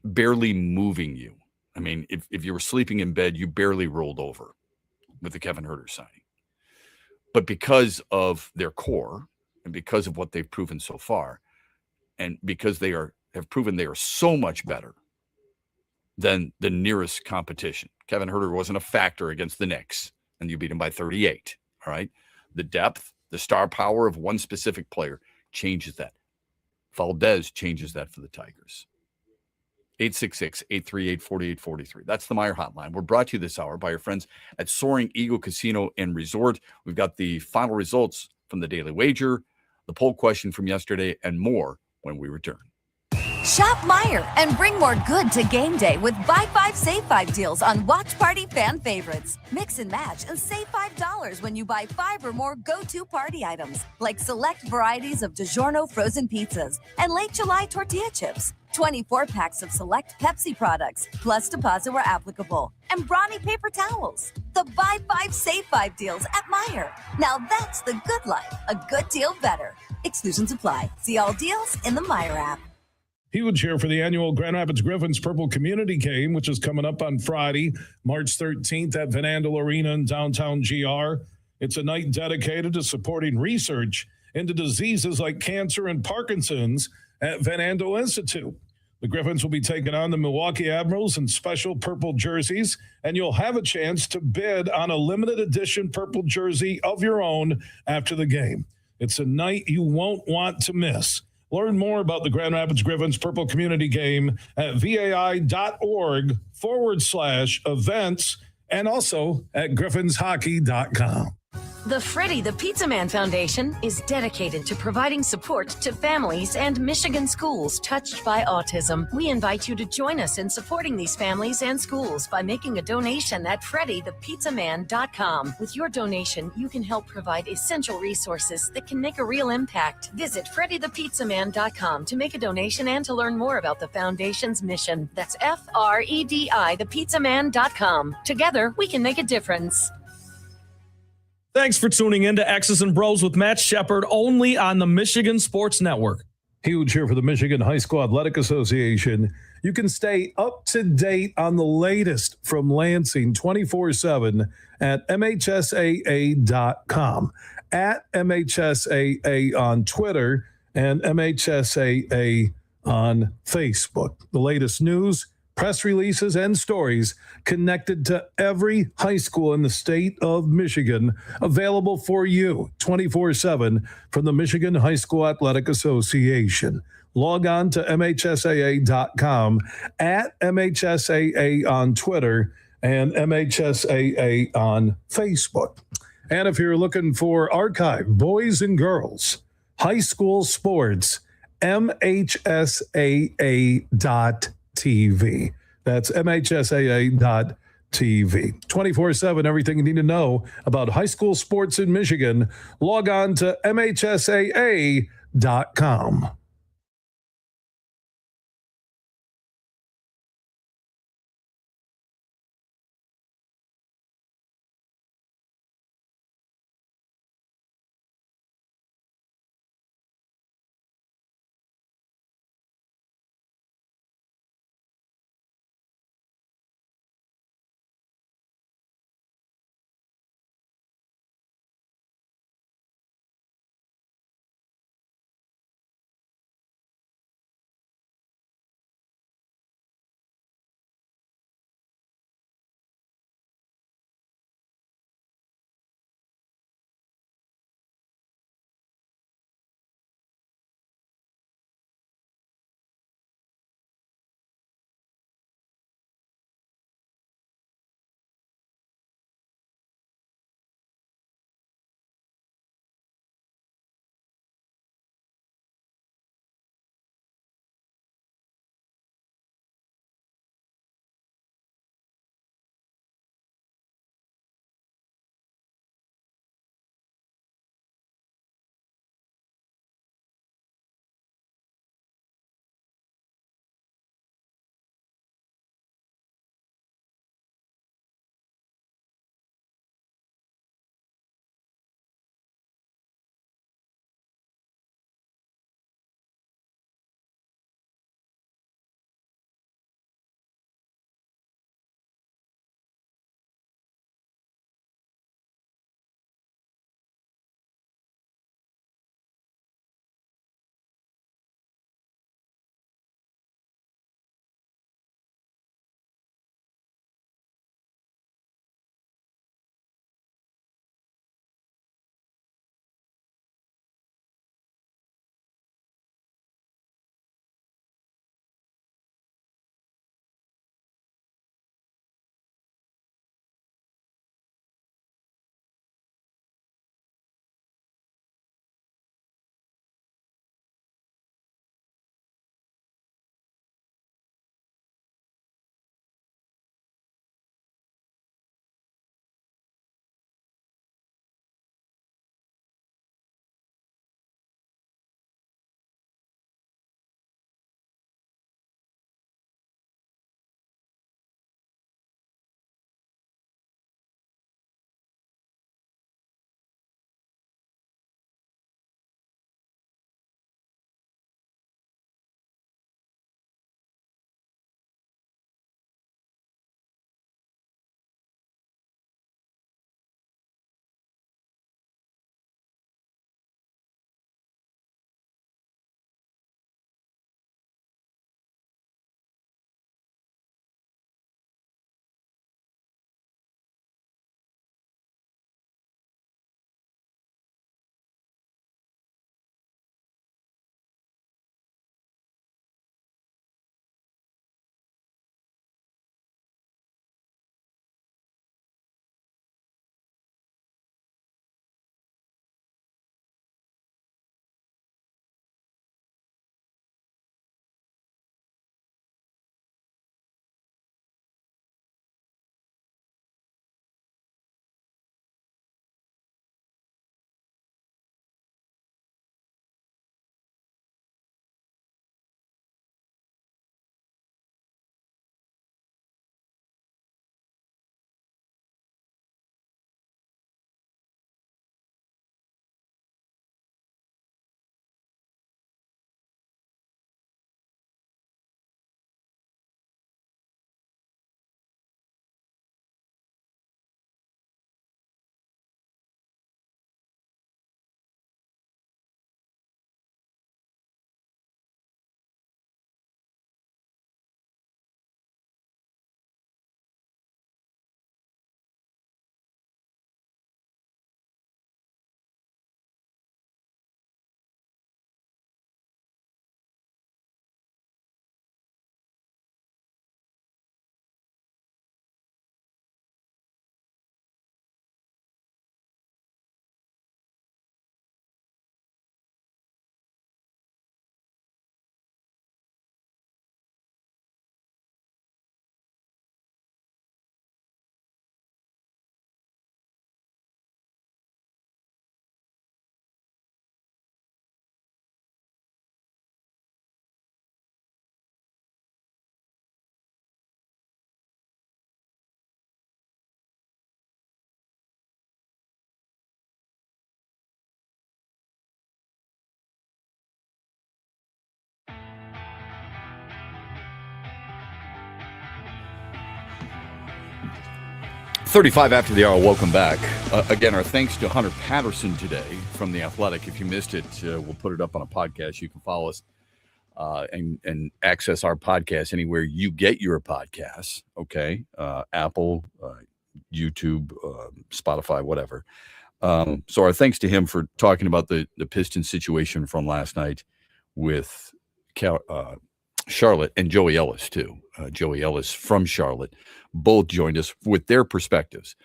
barely moving you. I mean, if you were sleeping in bed, you barely rolled over with the Kevin Huerter signing. But because of their core and because of what they've proven so far, and because they have proven they are so much better than the nearest competition. Kevin Huerter wasn't a factor against the Knicks, and you beat him by 38. All right. The depth, the star power of one specific player changes that. Valdez changes that for the Tigers. 866-838-4843. That's the Meijer hotline. We're brought to you this hour by our friends at Soaring Eagle Casino and Resort. We've got the final results from the Daily Wager, the poll question from yesterday, and more when we return. Shop Meijer and bring more good to game day with Buy 5, Save 5 deals on Watch Party fan favorites. Mix and match and save $5 when you buy 5 or more go-to party items, like select varieties of DiGiorno frozen pizzas and Late July tortilla chips. 24 packs of select Pepsi products, plus deposit where applicable, and Brawny paper towels. The Buy 5, Save 5 deals at Meijer. Now that's the good life, a good deal better. Exclusions apply. See all deals in the Meijer app. Huge here for the annual Grand Rapids Griffins Purple Community Game, which is coming up on Friday, March 13th at Van Andel Arena in downtown GR. It's a night dedicated to supporting research into diseases like cancer and Parkinson's at Van Andel Institute. The Griffins will be taking on the Milwaukee Admirals in special purple jerseys, and you'll have a chance to bid on a limited edition purple jersey of your own after the game. It's a night you won't want to miss. Learn more about the Grand Rapids Griffins Purple Community Game at vai.org/events and also at griffinshockey.com. The Freddie the Pizza Man Foundation is dedicated to providing support to families and Michigan schools touched by autism. We invite you to join us in supporting these families and schools by making a donation at freddythepizzaman.com. With your donation, you can help provide essential resources that can make a real impact. Visit freddythepizzaman.com to make a donation and to learn more about the foundation's mission. That's FREDI thepizzaman.com. Together, we can make a difference. Thanks for tuning in to X's and Bros with Matt Shepard, only on the Michigan Sports Network. Huge here for the Michigan High School Athletic Association. You can stay up to date on the latest from Lansing 24/7 at MHSAA.com, at MHSAA on Twitter, and MHSAA on Facebook. The latest news, press releases, and stories connected to every high school in the state of Michigan, available for you 24/7 from the Michigan High School Athletic Association. Log on to MHSAA.com, at MHSAA on Twitter, and MHSAA on Facebook. And if you're looking for archive, boys and girls, high school sports, MHSAA.TV. That's MHSAA.TV. 24/7, everything you need to know about high school sports in Michigan. Log on to MHSAA.com. 12:35 after the hour. Welcome back. Again, our thanks to Hunter Patterson today from The Athletic. If you missed it, we'll put it up on a podcast. You can follow us and access our podcast anywhere you get your podcasts. Okay, Apple, YouTube, Spotify, whatever. So our thanks to him for talking about the Pistons situation from last night with Charlotte and Joey Ellis too. Joey Ellis from Charlotte both joined us with their perspectives.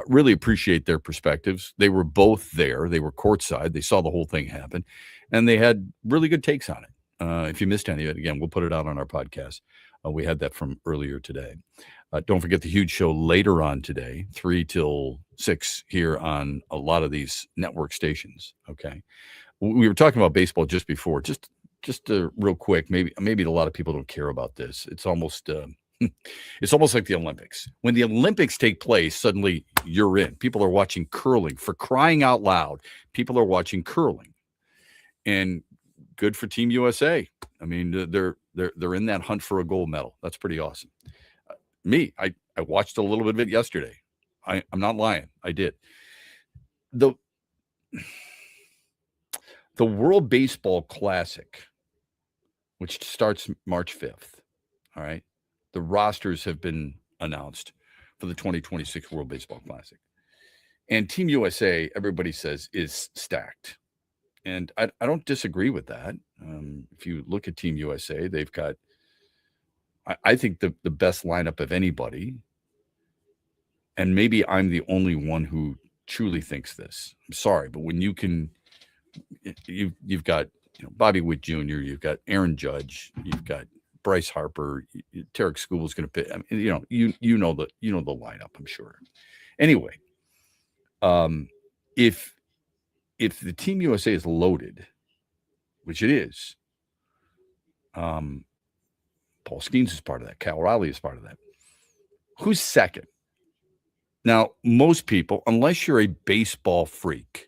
Really appreciate their perspectives. They were both there. They were courtside. They saw the whole thing happen, and they had really good takes on it. If you missed any of it, again, we'll put it out on our podcast. We had that from earlier today. Don't forget the huge show later on today, 3 till 6 here on a lot of these network stations. Okay. We were talking about baseball just before, just real quick. Maybe a lot of people don't care about this. It's almost like the Olympics. When the Olympics take place, suddenly you're in. People are watching curling. For crying out loud, people are watching curling. And good for Team USA. I mean, they're in that hunt for a gold medal. That's pretty awesome. I watched a little bit of it yesterday. I'm not lying. I did. The World Baseball Classic, which starts March 5th. All right. The rosters have been announced for the 2026 World Baseball Classic. And Team USA, everybody says, is stacked. And I don't disagree with that. If you look at Team USA, they've got, I think, the best lineup of anybody. And maybe I'm the only one who truly thinks this. I'm sorry, but when you've got Bobby Witt Jr., you've got Aaron Judge, you've got Bryce Harper, Tarek Skubal is going to pick. I mean, you know the lineup, I'm sure. Anyway, if the Team USA is loaded, which it is, Paul Skeens is part of that. Cal Riley is part of that. Who's second? Now, most people, unless you're a baseball freak,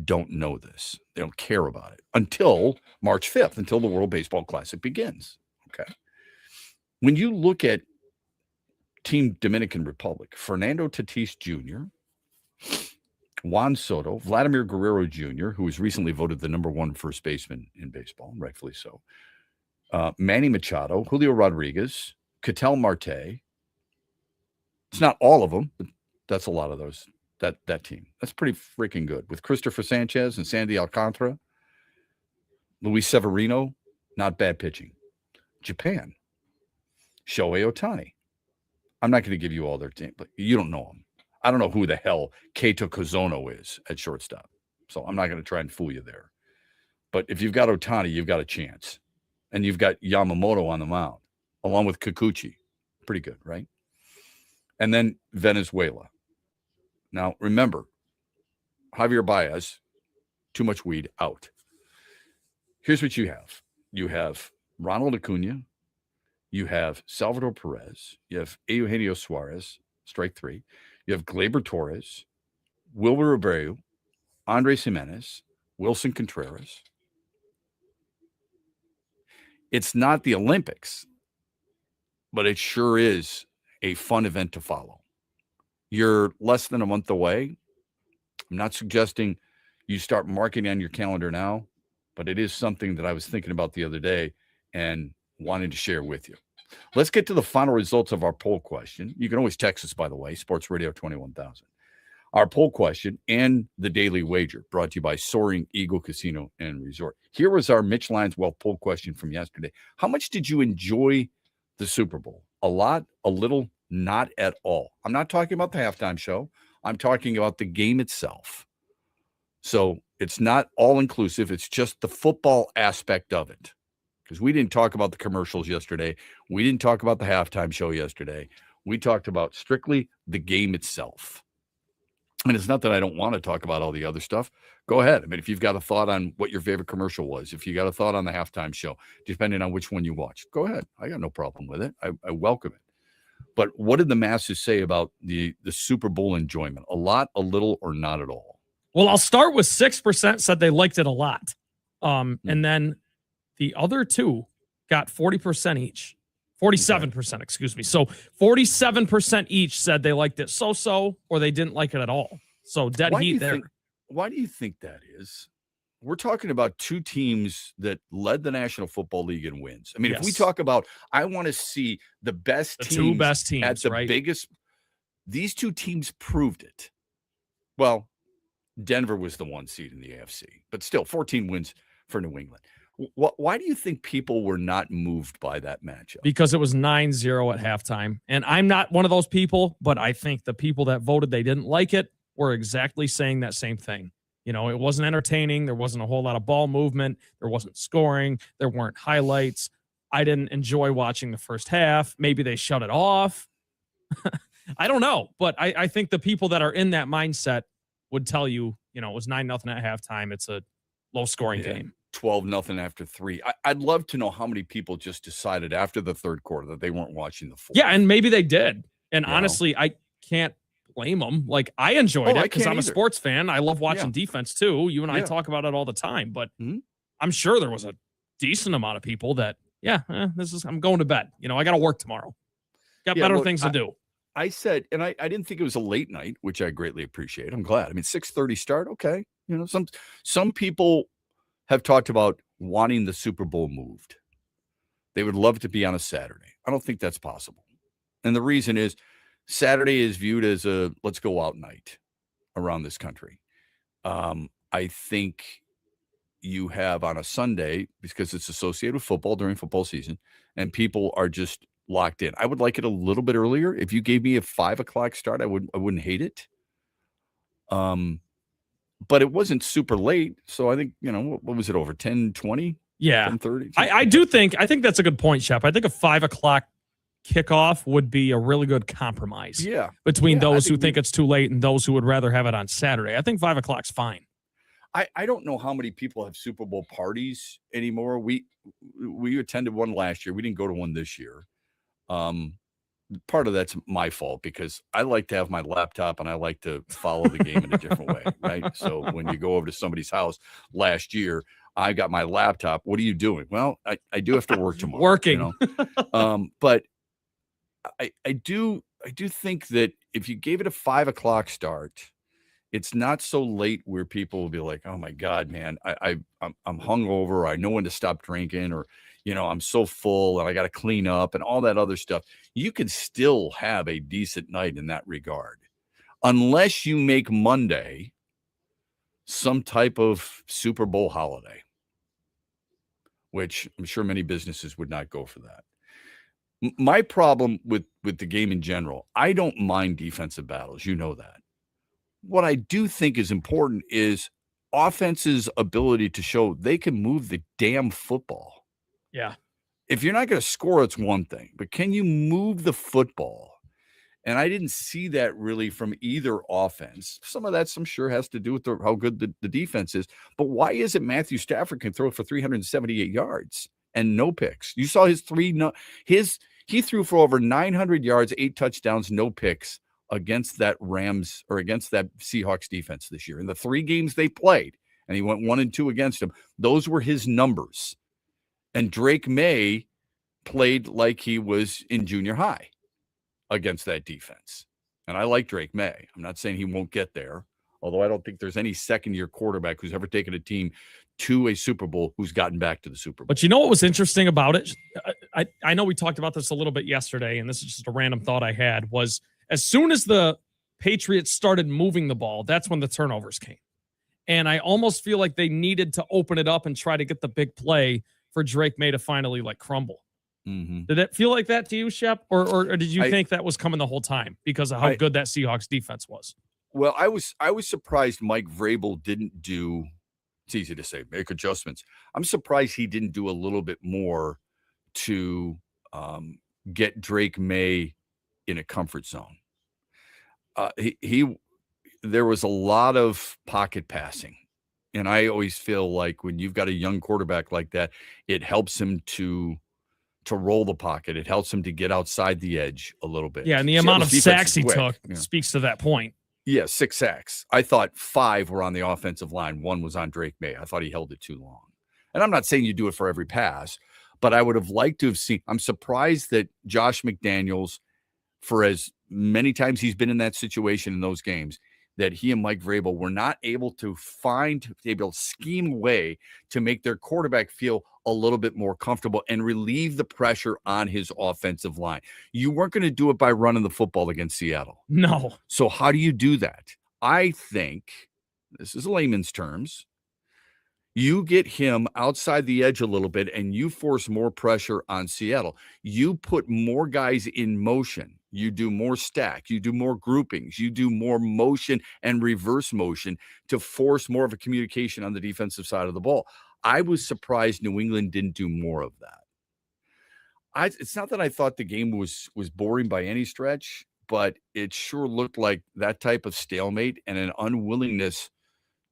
don't know this. They don't care about it until March 5th, until the World Baseball Classic begins. Okay. When you look at Team Dominican Republic, Fernando Tatis Jr., Juan Soto, Vladimir Guerrero Jr., who was recently voted the #1 first baseman in baseball, rightfully so, Manny Machado, Julio Rodriguez, Ketel Marte. It's not all of them, but that's a lot of those. That team. That's pretty freaking good. With Christopher Sanchez and Sandy Alcantara, Luis Severino, not bad pitching. Japan, Shohei Ohtani. I'm not going to give you all their team, but you don't know them. I don't know who the hell Keita Kozono is at shortstop, so I'm not going to try and fool you there. But if you've got Ohtani, you've got a chance. And you've got Yamamoto on the mound, along with Kikuchi. Pretty good, right? And then Venezuela. Now, remember, Javier Baez, too much weed, out. Here's what you have. You have Ronald Acuna. You have Salvador Perez. You have Eugenio Suarez, strike 3. You have Gleyber Torres, Wilber Abreu, Andres Jimenez, Wilson Contreras. It's not the Olympics, but it sure is a fun event to follow. You're less than a month away. I'm not suggesting you start marking on your calendar now, but it is something that I was thinking about the other day and wanted to share with you. Let's get to the final results of our poll question. You can always text us, by the way, Sports Radio 21,000. Our poll question and the daily wager brought to you by Soaring Eagle Casino and Resort. Here was our Mitch Lyons Wealth poll question from yesterday. How much did you enjoy the Super Bowl? A lot, a little, not at all. I'm not talking about the halftime show. I'm talking about the game itself. So it's not all inclusive. It's just the football aspect of it. Because we didn't talk about the commercials yesterday. We didn't talk about the halftime show yesterday. We talked about strictly the game itself. And it's not that I don't want to talk about all the other stuff. Go ahead. I mean, if you've got a thought on what your favorite commercial was, if you got a thought on the halftime show, depending on which one you watch, go ahead. I got no problem with it. I welcome it. But what did the masses say about the Super Bowl enjoyment? A lot, a little, or not at all? Well, I'll start with 6% said they liked it a lot. And then the other two got 40% each. 47%, excuse me. So 47% each said they liked it so-so or they didn't like it at all. So dead heat there. Why do you think that is? We're talking about two teams that led the National Football League in wins. I mean, if we talk about, I want to see the best teams, two best teams at the biggest. These two teams proved it. Well, Denver was the 1 seed in the AFC, but still 14 wins for New England. Why do you think people were not moved by that matchup? Because it was 9-0 at halftime. And I'm not one of those people, but I think the people that voted they didn't like it were exactly saying that same thing. You know, it wasn't entertaining. There wasn't a whole lot of ball movement. There wasn't scoring. There weren't highlights. I didn't enjoy watching the first half. Maybe they shut it off. I don't know. But I think the people that are in that mindset would tell you, you know, it was 9-0 at halftime. It's a low-scoring game. 12-0 after 3. I'd love to know how many people just decided after the third quarter that they weren't watching the fourth. Yeah, and maybe they did. And honestly, I can't blame them. Like, I enjoyed it because I'm a sports fan. I love watching defense too. You and I talk about it all the time, but I'm sure there was a decent amount of people that, I'm going to bed. You know, I got to work tomorrow. Got better things to do. I said, and I didn't think it was a late night, which I greatly appreciate. I'm glad. I mean, 6:30 start. Okay. You know, some people have talked about wanting the Super Bowl moved. They would love to be on a Saturday. I don't think that's possible. And the reason is Saturday is viewed as a let's go out night around this country. I think you have on a Sunday, because it's associated with football during football season, and people are just locked in. I would like it a little bit earlier. If you gave me a 5 o'clock start, I wouldn't hate it. But it wasn't super late. So I think, you know, what was it, over 10:20? Yeah. 10:30? I think that's a good point, Shep. I think a 5 o'clock kickoff would be a really good compromise. Yeah. Between those who think it's too late and those who would rather have it on Saturday. I think 5 o'clock's fine. I don't know how many people have Super Bowl parties anymore. We attended one last year. We didn't go to one this year. Part of that's my fault because I like to have my laptop and I like to follow the game in a different way, right? So when you go over to somebody's house last year, I got my laptop. What are you doing? Well, I do have to work tomorrow. Working. You know? But I do think that if you gave it a 5 o'clock start, it's not so late where people will be like, oh my God, man, I'm hungover, or I know when to stop drinking, or, you know, I'm so full and I got to clean up and all that other stuff. You can still have a decent night in that regard, unless you make Monday some type of Super Bowl holiday, which I'm sure many businesses would not go for that. My problem with the game in general, I don't mind defensive battles. You know that. What I do think is important is offense's ability to show they can move the damn football. Yeah. If you're not going to score, it's one thing, but can you move the football? And I didn't see that really from either offense. Some of that, I'm sure, has to do with how good the defense is. But why is it Matthew Stafford can throw for 378 yards and no picks? You saw he threw for over 900 yards, 8 touchdowns, no picks against that Rams or against that Seahawks defense this year. In the 3 games they played, and he went 1-2 against them, those were his numbers. And Drake May played like he was in junior high against that defense. And I like Drake May. I'm not saying he won't get there, although I don't think there's any second-year quarterback who's ever taken a team to a Super Bowl who's gotten back to the Super Bowl. But you know what was interesting about it? I know we talked about this a little bit yesterday, and this is just a random thought I had, was as soon as the Patriots started moving the ball, that's when the turnovers came. And I almost feel like they needed to open it up and try to get the big play for Drake May to finally crumble. Mm-hmm. Did it feel like that to you, Shep? Or did you think that was coming the whole time because of how good that Seahawks defense was? Well, I was surprised Mike Vrabel didn't do, it's easy to say, make adjustments. I'm surprised he didn't do a little bit more to get Drake May in a comfort zone. There was a lot of pocket passing. And I always feel like when you've got a young quarterback like that, it helps him to roll the pocket. It helps him to get outside the edge a little bit. Yeah, and the amount of sacks he took speaks to that point. Yeah, 6 sacks. I thought 5 were on the offensive line. 1 was on Drake May. I thought he held it too long. And I'm not saying you do it for every pass, But I would have liked to have seen. I'm surprised that Josh McDaniels, for as many times he's been in that situation in those games, that he and Mike Vrabel were not able to scheme a way to make their quarterback feel a little bit more comfortable and relieve the pressure on his offensive line. You weren't going to do it by running the football against Seattle. No. So how do you do that? I think, this is layman's terms, you get him outside the edge a little bit and you force more pressure on Seattle. You put more guys in motion. You do more stack. You do more groupings. You do more motion and reverse motion to force more of a communication on the defensive side of the ball. I was surprised New England didn't do more of that. It's not that I thought the game was boring by any stretch, but it sure looked like that type of stalemate and an unwillingness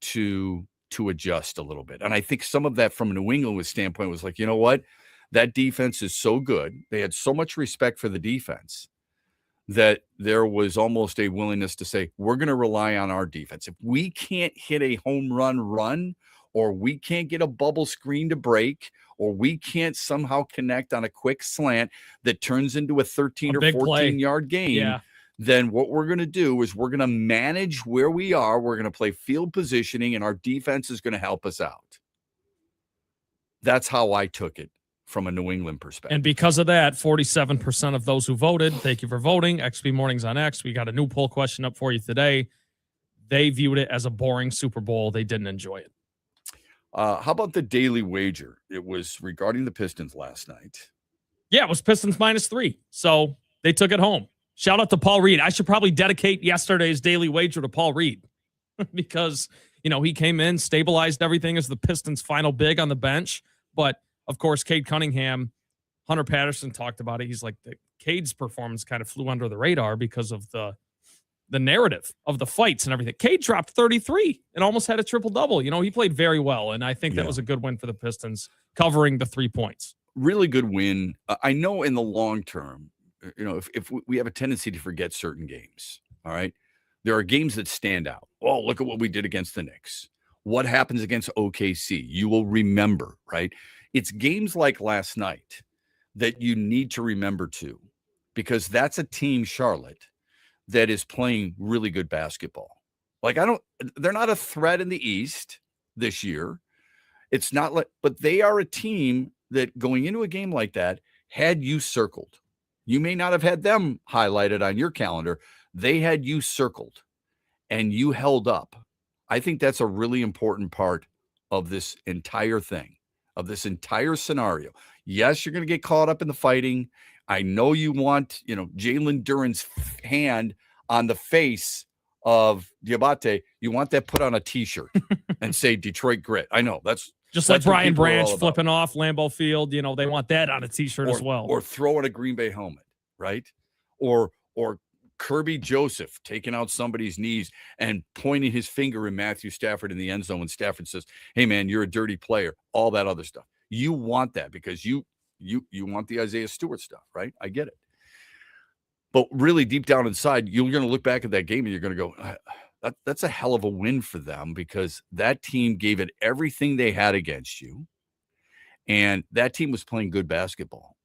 to adjust a little bit. And I think some of that from a New England standpoint was like, you know what? That defense is so good. They had so much respect for the defense that there was almost a willingness to say, we're going to rely on our defense. If we can't hit a home run, or we can't get a bubble screen to break, or we can't somehow connect on a quick slant that turns into a 13 or 14-yard game, then what we're going to do is we're going to manage where we are. We're going to play field positioning, and our defense is going to help us out. That's how I took it from a New England perspective. And because of that, 47% of those who voted, thank you for voting, XP Mornings on X, we got a new poll question up for you today. They viewed it as a boring Super Bowl. They didn't enjoy it. How about the daily wager? It was regarding the Pistons last night. Yeah, it was Pistons -3. So they took it home. Shout out to Paul Reed. I should probably dedicate yesterday's daily wager to Paul Reed because, he came in, stabilized everything as the Pistons' final big on the bench. But, of course, Cade Cunningham, Hunter Patterson talked about it. He's like, Cade's performance kind of flew under the radar because of the narrative of the fights and everything. Cade dropped 33 and almost had a triple-double. He played very well, and I think that was a good win for the Pistons, covering the 3 points. Really good win. I know in the long term, if we have a tendency to forget certain games, all right? There are games that stand out. Oh, look at what we did against the Knicks. What happens against OKC? You will remember, right? It's games like last night that you need to remember too, because that's a team, Charlotte, that is playing really good basketball. They're not a threat in the East this year. It's not like, but they are a team that going into a game like that had you circled. You may not have had them highlighted on your calendar. They had you circled and you held up. I think that's a really important part of this entire thing, of this entire scenario. Yes, you're going to get caught up in the fighting. I know you want, Jalen Duren's hand on the face of Diabate. You want that put on a T-shirt and say Detroit Grit. I know that's just like Brian Branch flipping off Lambeau Field. They want that on a T-shirt as well. Or throwing a Green Bay helmet, right? Or Kirby Joseph taking out somebody's knees and pointing his finger at Matthew Stafford in the end zone when Stafford says, hey, man, you're a dirty player, all that other stuff. You want that because you want the Isaiah Stewart stuff, right? I get it. But really deep down inside, you're going to look back at that game and you're going to go, that's a hell of a win for them because that team gave it everything they had against you. And that team was playing good basketball.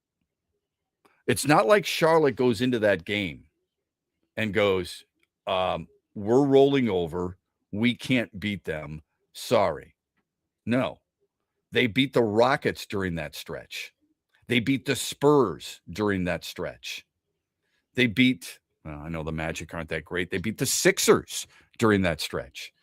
It's not like Charlotte goes into that game and goes, we're rolling over. We can't beat them. Sorry. No. They beat the Rockets during that stretch. They beat the Spurs during that stretch. They beat, I know the Magic aren't that great. They beat the Sixers during that stretch.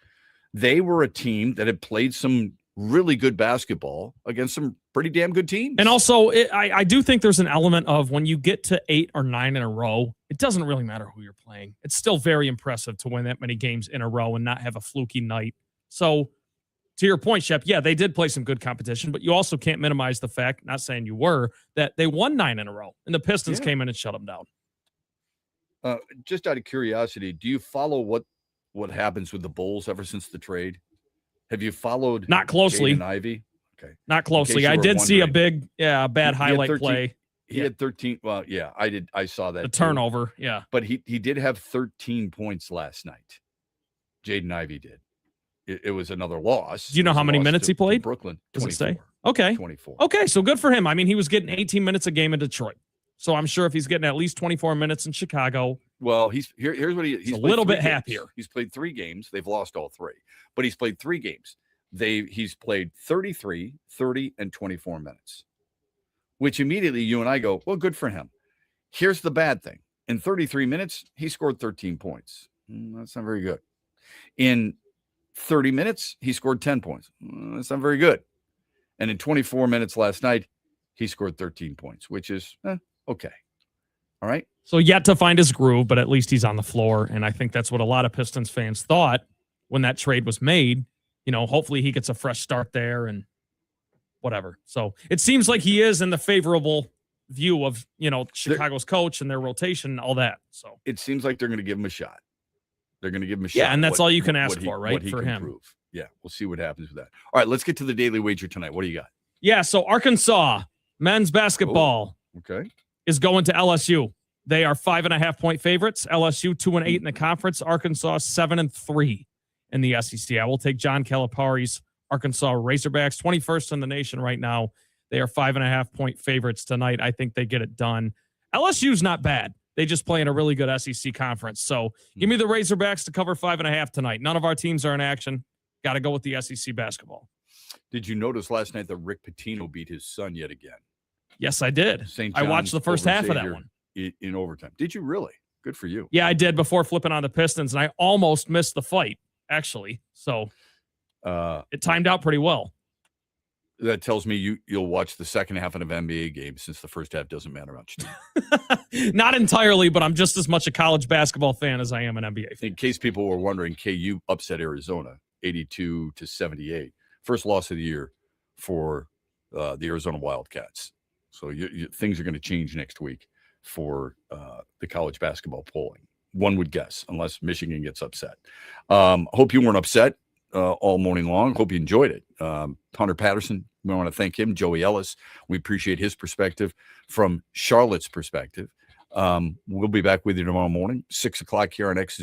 They were a team that had played some really good basketball against some pretty damn good teams. And also, I do think there's an element of when you get to 8 or 9 in a row, it doesn't really matter who you're playing. It's still very impressive to win that many games in a row and not have a fluky night. So, to your point, Shep, yeah, they did play some good competition, but you also can't minimize the fact, not saying you were, that they won 9 in a row, and the Pistons came in and shut them down. Just out of curiosity, do you follow what happens with the Bulls ever since the trade? Have you followed? Not closely. Jaden Ivey? Okay. Not closely. I did see a bad highlight play. He had 13. Well, yeah, I did. I saw that. The turnover. Yeah. But he did have 13 points last night. Jaden Ivey did. It was another loss. Do you know how many minutes he played? Brooklyn. Does it say? Okay. 24. Okay, so good for him. I mean, he was getting 18 minutes a game in Detroit. So I'm sure if he's getting at least 24 minutes in Chicago. Well, here's what he's a little bit games. happier. He's played 3 games. They've lost all 3. But he's played 3 games. He's played 33, 30, and 24 minutes. Which immediately you and I go, well, good for him. Here's the bad thing. In 33 minutes, he scored 13 points. That's not very good. In 30 minutes, he scored 10 points. That's not very good. And in 24 minutes last night, he scored 13 points, which is okay. All right. So yet to find his groove, but at least he's on the floor. And I think that's what a lot of Pistons fans thought when that trade was made. You know, hopefully he gets a fresh start there and whatever. So it seems like he is in the favorable view of, Chicago's coach and their rotation and all that. So it seems like they're going to give him a shot. They're going to give him a shot. Yeah, and that's all you can ask for, right? For him. Prove. Yeah, we'll see what happens with that. All right, let's get to the daily wager tonight. What do you got? Yeah, so Arkansas men's basketball is going to LSU. They are 5.5-point favorites. LSU 2-8 in the conference. Arkansas 7-3 in the SEC. I will take John Calipari's Arkansas Razorbacks, 21st in the nation right now. They are 5.5-point favorites tonight. I think they get it done. LSU's not bad. They just play in a really good SEC conference. So give me the Razorbacks to cover 5.5 tonight. None of our teams are in action. Got to go with the SEC basketball. Did you notice last night that Rick Pitino beat his son yet again? Yes, I did. I watched the first half of that one. In overtime. Did you really? Good for you. Yeah, I did before flipping on the Pistons, and I almost missed the fight, actually. So it timed out pretty well. That tells me you'll watch the second half of an NBA game since the first half doesn't matter much to you. Not entirely, but I'm just as much a college basketball fan as I am an NBA fan. In case people were wondering, KU upset Arizona 82-78. First loss of the year for the Arizona Wildcats. So things are going to change next week for the college basketball polling. One would guess, unless Michigan gets upset. Hope you weren't upset all morning long. Hope you enjoyed it. Hunter Patterson, we want to thank him. Joey Ellis, we appreciate his perspective from Charlotte's perspective. We'll be back with you tomorrow morning, 6 o'clock here on X.